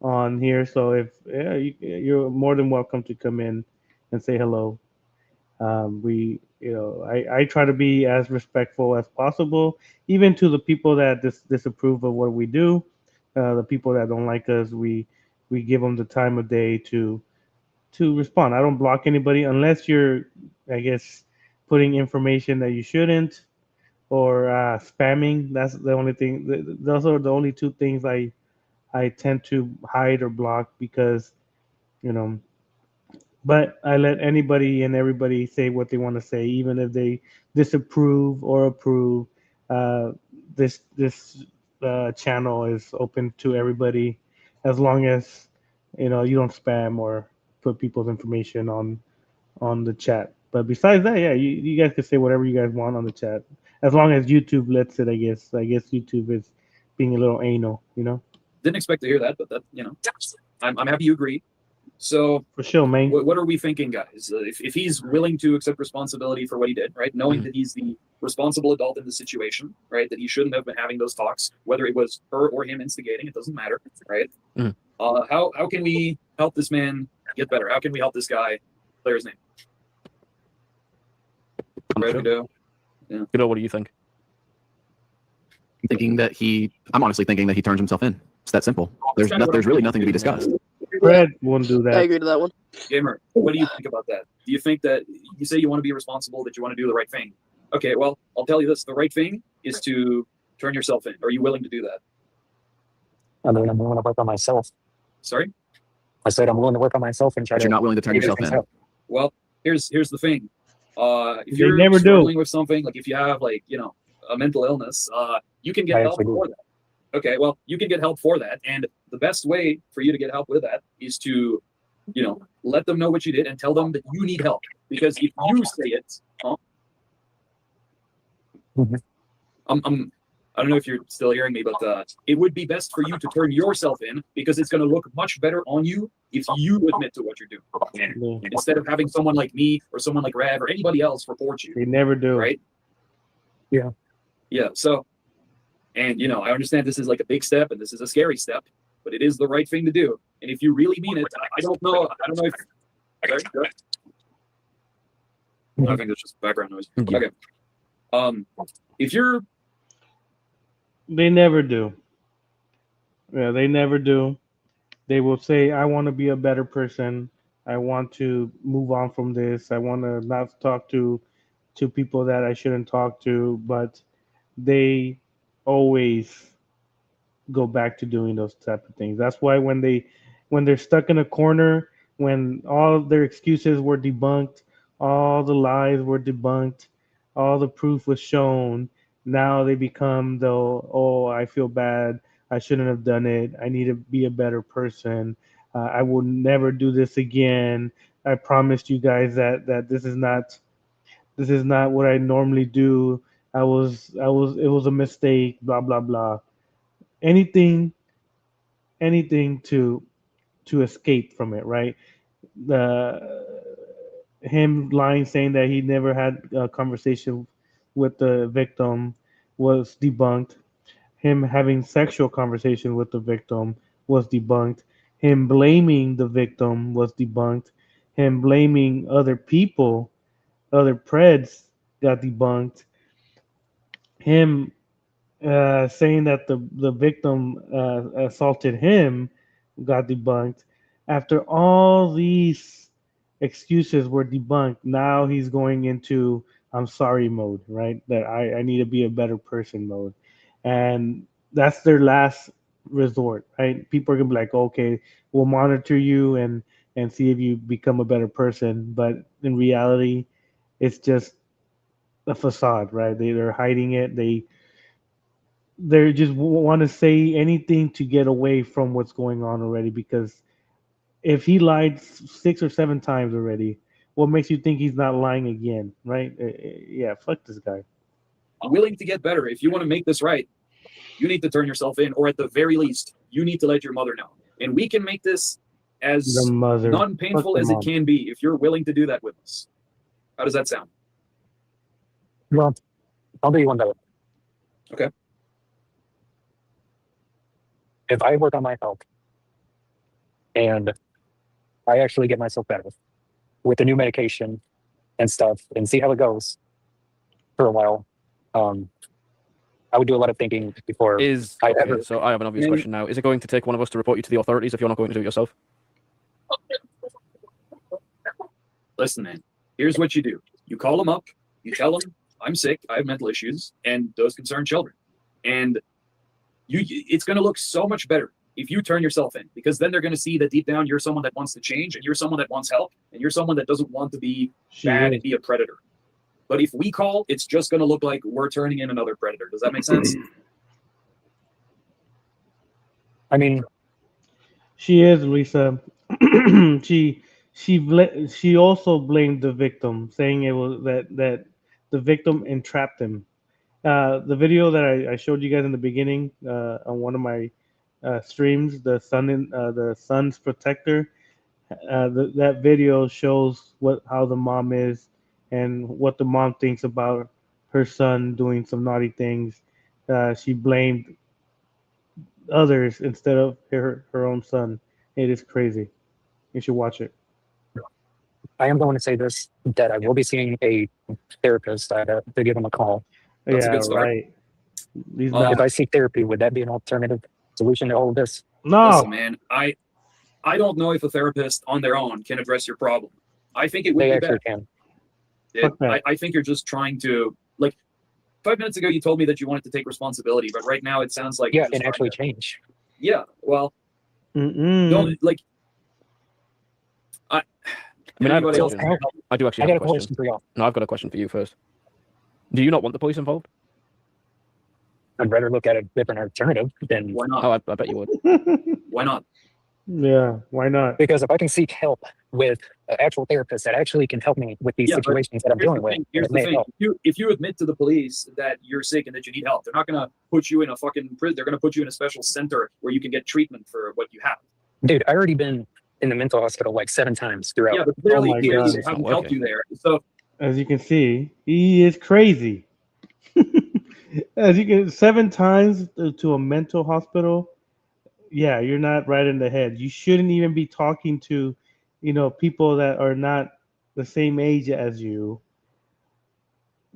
on here. So if you're more than welcome to come in and say hello. I try to be as respectful as possible, even to the people that disapprove of what we do. The people that don't like us, we give them the time of day to respond. I don't block anybody unless you're, I guess, putting information that you shouldn't, or spamming. That's the only thing. Those are the only two things I tend to hide or block, because you know but I let anybody and everybody say what they want to say, even if they disapprove or approve. Uh, this channel is open to everybody, as long as you don't spam or put people's information on the chat. But besides that, yeah, you guys can say whatever you guys want on the chat, as long as YouTube lets it. I guess YouTube is being a little anal. didn't expect to hear that, but I'm happy you agree. So For sure, man. what are we thinking, guys? If he's willing to accept responsibility for what he did, right, knowing that he's the responsible adult in the situation, right, that he shouldn't have been having those talks, whether it was her or him instigating, it doesn't matter, right? Mhm. How can we help this man get better? How can we help this guy clear his name? Right, Udo? What do you think? I'm honestly thinking that he turns himself in. It's that simple. There's really nothing to be discussed. Fred won't do I that. agree to that one. Gamer, what do you think about that? Do you think that you say you want to be responsible, that you want to do the right thing? Okay, well, I'll tell you this. The right thing is to turn yourself in. Are you willing to do that? I mean, I'm willing to work on myself. Sorry? I said I'm willing to work on myself and try But to you're not willing to turn figure yourself things in. out. Well, here's the thing. If They you're never do. struggling with something, like if you have a mental illness, you can get I help actually do. for that. Okay, well, you can get help for that, and the best way for you to get help with that is to, let them know what you did and tell them that you need help. Because if you say it, Mhm. I don't know if you're still hearing me, but it would be best for you to turn yourself in, because it's going to look much better on you if you admit to what you're doing, Yeah. instead of having someone like me or someone like Rav or anybody else report you. They never do. Right? Yeah. Yeah. So And I understand this is like a big step and this is a scary step, but it is the right thing to do. And if you really mean it, I don't know if sorry, go ahead. I think that's just background noise. Yeah. Okay. If you're They never do. Yeah, they never do. They will say, I want to be a better person. I want to move on from this. I want to not talk to people that I shouldn't talk to, but they always go back to doing those type of things. That's why when they're stuck in a corner, when all their excuses were debunked, all the lies were debunked, all the proof was shown, now they become the, oh, I feel bad, I shouldn't have done it, I need to be a better person, I will never do this again, I promised you guys that this is not what I normally do, it was a mistake, blah blah blah. Anything to escape from it, right? The him lying, saying that he never had a conversation with the victim was debunked. Him having sexual conversation with the victim was debunked. Him blaming the victim was debunked. Him blaming other people, other preds, got debunked. Him saying that the victim assaulted him got debunked. After all these excuses were debunked, now he's going into I'm sorry mode, right? That I need to be a better person mode. And that's their last resort, right? People are gonna be like, okay, we'll monitor you and see if you become a better person. But in reality, it's just a facade, right? They're hiding it. They just want to say anything to get away from what's going on already, because if he lied 6 or 7 times already, what makes you think he's not lying again, right? Yeah, fuck this guy. willing to get better, if you want to make this right, you need to turn yourself in, or at the very least, you need to let your mother know. And we can make this as The mother. non-painful Fuck the as it mom. can be if you're willing to do that with us. How does that sound? Well, I'll do you one better. Okay. If I work on my health and I actually get myself better with the new medication and stuff and see how it goes for a while, I would do a lot of thinking before Is I okay, ever. so I have an obvious Maybe- question now. Is it going to take one of us to report you to the authorities if you're not going to do it yourself? Listen, man, here's what you do. You call them up, you tell them, I'm sick, I have mental issues, and those concern children. And it's going to look so much better if you turn yourself in, because then they're going to see that deep down you're someone that wants to change, and you're someone that wants help, and you're someone that doesn't want to be bad and be a predator. But if we call, it's just going to look like we're turning in another predator. Does that make sense? I mean, She is, Lisa. She also blamed the victim, saying it was that the victim entrapped him. The video that I showed you guys in the beginning on one of my streams, the son's protector. That video shows how the mom is and what the mom thinks about her son doing some naughty things. She blamed others instead of her own son. It is crazy. You should watch it. I am going to say this, that I will be seeing a therapist. I have to give him a call. That's a Yeah, good start. right. These Um, If I seek therapy, would that be an alternative solution to all of this? no. Listen, man, I don't know if a therapist on their own can address your problem. I think it would They be actually better. can. Fuck that. I think you're just trying to, like, 5 minutes ago you told me that you wanted to take responsibility, but right now it sounds like Yeah, you're just and actually trying change. to- yeah. Well, Mm-mm. don't like. I mean, I have a anybody else question. can help? I do actually I have got a a question. question for y'all. No, I've got a question for you first. Do you not want the police involved? I'd rather look at a different alternative than Why not? Oh, I bet you would. Why not? Yeah, why not? because if I can seek help with an actual therapist that actually can help me with these Yeah, but situations that I'm Here's dealing the with, thing. then Here's it the may thing. help. If you admit to the police that you're sick and that you need help, they're not going to put you in a fucking prison. They're going to put you in a special center where you can get treatment for what you have. Dude, I already been in the mental hospital like 7 times throughout. Yeah, but clearly, my clearly God. they It's not haven't helped working. you there. So As you can see, he is crazy. As you can 7 times to a mental hospital. Yeah, you're not right in the head. You shouldn't even be talking to, people that are not the same age as you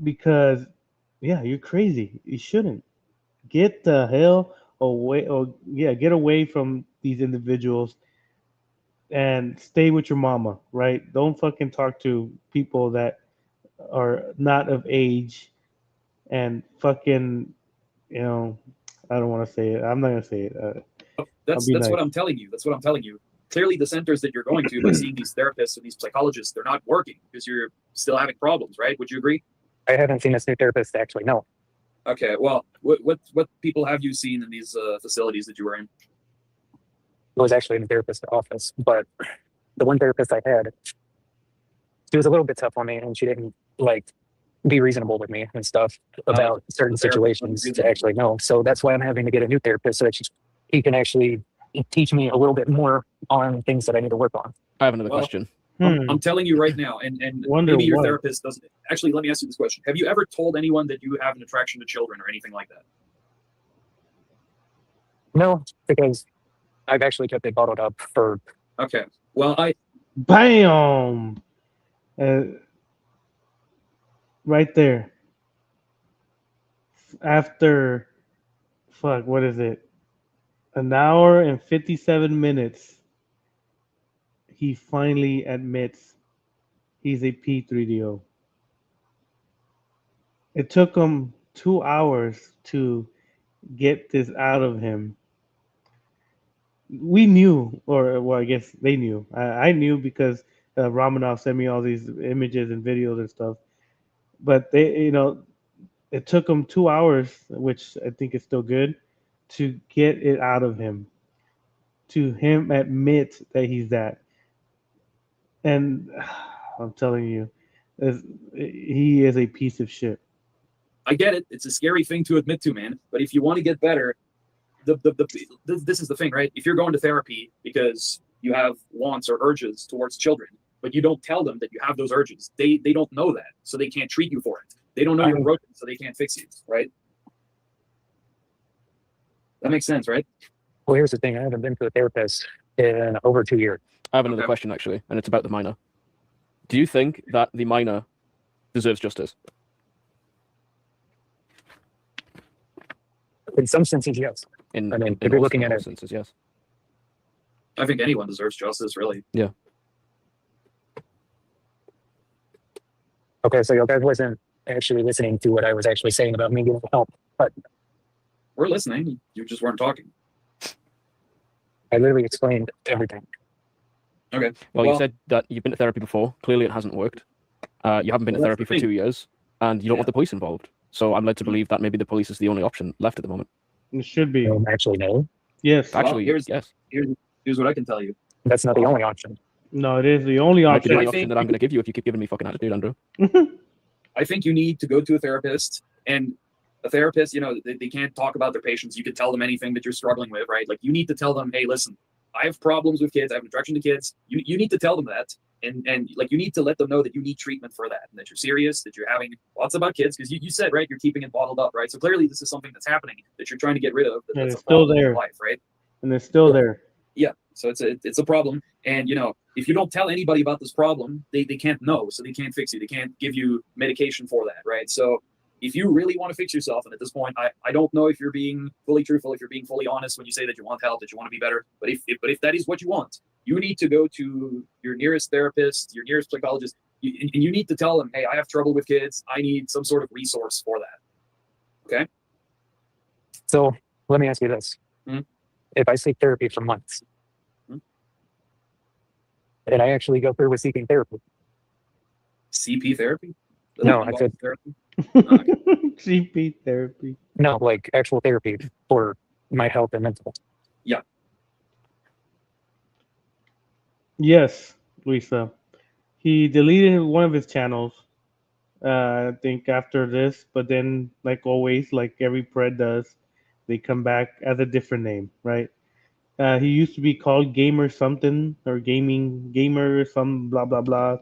because, yeah, you're crazy. You shouldn't. Get the hell away, or yeah, get away from these individuals and stay with your mama, right? Don't fucking talk to people that are not of age and fucking, you know, I don't want to say it. I'm not gonna say it. I'll That's be that's what nice. I'm telling you. That's what I'm telling you. Clearly, the centers that you're going to by seeing these therapists and these psychologists, they're not working because you're still having problems, right? Would you agree? I haven't seen this new therapist actually. No, Okay. Well, what people have you seen in these facilities that you were in? it was actually in a therapist's office, but the one therapist I had, she was a little bit tough on me, and she didn't like be reasonable with me and stuff about certain the therapist wasn't situations to reasonable. actually know. So that's why I'm having to get a new therapist so that he can actually teach me a little bit more on things that I need to work on. I have another Well, question. I'm telling you right now, and Wonder maybe your what? therapist doesn't. Actually, let me ask you this question: have you ever told anyone that you have an attraction to children or anything like that? No, because I've actually kept it bottled up for. Okay. Well, Bam! Right there. After, fuck, what is it? An hour and 57 minutes, he finally admits he's a P3DO. It took him 2 hours to get this out of him. We knew, or well, I guess they knew. I knew because Ramanov sent me all these images and videos and stuff. But it took him 2 hours, which I think is still good, to get it out of him. To him admit that he's that, and I'm telling you, he is a piece of shit. I get it. It's a scary thing to admit to, man. But if you want to get better, this is the thing, right? If you're going to therapy because you have wants or urges towards children, but you don't tell them that you have those urges, they don't know that, so they can't treat you for it. They don't know you're broken, so they can't fix you, right? That makes sense, right? Well, here's the thing: I haven't been to a therapist in over 2 years. I have another Okay. question actually, and it's about the minor. Do you think that the minor deserves justice? In some senses, yes. In I mean, in if you're all looking at it- instances, yes. I think anyone deserves justice, really. Okay, so you guys wasn't actually listening to what I was actually saying about me getting help. We're listening. You just weren't talking. I literally explained everything. Well, you Well- said that you've been to therapy before. Clearly, it hasn't wored. You haven't been to Well, that's therapy the for thing. 2 years, and you don't want Yeah. the police involved. So I'm led to believe that maybe the police is the only option left at the moment. It should be. Actually, no, Yes. Well, Actually, here's- yes. Here's what I can tell you. that's not the only option. No, it is the only Might be the option. only I option think- that I'm going to give you if you keep giving me fucking attitude, Andrew. I think you need to go to a therapist, and a therapist, they can't talk about their patients. You can tell them anything that you're struggling with, right? Like, you need to tell them, hey, listen, I have problems with kids. I have an attraction to kids. You need to tell them that. And like, you need to let them know that you need treatment for that, and that you're serious, that you're having thoughts about kids. Because you said, right, you're keeping it bottled up, right? So clearly this is something that's happening that you're trying to get rid of. And That's it's a still problem in your there. life, right? And it's still there. Yeah. So it's a problem. And, if you don't tell anybody about this problem, they can't know. So they can't fix you. They can't give you medication for that, right? So if you really want to fix yourself, and at this point, I don't know if you're being fully truthful, if you're being fully honest when you say that you want help, that you want to be better. But if that is what you want, you need to go to your nearest therapist, your nearest psychologist, and you need to tell them, hey, I have trouble with kids. I need some sort of resource for that. So let me ask you this: Mhm. if I seek therapy for months, Mhm. and I actually go through with seeking therapy, CP therapy? No, I said- therapy. GP therapy. no, like actual therapy for my health and mental. Yes, Lisa. He deleted one of his channels, I think, after this, but then, like always, like every pred does, they come back as a different name, right? He used to be called Gamer something, or Gaming Gamer some blah blah blah,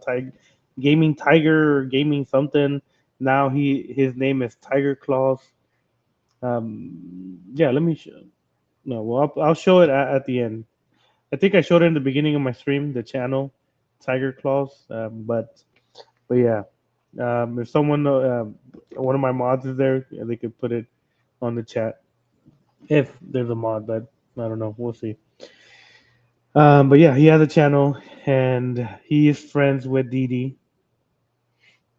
Gaming Tiger or Gaming something. Now his name is Tiger Claws. Yeah, let me show. No, well, I'll show it at the end. I think I showed it in the beginning of my stream, the channel, Tiger Claws. But yeah, if someone, one of my mods is there, they could put it on the chat if there's a mod. But I don't know. We'll see. But yeah, he has a channel, and he is friends with Dee Dee.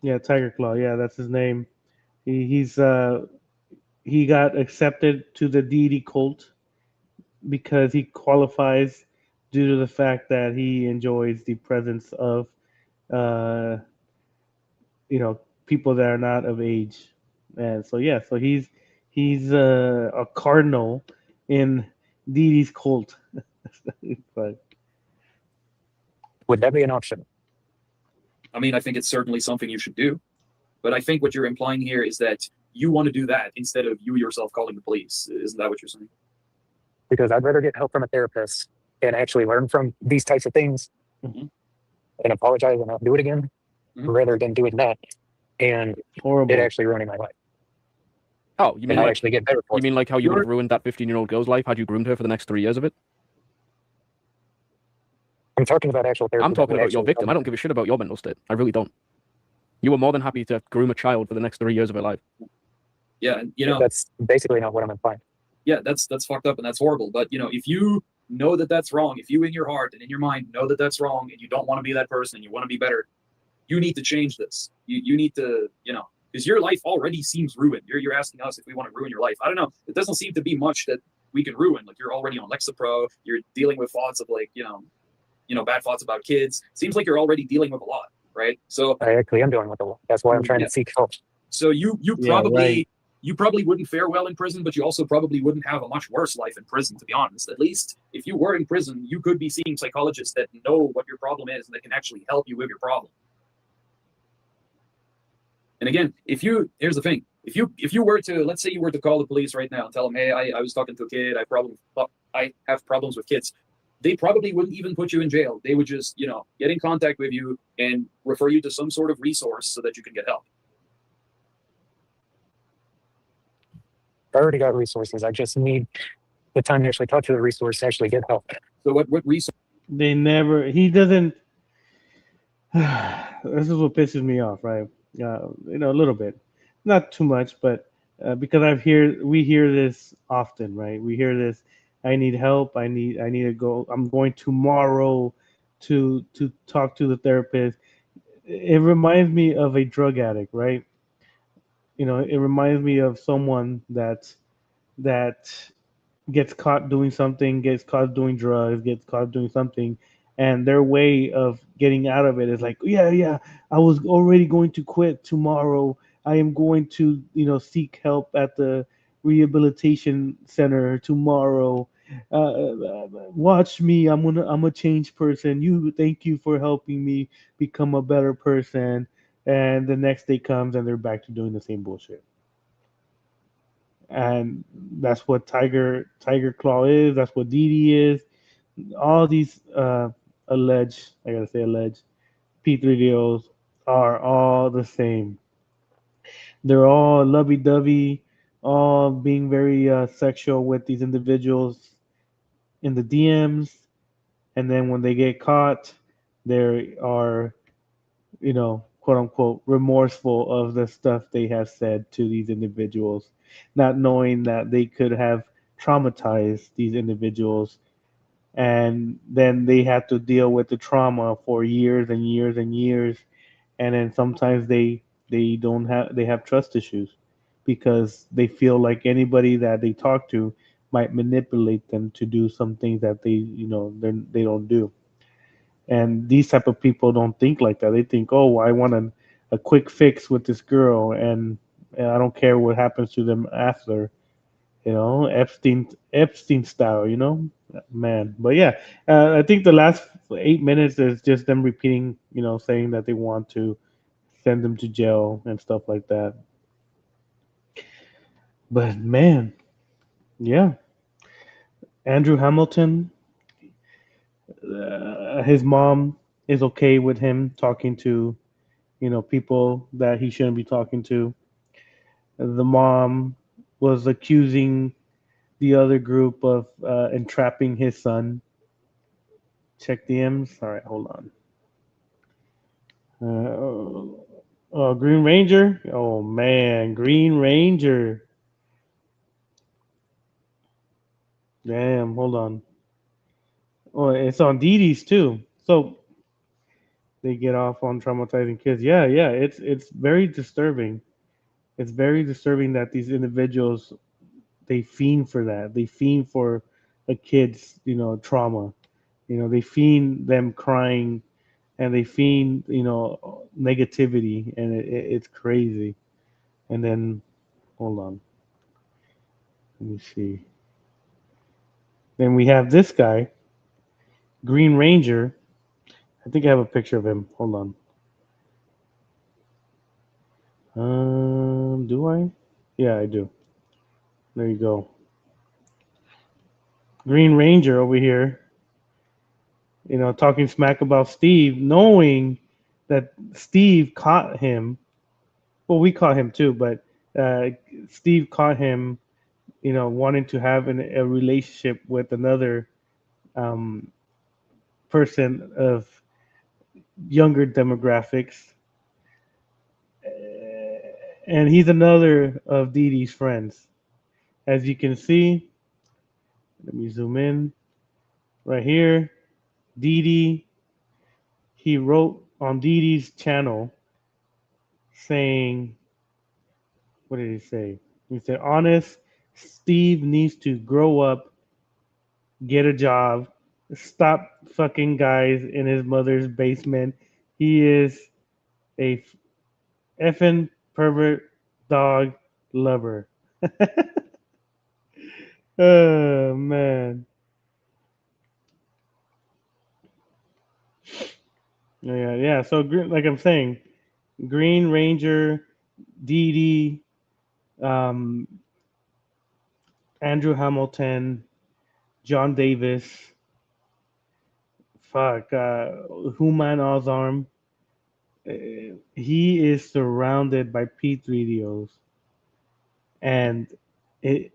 Yeah, Tiger Claw. Yeah, that's his name. He got accepted to the Dee Dee cult because he qualifies due to the fact that he enjoys the presence of uh, people that are not of age. And so yeah, so he's a cardinal in Dee Dee's cult. But Would that be an option? I mean, I think it's certainly something you should do. But I think what you're implying here is that you want to do that instead of you yourself calling the police. Isn't that what you're saying? Because I'd rather get help from a therapist and actually learn from these types of things Mhm. and apologize and not do it again, Mhm. rather than doing that and horrible. it actually ruining my life. Oh, you mean And I like actually get better for you it. mean like how you would You're- have ruined that 15-year-old girl's life had you groomed her for the next 3 years of it? I'm talking about actual therapy. I'm that talking would about your actually victim. help I don't give a shit about your mental state. I really don't. You were more than happy to groom a child for the next 3 years of her life. Yeah, and me. That's basically not what I'm implying. yeah, that's fucked up and that's horrible. But if you know that that's wrong, if you in your heart and in your mind know that that's wrong, and you don't want to be that person, and you want to be better, you need to change this. You need to, because your life already seems ruined. You're asking us if we want to ruin your life. I don't know. It doesn't seem to be much that we can ruin. Like, you're already on Lexapro. You're dealing with thoughts of bad thoughts about kids. Seems like you're already dealing with a lot, right? So I actually am dealing with the law. That's why I'm trying Yeah. to seek help. So you Yeah, probably right. you probably wouldn't fare well in prison, but you also probably wouldn't have a much worse life in prison, to be honest. At least if you were in prison, you could be seeing psychologists that know what your problem is and that can actually help you with your problem. And again, here's the thing. If you were to, let's say you were to call the police right now and tell them, hey, I was talking to a kid, I have problems with kids, they probably wouldn't even put you in jail. They would just, get in contact with you and refer you to some sort of resource so that you can get help. I already got resources. I just need the time to actually talk to the resource to actually get help. So what resource? He doesn't. This is what pisses me off, right? A little bit, not too much, but because we hear this often, right? We hear this. I need help. I need to go. I'm going tomorrow to talk to the therapist. It reminds me of a drug addict, right? It reminds me of someone that gets caught doing something, gets caught doing drugs, gets caught doing something, and their way of getting out of it is like, yeah, I was already going to quit tomorrow. I am going to, seek help at the rehabilitation center tomorrow. Watch me. I'm a changed person. Thank you for helping me become a better person. And the next day comes and they're back to doing the same bullshit. And that's what Tiger Claw is. That's what Dee Dee is. All these alleged, I gotta say alleged, P3DOs are all the same. They're all lovey-dovey, all being very sexual with these individuals in the DMs, and then when they get caught, they are, quote unquote, remorseful of the stuff they have said to these individuals, not knowing that they could have traumatized these individuals, and then they have to deal with the trauma for years and years and years, and then sometimes they have trust issues because they feel like anybody that they talk to might manipulate them to do some things that they don't do. And these type of people don't think like that. They think, oh, I want a quick fix with this girl, and I don't care what happens to them after. Epstein style. Man. But yeah, I think the last 8 minutes is just them repeating, saying that they want to send them to jail and stuff like that. But man, yeah, Andrew Hamilton, his mom is okay with him talking to, people that he shouldn't be talking to. The mom was accusing the other group of entrapping his son. Check DMs. All right, hold on. Green Ranger. Oh man, Green Ranger. Damn, hold on. Oh, it's on Dee Dee's too. So they get off on traumatizing kids. Yeah, yeah. It's very disturbing. It's very disturbing that these individuals they fiend for that. They fiend for a kid's trauma. They fiend them crying, and they fiend negativity, and it's crazy. And then hold on, let me see. Then we have this guy, Green Ranger. I think I have a picture of him. Hold on. Do I? Yeah, I do. There you go. Green Ranger over here, talking smack about Steve, knowing that Steve caught him. Well, we caught him too, but Steve caught him, wanting to have a relationship with another um, person of younger demographics. And he's another of Dee Dee's friends. As you can see, let me zoom in right here. Dee Dee, he wrote on Dee Dee's channel saying, what did he say? He said, honest, Steve needs to grow up, get a job, stop fucking guys in his mother's basement. He is a effing pervert dog lover. Oh, man. Yeah, yeah. So, like I'm saying, Green Ranger, Dee Dee, um, Andrew Hamilton, John Davis, Human Ozarm. He is surrounded by P3DOs, and it,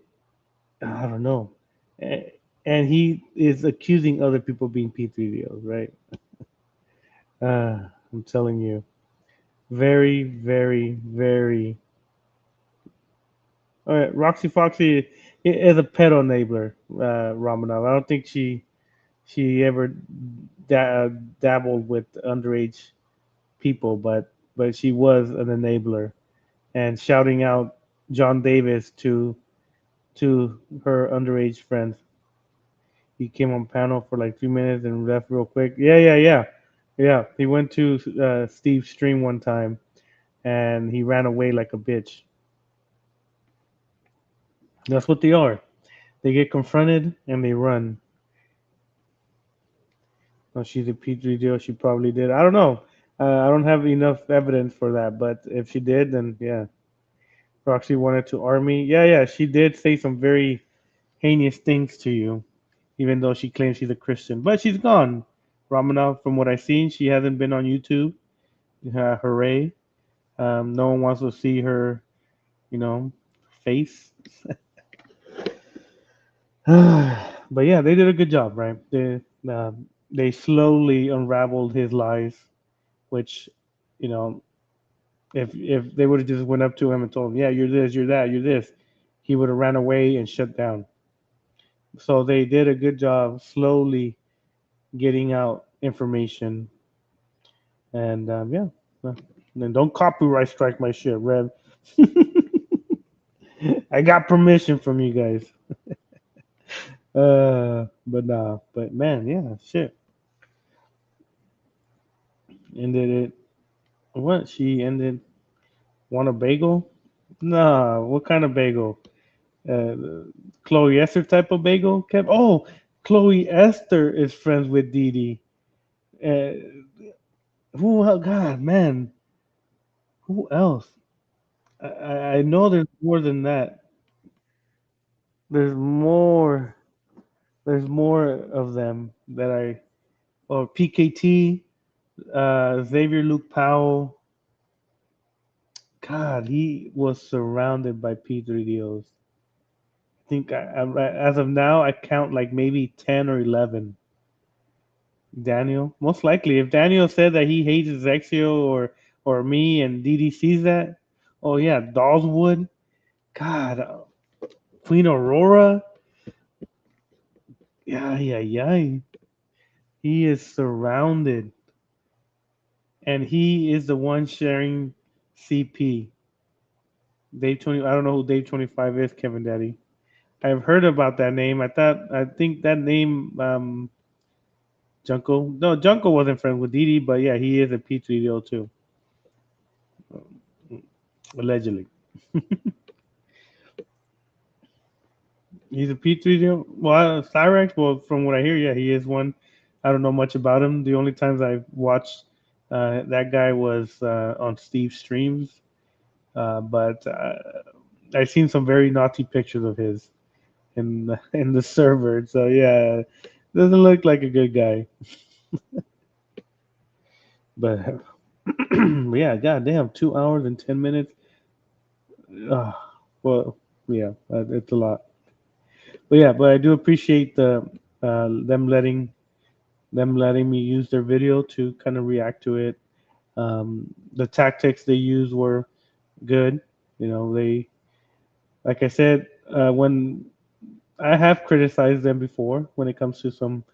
I don't know, and he is accusing other people being P3DOs, right? I'm telling you, very, very, very. All right, Roxy Foxy is a pet enabler, Ramanov. I don't think she ever dabbled with underage people, but she was an enabler and shouting out John Davis to her underage friends. He came on panel for like 3 minutes and left real quick. Yeah. He went to Steve's stream one time and he ran away like a bitch. That's what they are. They get confronted and they run. Oh, she's a P3DO. She probably did. I don't know. I don't have enough evidence for that, but if she did, then yeah. Roxy wanted to army. Yeah. She did say some very heinous things to you, even though she claims she's a Christian. But she's gone. Ramanov, from what I've seen, she hasn't been on YouTube. Hooray. No one wants to see her, face. But yeah, they did a good job, right? They slowly unraveled his lies, which, you know, if they would have just went up to him and told him, yeah, you're this, you're that, you're this, he would have ran away and shut down. So they did a good job slowly getting out information. And yeah, then don't copyright strike my shit, Rev. I got permission from you guys. But man, yeah, shit. Ended it. What? She ended. Want a bagel? Nah, what kind of bagel? Chloe Esther type of bagel? Oh, Chloe Esther is friends with Dee Dee. Who? God, man. Who else? I know there's more than that. There's more. There's more of them that I. Oh, PKT, Xavier Luke Powell. God, he was surrounded by P3DOs. think as of now, I count like maybe 10 or 11. Daniel, most likely, if Daniel said that he hates Zexio or me, and Didi sees that, oh yeah, Dawswood, God, Queen Aurora, yeah. He is surrounded, and he is the one sharing CP. Dave 20. I don't know who Dave 25 is, Kevin Daddy. I've heard about that name. I think that name, Junko. No, Junko wasn't friends with Didi, but yeah, he is a P3DO too, allegedly. He's a P3DO. Well, Cyrax. Well, from what I hear, yeah, he is one. I don't know much about him. The only times I've watched that guy was on Steve's streams, but I've seen some very naughty pictures of his in the server. So yeah, doesn't look like a good guy. But yeah, goddamn, 2 hours and 10 minutes. Well, yeah, it's a lot. But yeah, but I do appreciate them letting me use their video to kind of react to it. The tactics they used were good. They, like I said, when I have criticized them before when it comes to some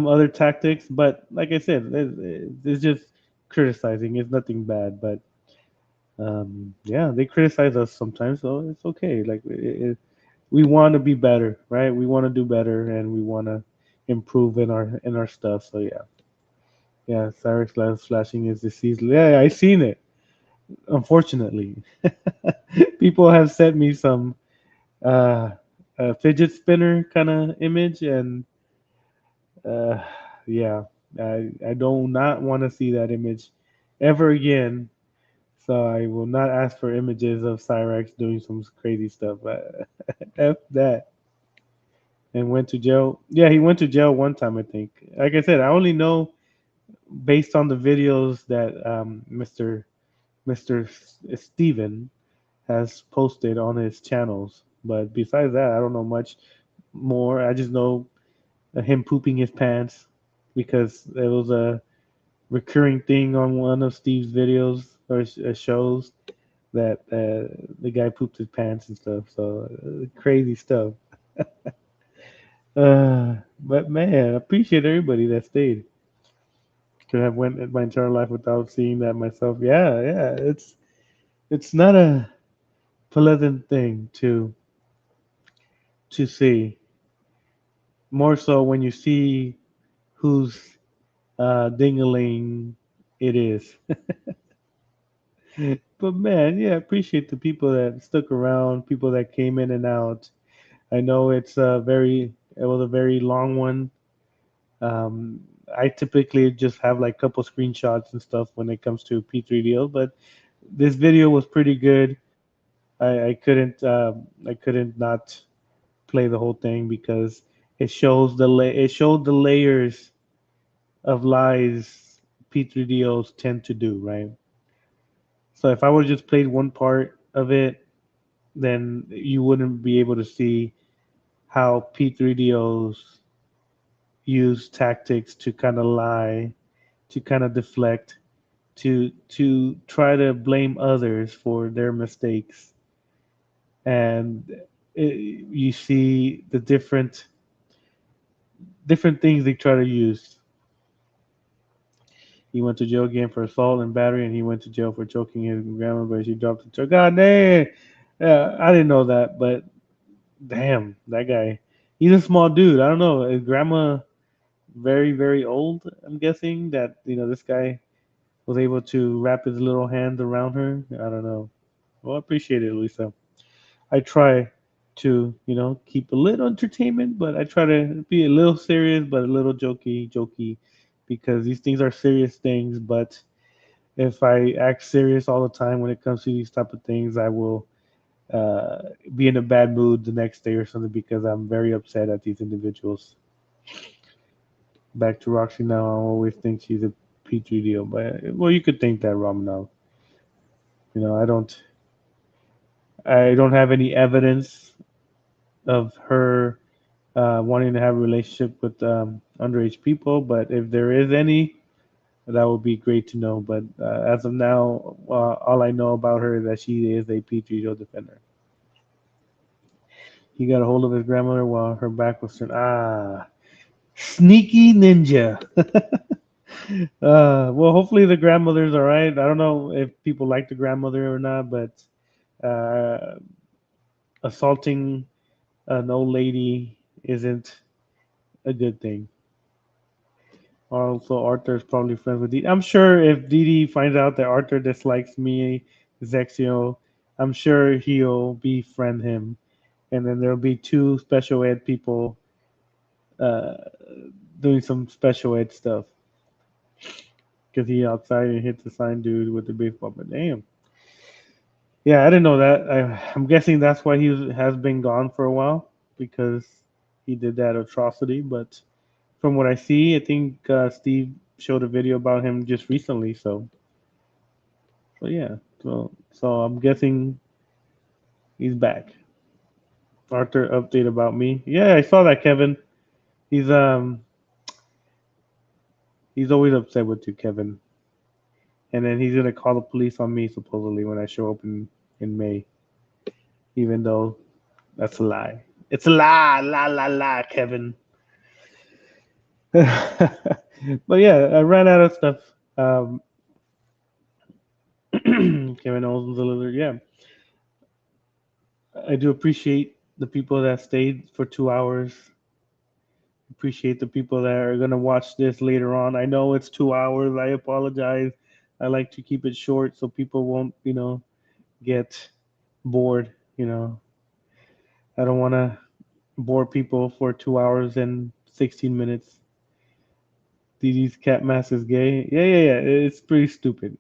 other tactics, but like I said, it's just criticizing. It's nothing bad, but yeah, they criticize us sometimes, so it's okay. Like we want to be better, right? We want to do better, and we want to improve in our stuff. So yeah, Cyrix Lance flashing is deceased. Yeah, I seen it. Unfortunately, people have sent me some a fidget spinner kind of image, and uh, yeah, I do not want to see that image ever again. So I will not ask for images of Cyrax doing some crazy stuff. F that. And went to jail. Yeah, he went to jail one time, I think. Like I said, I only know based on the videos that Mr. Steven has posted on his channels. But besides that, I don't know much more. I just know him pooping his pants because it was a recurring thing on one of Steve's videos or shows that the guy pooped his pants and stuff. So crazy stuff. But man, I appreciate everybody that stayed. To have went my entire life without seeing that myself. Yeah, it's not a pleasant thing to see. More so when you see whose dingaling it is. But man, yeah, I appreciate the people that stuck around, people that came in and out. I know it was a very long one. Um, I typically just have like a couple screenshots and stuff when it comes to P3DO, but this video was pretty good. I couldn't not play the whole thing because it showed the layers of lies P3DOs tend to do, right? So if I would have just played one part of it, then you wouldn't be able to see how P3DOs use tactics to kind of lie, to kind of deflect, to try to blame others for their mistakes, and you see the different things they try to use. He went to jail again for assault and battery, and he went to jail for choking his grandma, but she dropped the choke. God damn! Yeah, I didn't know that, but damn, that guy. He's a small dude. I don't know. His grandma very, very old. I'm guessing that this guy was able to wrap his little hands around her. I don't know. Well, I appreciate it, Lisa. I try to, keep a little entertainment, but I try to be a little serious, but a little jokey, because these things are serious things. But if I act serious all the time when it comes to these type of things, I will be in a bad mood the next day or something because I'm very upset at these individuals. Back to Roxy now. I always think she's a P3DO, but well, you could think that, Ramanov. I don't have any evidence of her wanting to have a relationship with underage people, but if there is any, that would be great to know. But as of now, all I know about her is that she is a P3 Joe defender. He got a hold of his grandmother while her back was turned. Ah, sneaky ninja. Well, hopefully the grandmother's all right. I don't know if people like the grandmother or not, but uh, assaulting an old lady isn't a good thing. Also, Arthur's probably friends with Dee. I'm sure if Dee Dee finds out that Arthur dislikes me, Zexio, I'm sure he'll befriend him. And then there'll be two special ed people uh, doing some special ed stuff. Because he outside and hits the sign dude with the baseball. But damn. Yeah, I didn't know that. I'm guessing that's why has been gone for a while. Because he did that atrocity. But from what I see, I think Steve showed a video about him just recently. So yeah. So I'm guessing he's back. Arthur update about me. Yeah, I saw that, Kevin. He's he's always upset with you, Kevin. And then he's gonna call the police on me supposedly when I show up in May. Even though that's a lie. It's a lie, la, Kevin. But yeah, I ran out of stuff. Kevin Olsen's a little, yeah. I do appreciate the people that stayed for 2 hours. Appreciate the people that are gonna watch this later on. I know it's 2 hours. I apologize. I like to keep it short so people won't, get bored. I don't want to bore people for 2 hours and 16 minutes. DD's cat mask is gay. Yeah. It's pretty stupid.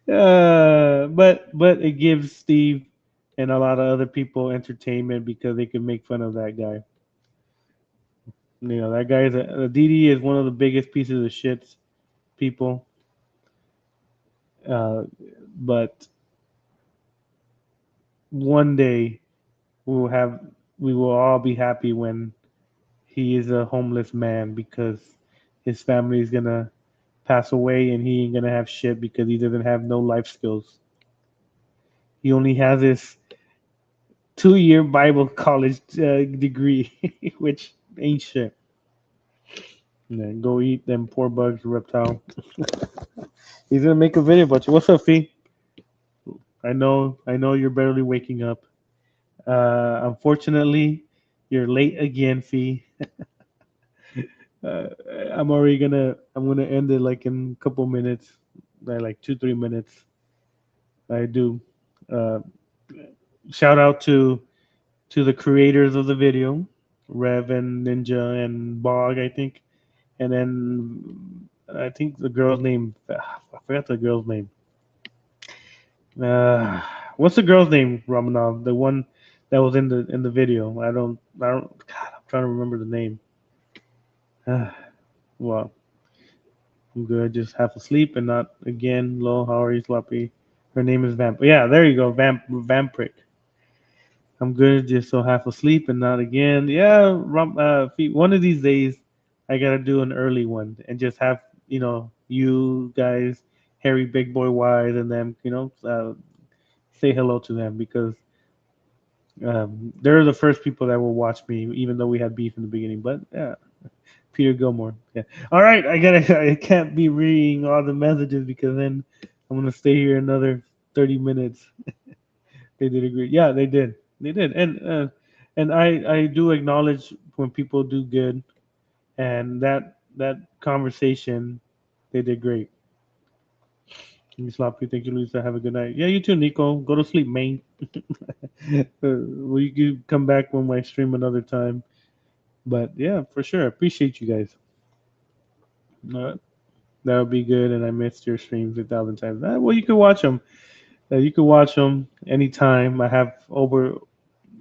But it gives Steve and a lot of other people entertainment because they can make fun of that guy. That guy is DD is one of the biggest pieces of shit people. But one day we will all be happy when he is a homeless man because his family is gonna pass away and he ain't gonna have shit because he doesn't have no life skills. He only has his 2-year Bible college degree, which ain't shit. And then go eat them poor bugs, reptile. He's gonna make a video about you. What's up, Fee? I know you're barely waking up. Unfortunately, you're late again, Fee. I'm gonna end it like in a couple minutes, like 2-3 minutes. I do. Uh, Shout out to the creators of the video, Rev and Ninja and Bog, I think, and then I think the girl's name. I forgot the girl's name. What's the girl's name, Ramanov? The one that was in the video. I don't. God, I'm trying to remember the name. Well, I'm good. Just half asleep and not again. Low, how are you, Sloppy? Her name is Vamp. Yeah, there you go, Vamprick. I'm good. Just so half asleep and not again. Yeah, one of these days, I gotta do an early one and just have you guys, Harry Big Boy Wise, and them, say hello to them because they're the first people that will watch me, even though we had beef in the beginning. But yeah, Peter Gilmore. Yeah. All right, I can't be reading all the messages because then I'm gonna stay here another 30 minutes. They did agree. Yeah, they did. They did. And I do acknowledge when people do good, and that conversation, they did great. You sloppy. Thank you, Lisa. Have a good night. Yeah, you too, Nico. Go to sleep, man. Will you come back when I stream another time? But yeah, for sure. I appreciate you guys. That would be good. And I missed your streams 1,000 times. Well, you can watch them. You can watch them anytime. I have over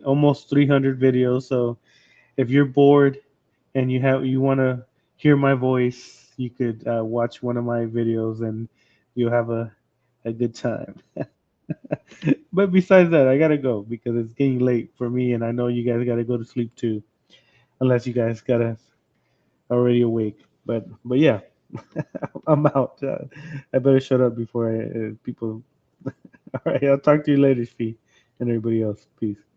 almost 300 videos. So if you're bored and you want to hear my voice, you could watch one of my videos and you'll have a good time. But besides that, I gotta go because it's getting late for me, and I know you guys gotta go to sleep too, unless you guys gotta already awake. But yeah, I'm out. I better shut up before people. All right, I'll talk to you later, Fee, and everybody else. Peace.